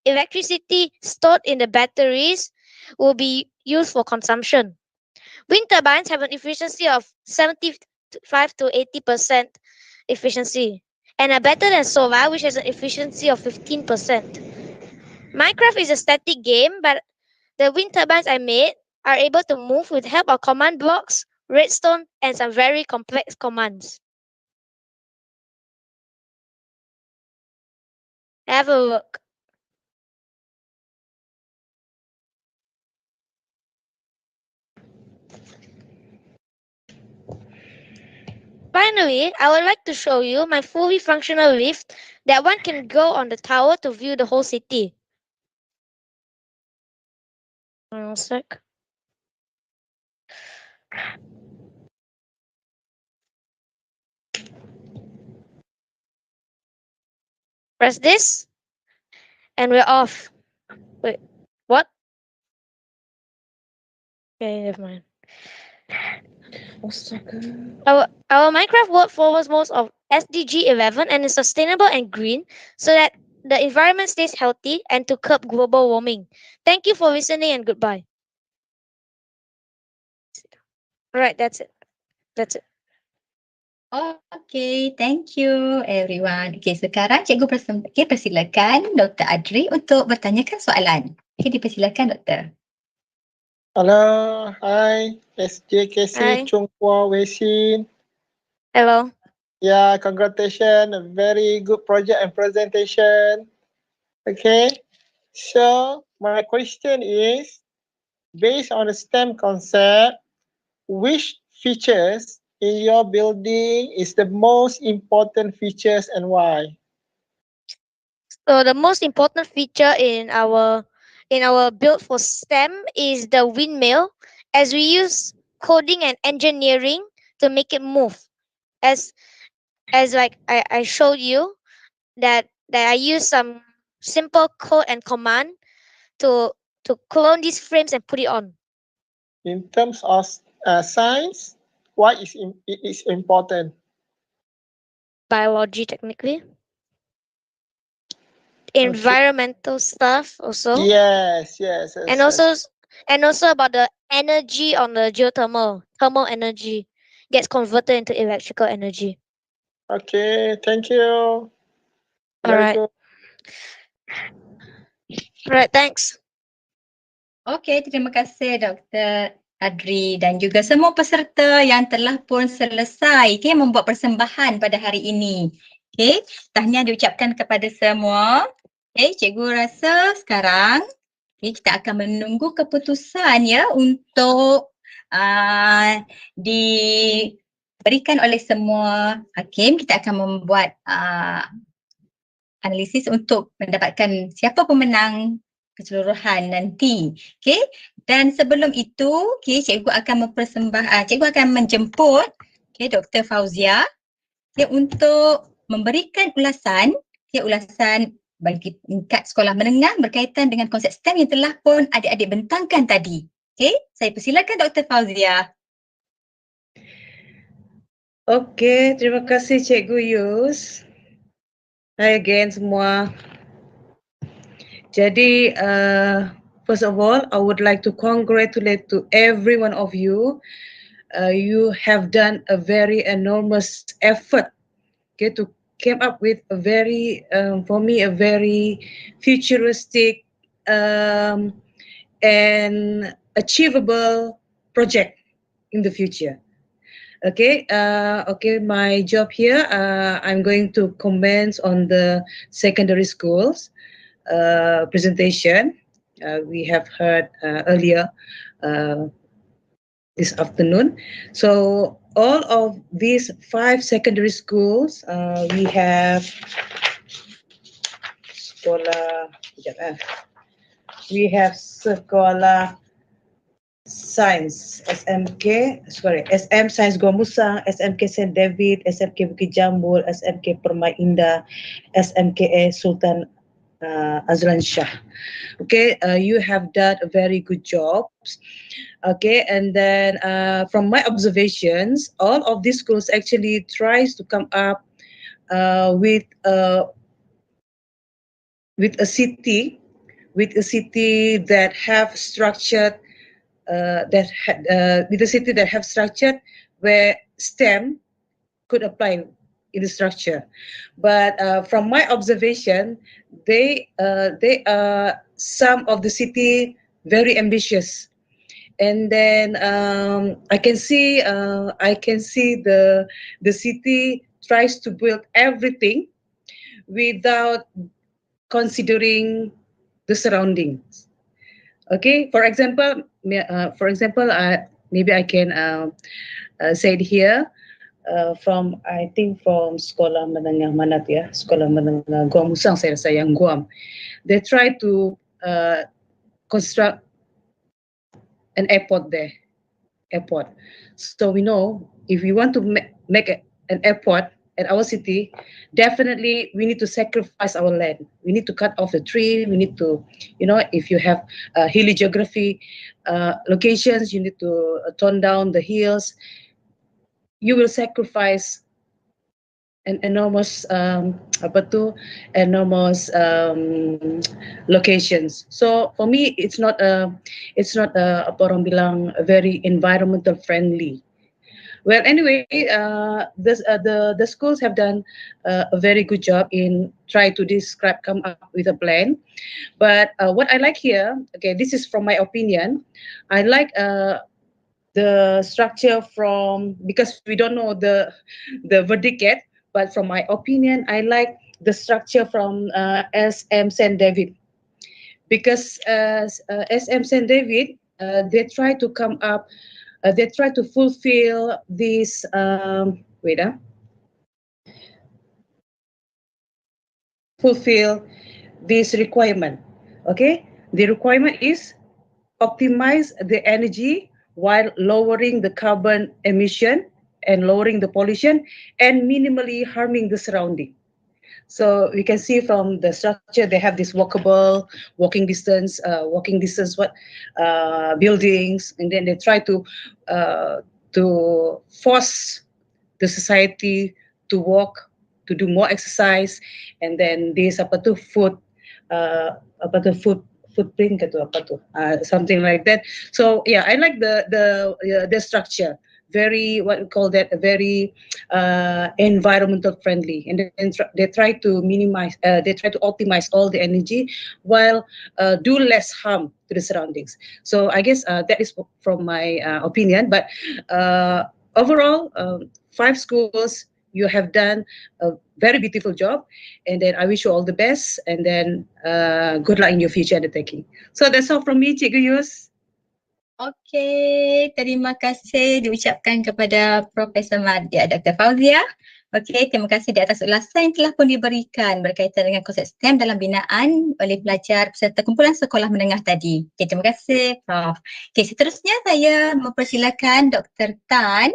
electricity stored in the batteries will be used for consumption. Wind turbines have an efficiency of 75 to 80% efficiency and are better than solar, which has an efficiency of 15%. Minecraft is a static game, but the wind turbines I made are able to move with help of command blocks, redstone, and some very complex commands. Have a look. Finally, I would like to show you my fully functional lift that one can go on the tower to view the whole city. One sec. Press this, and we're off. Wait, what? Okay, never mind. Our Minecraft world follows most of SDG 11 and is sustainable and green so that the environment stays healthy and to curb global warming. Thank you for listening and goodbye. Alright, that's it. That's it. Okay, thank you everyone. Okay, sekarang cikgu persilakan Dr. Adri untuk bertanyakan soalan. Okay, dipersilakan Doktor. Hello, hi, SJKC Hi. Chung Hua Wei Xin. Hello. Yeah, congratulations, a very good project and presentation. Okay, so my question is, based on the STEM concept, which features in your building is the most important features and why? So the most important feature in our build for STEM is the windmill, as we use coding and engineering to make it move. As like I showed you that I use some simple code and command to clone these frames and put it on. In terms of science, why it is important? Biology technically. Environmental stuff also. Yes. And also about the energy on the thermal energy gets converted into electrical energy. Okay, thank you. Alright. Good. Alright, thanks. Okay, terima kasih Dr. Adri dan juga semua peserta yang telah pun selesai membuat persembahan pada hari ini. Okay, tahniah diucapkan kepada semua. Okay, cikgu rasa sekarang kita akan menunggu keputusan untuk diberikan oleh semua hakim. Kita akan membuat analisis untuk mendapatkan siapa pemenang keseluruhan nanti. Okay. Dan sebelum itu, cikgu akan menjemput Dr. Fauzia untuk memberikan ulasan bagi tingkat sekolah menengah berkaitan dengan konsep STEM yang telah pun adik-adik bentangkan tadi. Okay, saya persilakan Dr. Fauzia. Okay, terima kasih Cikgu Yus. Hi again semua. Jadi, first of all, I would like to congratulate to every one of you. You have done a very enormous effort, to came up with a very, for me, a very futuristic and achievable project in the future. Okay, my job here, I'm going to comment on the secondary schools presentation we have heard earlier this afternoon. So all of these 5 secondary schools, we have Sekolah Science, SM Science Gomusang, SMK St. David, SMK Bukit Jambul, SMK Permai Indah, SMK Sultan Azlan Shah. Okay, you have done a very good job. Okay, and then from my observations, all of these schools actually tries to come up with a city that have structured where STEM could apply in the structure. But from my observation, they are some of the city very ambitious, and then I can see the city tries to build everything without considering the surroundings. Okay, for example, maybe I can say it here. From Sekolah Menengah mana tu ya, Sekolah Menengah Guam Musang, saya rasa yang Guam. They try to construct an airport there. So we know if we want to make an airport at our city, definitely we need to sacrifice our land. We need to cut off the tree. We need to, if you have hilly geography locations, you need to tone down the hills. You will sacrifice an enormous locations. So for me, it's not apa orang bilang very environmental friendly. Well, anyway, the schools have done a very good job in try to come up with a plan. But what I like here, okay, this is from my opinion. I like the structure from, because we don't know the verdict yet. But from my opinion, I like the structure from SM St. David, because SM St. David, they try to come up, they try to fulfill this, fulfill this requirement. Okay, the requirement is optimize the energy while lowering the carbon emission and lowering the pollution and minimally harming the surrounding. So we can see from the structure, they have this walking distance, buildings, and then they try to force the society to walk, to do more exercise, and then this footprint ke tu something like that. So yeah, I like the structure. Very, what we call that, a very environmental friendly, and then they try to minimize, they try to optimize all the energy while do less harm to the surroundings. So I guess that is from my opinion. But overall, 5 schools, you have done a very beautiful job, and then I wish you all the best, and then good luck in your future undertaking. So that's all from me, Cikgu Yus. Okey, terima kasih diucapkan kepada Profesor Madya Dr. Fauzia. Okey, terima kasih di atas ulasan yang telah pun diberikan berkaitan dengan konsep STEM dalam binaan oleh pelajar peserta kumpulan sekolah menengah tadi. Okey, terima kasih Prof. Okey, seterusnya saya mempersilakan Dr. Tan,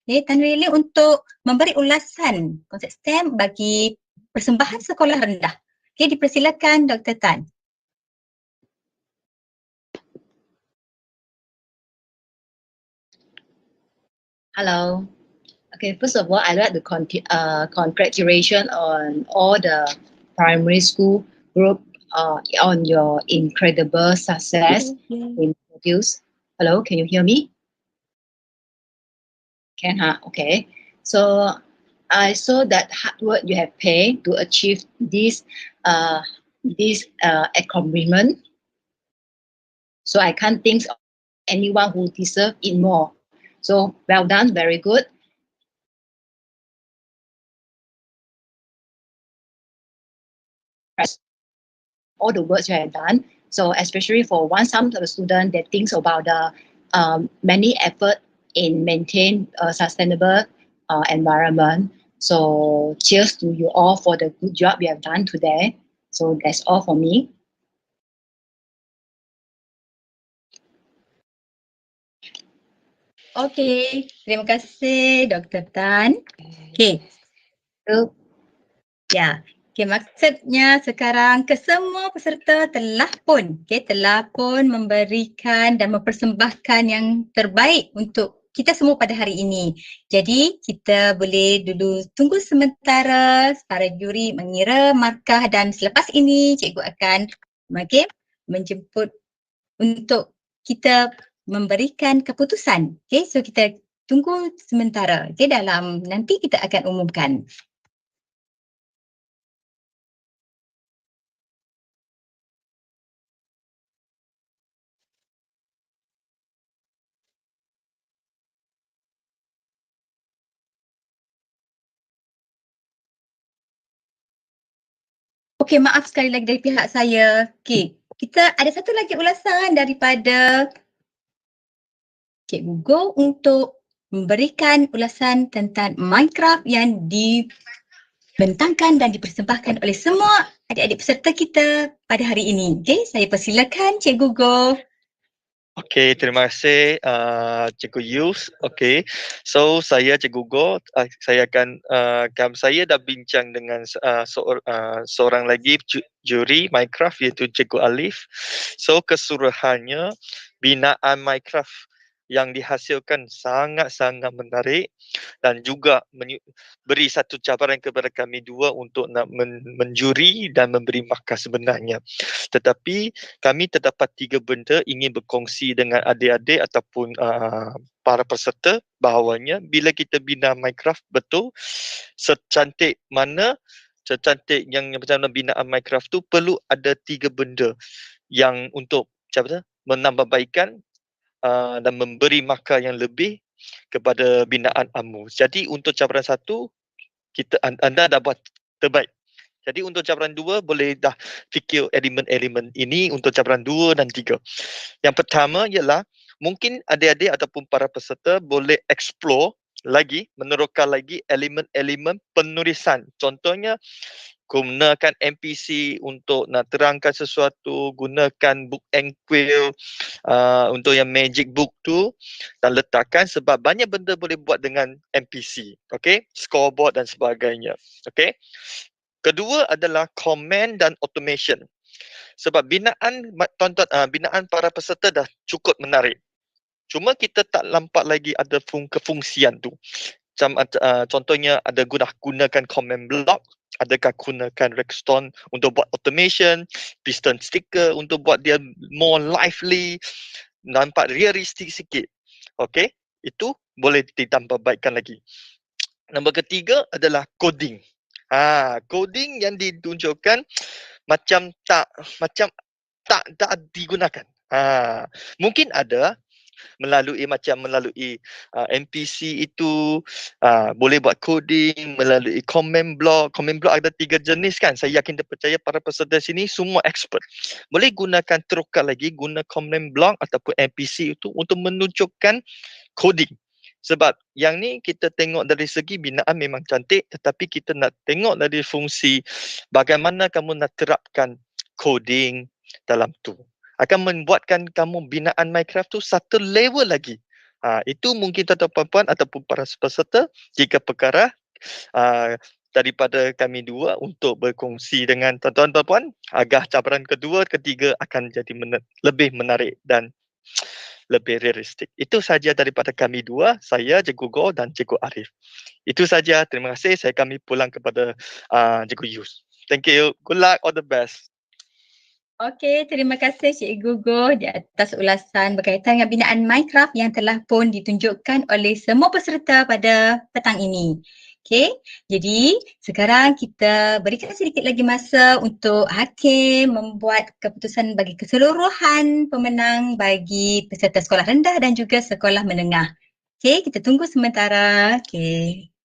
Tan Willy, untuk memberi ulasan konsep STEM bagi persembahan sekolah rendah. Okey, dipersilakan Dr. Tan. Hello. Okay, first of all, I'd like to congratulate on all the primary school group on your incredible success in produce. Hello, can you hear me? Can, huh? Okay. So I saw that hard work you have paid to achieve this accomplishment. So I can't think of anyone who deserves it more. So well done, very good. All the works you have done. So especially for some of the students that thinks about the many effort in maintain a sustainable environment. So cheers to you all for the good job you have done today. So that's all for me. Okey, terima kasih Dr. Tan. Okey. Ya, okey, maksudnya sekarang kesemua peserta telah pun memberikan dan mempersembahkan yang terbaik untuk kita semua pada hari ini. Jadi kita boleh dulu tunggu sementara para juri mengira markah, dan selepas ini cikgu akan menjemput untuk kita memberikan keputusan. Okay, so kita tunggu sementara. Okay, dalam nanti kita akan umumkan. Okey, maaf sekali lagi dari pihak saya. Okey, kita ada satu lagi ulasan daripada Cikgu Go untuk memberikan ulasan tentang Minecraft yang dibentangkan dan dipersembahkan oleh semua adik-adik peserta kita pada hari ini. Okey, saya persilakan Cikgu Go. Okey, terima kasih Cikgu Yus. Okey, so saya Cikgu Go. Saya akan saya dah bincang dengan seorang lagi juri Minecraft, iaitu Cikgu Alif. So keseluruhannya binaan Minecraft yang dihasilkan sangat-sangat menarik dan juga beri satu cabaran kepada kami dua untuk nak menjuri dan memberi markah sebenarnya. Tetapi kami terdapat 3 benda ingin berkongsi dengan adik-adik ataupun para peserta bahawanya bila kita bina Minecraft betul, secantik yang macam mana binaan Minecraft tu perlu ada 3 benda yang untuk menambahbaikan dan memberi markah yang lebih kepada binaan AMU. Jadi untuk cabaran 1 anda dah buat terbaik. Jadi untuk cabaran 2 boleh dah fikir elemen-elemen ini untuk cabaran 2 dan 3. Yang pertama ialah mungkin adik-adik ataupun para peserta boleh explore lagi, meneroka lagi elemen-elemen penulisan. Contohnya gunakan NPC untuk nak terangkan sesuatu, gunakan book and quill untuk yang magic book tu dan letakkan sebab banyak benda boleh buat dengan NPC. Okay, scoreboard dan sebagainya. Okay. Kedua adalah comment dan automation. Sebab binaan binaan para peserta dah cukup menarik. Cuma kita tak nampak lagi ada kefungsian tu. Macam contohnya ada gunakan comment block, adakah gunakan redstone untuk buat automation, piston sticker untuk buat dia more lively, nampak realistik sikit. Okay, itu boleh ditambah baikkan lagi. Nombor ketiga adalah coding. Coding yang ditunjukkan macam tak digunakan. Mungkin ada melalui NPC itu boleh buat coding melalui comment block. Comment block ada 3 jenis kan. Saya yakin dan percaya para peserta sini semua expert. Boleh gunakan terukar lagi guna comment block ataupun NPC itu untuk menunjukkan coding. Sebab yang ni kita tengok dari segi binaan memang cantik, tetapi kita nak tengok dari fungsi bagaimana kamu nak terapkan coding dalam tu. Akan membuatkan kamu binaan Minecraft tu satu level lagi. Itu mungkin tuan-tuan puan ataupun para peserta 3 perkara daripada kami dua untuk berkongsi dengan tuan-tuan puan agar cabaran kedua, ketiga akan jadi lebih menarik dan lebih realistik. Itu saja daripada kami dua, saya, Cikgu Go dan Cikgu Arif. Itu saja, terima kasih. Saya kami pulang kepada Cikgu Yus. Thank you. Good luck, all the best. Okey, terima kasih Cikgu Go di atas ulasan berkaitan dengan binaan Minecraft yang telah pun ditunjukkan oleh semua peserta pada petang ini. Okey, jadi sekarang kita berikan sedikit lagi masa untuk hakim membuat keputusan bagi keseluruhan pemenang bagi peserta sekolah rendah dan juga sekolah menengah. Okey, kita tunggu sementara. Okey.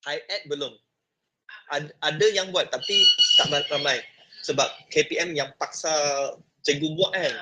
I add belum. Ada yang buat tapi tak ramai. Sebab KPM yang paksa cikgu buat kan.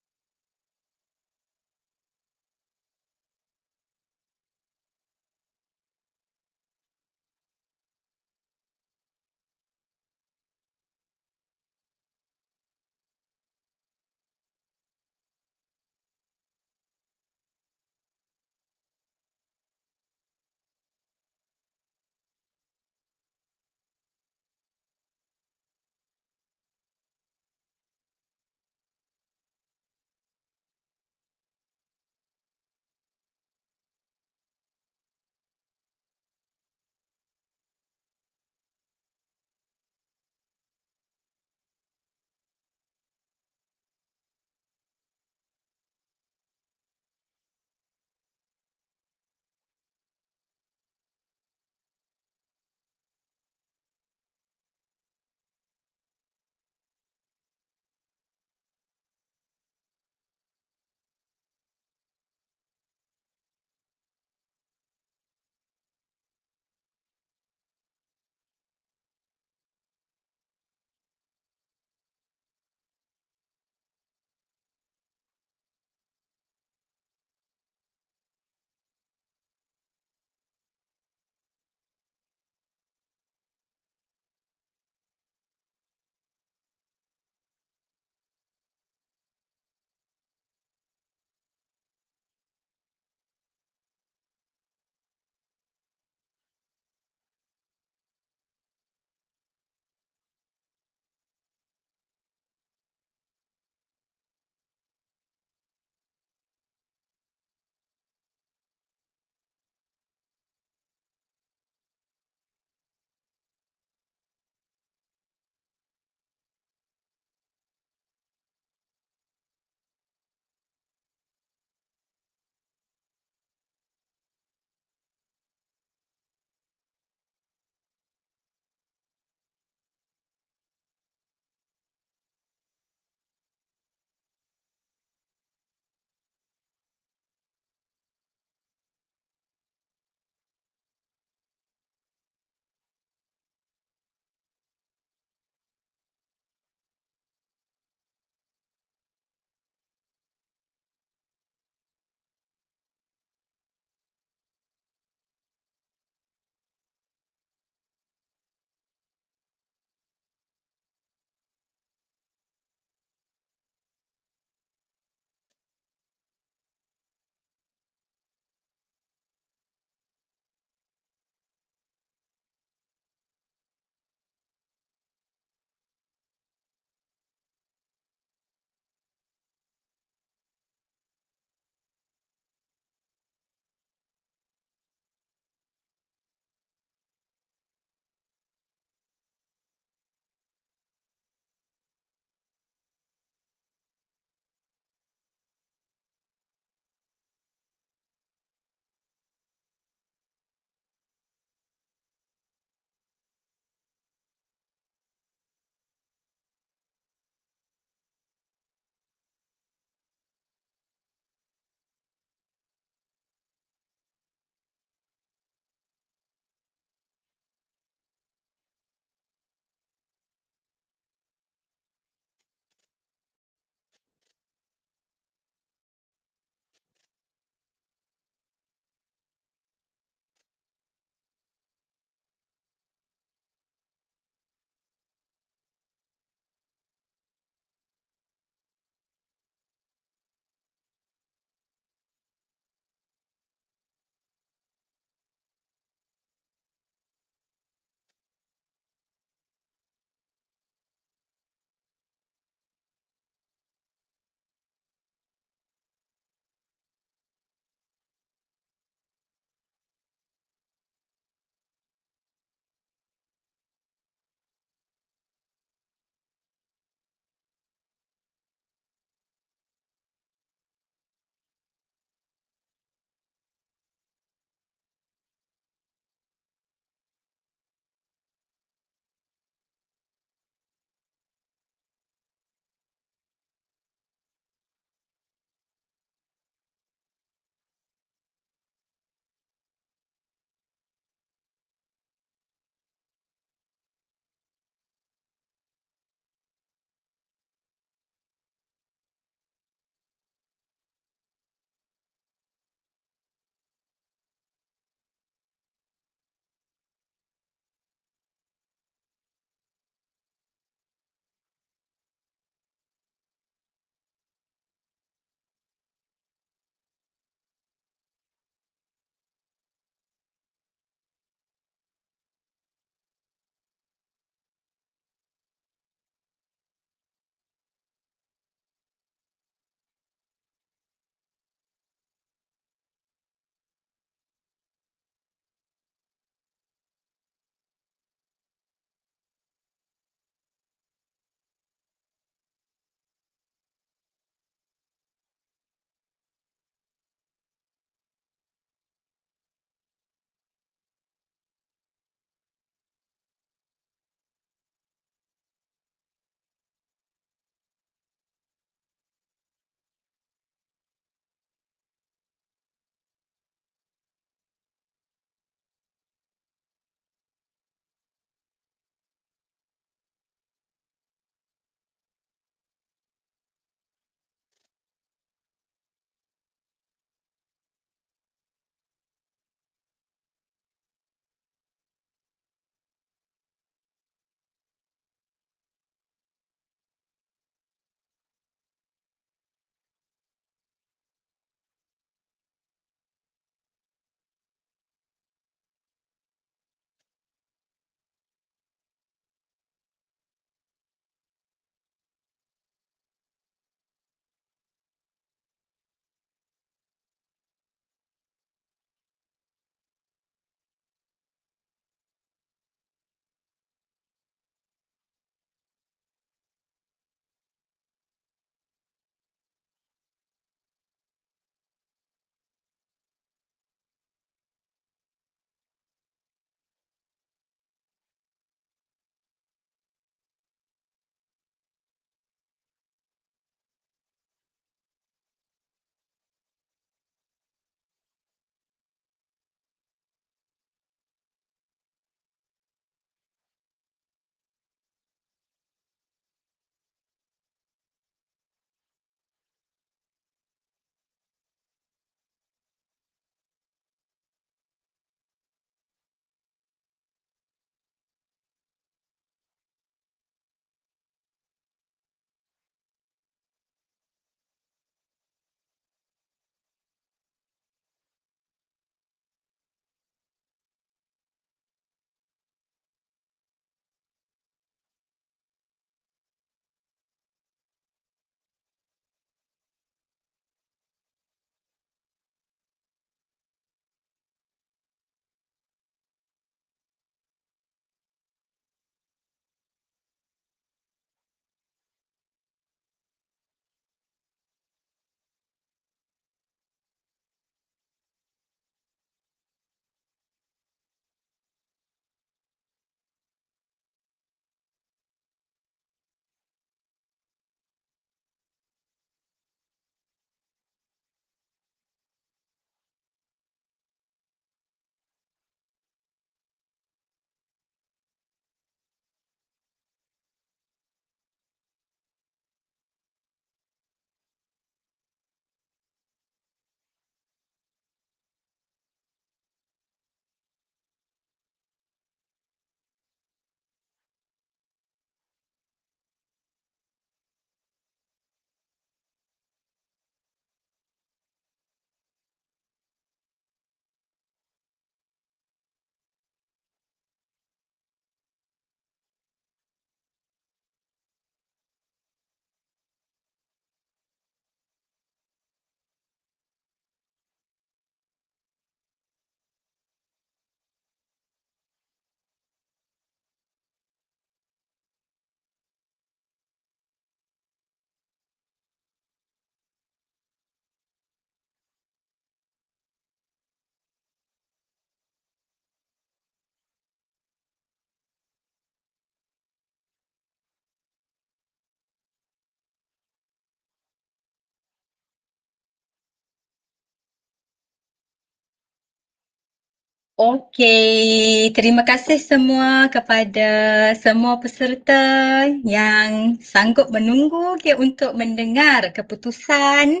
Okey, terima kasih semua kepada semua peserta yang sanggup menunggu untuk mendengar keputusan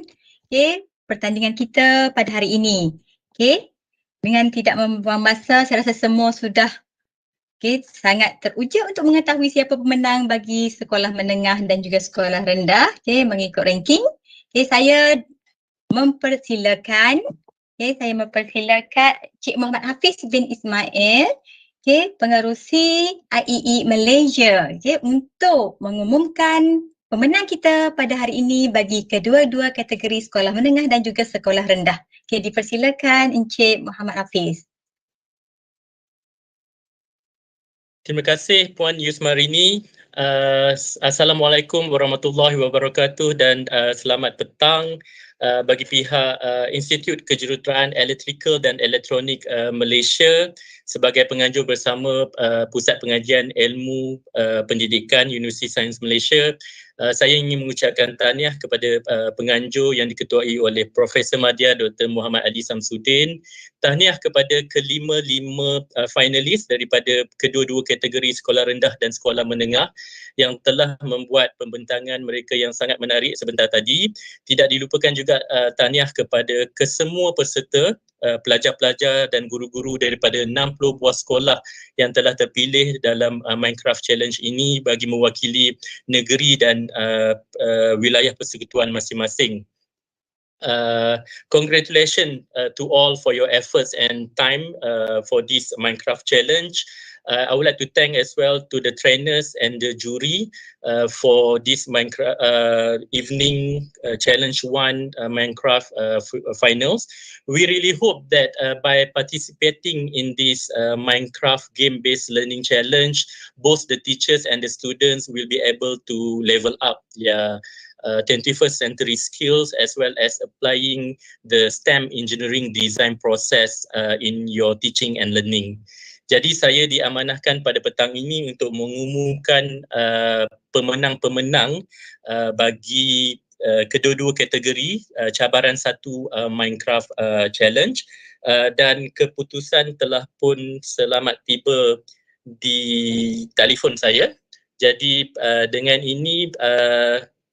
pertandingan kita pada hari ini. Dengan tidak membuang masa, saya rasa semua sudah sangat teruja untuk mengetahui siapa pemenang bagi sekolah menengah dan juga sekolah rendah mengikut ranking. Saya mempersilakan Cik Muhammad Hafiz bin Ismail, pengerusi IEE Malaysia, untuk mengumumkan pemenang kita pada hari ini bagi kedua-dua kategori sekolah menengah dan juga sekolah rendah. Dipersilakan Encik Muhammad Hafiz. Terima kasih Puan Yusmarini. Assalamualaikum warahmatullahi wabarakatuh dan selamat petang bagi pihak Institut Kejuruteraan Elektrikal dan Elektronik Malaysia sebagai penganjur bersama Pusat Pengajian Ilmu Pendidikan Universiti Sains Malaysia. Saya ingin mengucapkan tahniah kepada penganjur yang diketuai oleh Profesor Madya Dr. Muhammad Ali Samsudin. Tahniah kepada kelima-lima finalis daripada kedua-dua kategori sekolah rendah dan sekolah menengah yang telah membuat pembentangan mereka yang sangat menarik sebentar tadi. Tidak dilupakan juga tahniah kepada kesemua peserta, pelajar-pelajar dan guru-guru daripada 60 buah sekolah yang telah terpilih dalam Minecraft Challenge ini bagi mewakili negeri dan wilayah persekutuan masing-masing. Congratulations to all for your efforts and time for this Minecraft challenge. I would like to thank as well to the trainers and the jury for this Minecraft evening challenge 1 Minecraft finals. We really hope that by participating in this Minecraft game-based learning challenge, both the teachers and the students will be able to level up their 21st century skills as well as applying the STEM engineering design process in your teaching and learning. Jadi saya diamanahkan pada petang ini untuk mengumumkan pemenang-pemenang bagi kedua-dua kategori cabaran 1 Minecraft challenge dan keputusan telah pun selamat tiba di telefon saya. Jadi dengan ini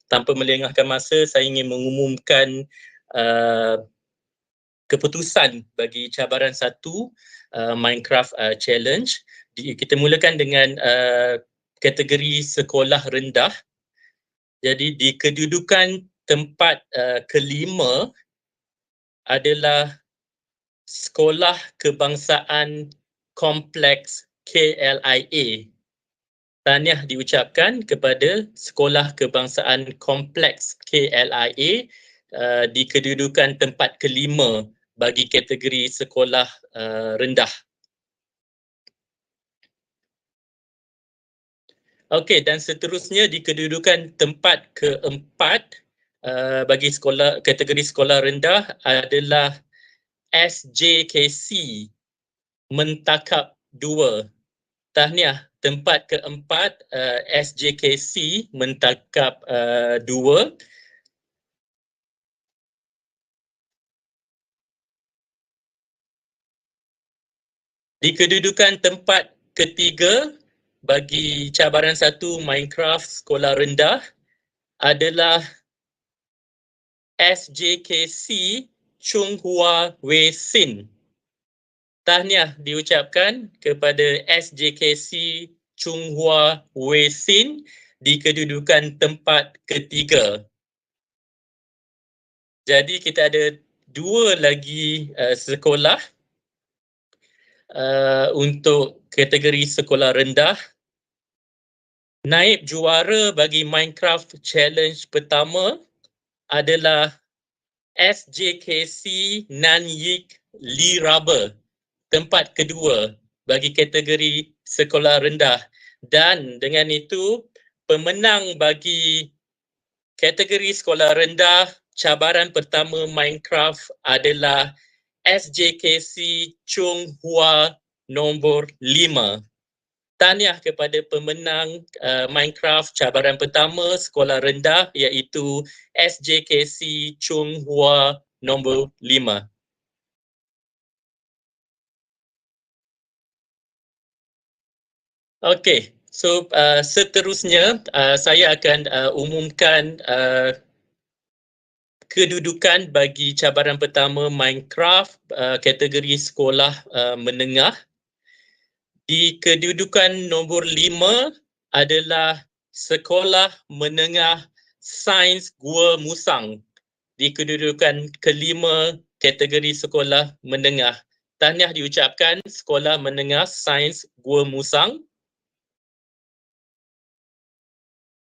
tanpa melengahkan masa, saya ingin mengumumkan keputusan bagi cabaran 1 Minecraft challenge. Kita mulakan dengan kategori sekolah rendah. Jadi di kedudukan tempat kelima adalah Sekolah Kebangsaan Kompleks KLIA. Tahniah diucapkan kepada Sekolah Kebangsaan Kompleks KLIA di kedudukan tempat kelima bagi kategori sekolah rendah. Okey, dan seterusnya di kedudukan tempat keempat bagi kategori sekolah rendah adalah SJKC Mentakap 2. Tahniah, tempat keempat SJKC Mentakap 2. Di kedudukan tempat ketiga bagi cabaran 1 Minecraft sekolah rendah adalah SJKC Chung Hua Wei Sin. Tahniah diucapkan kepada SJKC Chung Hua Wei Sin di kedudukan tempat ketiga. Jadi kita ada 2 lagi sekolah untuk kategori sekolah rendah. Naib juara bagi Minecraft Challenge pertama adalah SJKC Nanyik Lee Rubber, tempat kedua bagi kategori sekolah rendah. Dan dengan itu, pemenang bagi kategori sekolah rendah cabaran pertama Minecraft adalah SJKC Chung Hua nombor 5. Tahniah kepada pemenang Minecraft cabaran pertama sekolah rendah iaitu SJKC Chung Hua nombor 5. Okay, so seterusnya saya akan umumkan kedudukan bagi cabaran pertama Minecraft kategori sekolah menengah. Di kedudukan nombor 5 adalah Sekolah Menengah Sains Gua Musang. Di kedudukan kelima kategori sekolah menengah. Tahniah diucapkan Sekolah Menengah Sains Gua Musang.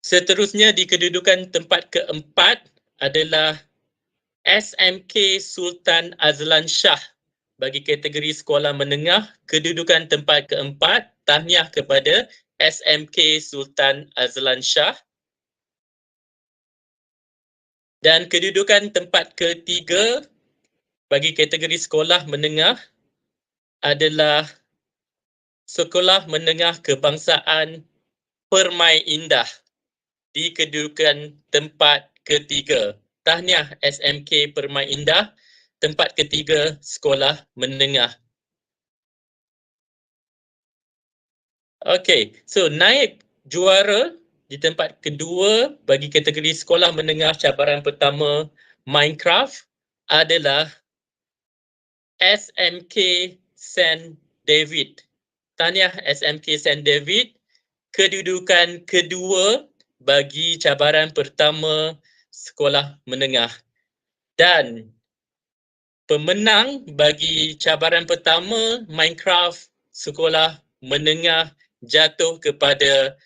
Seterusnya di kedudukan tempat keempat adalah SMK Sultan Azlan Shah bagi kategori sekolah menengah. Kedudukan tempat keempat, tahniah kepada SMK Sultan Azlan Shah. Dan kedudukan tempat ketiga bagi kategori sekolah menengah adalah Sekolah Menengah Kebangsaan Permai Indah di kedudukan tempat ketiga. Tahniah SMK Permai Indah, tempat ketiga sekolah menengah. Okay, so naib juara di tempat kedua bagi kategori sekolah menengah cabaran pertama Minecraft adalah SMK St. David. Tahniah SMK St. David, kedudukan kedua bagi cabaran pertama sekolah menengah. Dan pemenang bagi cabaran pertama Minecraft sekolah menengah jatuh kepada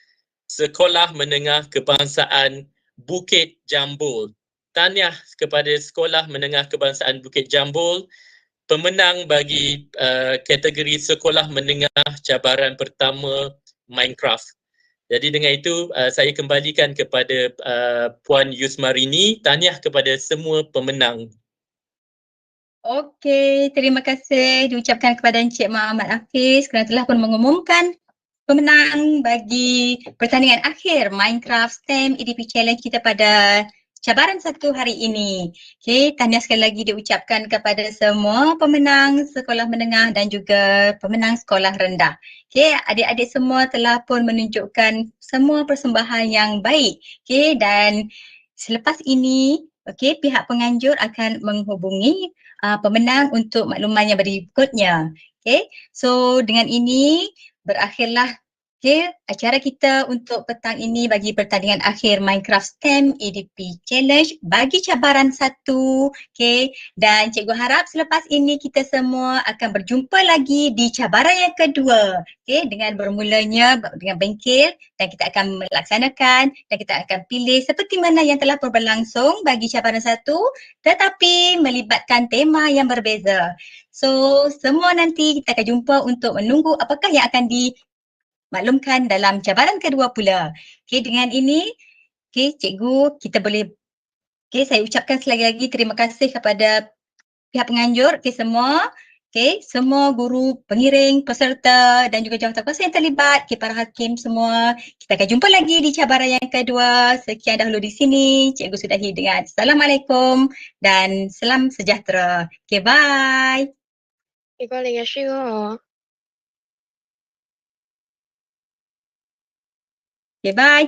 Sekolah Menengah Kebangsaan Bukit Jambul. Tahniah kepada Sekolah Menengah Kebangsaan Bukit Jambul, pemenang bagi kategori sekolah menengah cabaran pertama Minecraft. Jadi dengan itu saya kembalikan kepada Puan Yusmarini. Tahniah kepada semua pemenang. Okey, terima kasih diucapkan kepada Encik Muhammad Hafiz kerana telah pun mengumumkan pemenang bagi pertandingan akhir Minecraft STEM EDP Challenge kita pada cabaran satu hari ini. Okey, tahniah sekali lagi diucapkan kepada semua pemenang sekolah menengah dan juga pemenang sekolah rendah. Okey, adik-adik semua telah pun menunjukkan semua persembahan yang baik. Okey, dan selepas ini, okey, pihak penganjur akan menghubungi pemenang untuk makluman yang berikutnya. Okey, so dengan ini berakhirlah acara kita untuk petang ini bagi pertandingan akhir Minecraft STEM EDP Challenge bagi cabaran satu. Dan cikgu harap selepas ini kita semua akan berjumpa lagi di cabaran yang kedua. Dengan bermulanya dengan bengkel dan kita akan melaksanakan dan kita akan pilih seperti mana yang telah berlangsung bagi cabaran satu tetapi melibatkan tema yang berbeza. So semua nanti kita akan jumpa untuk menunggu apakah yang akan dimaklumkan dalam cabaran kedua pula. Dengan ini, cikgu kita boleh, saya ucapkan sekali lagi terima kasih kepada pihak penganjur, semua, semua guru, pengiring, peserta dan juga jawatan-kuasa yang terlibat, para hakim semua. Kita akan jumpa lagi di cabaran yang kedua. Sekian dahulu di sini. Cikgu sudahi dengan Assalamualaikum dan salam sejahtera. Bye. 一个那个是个。Bye.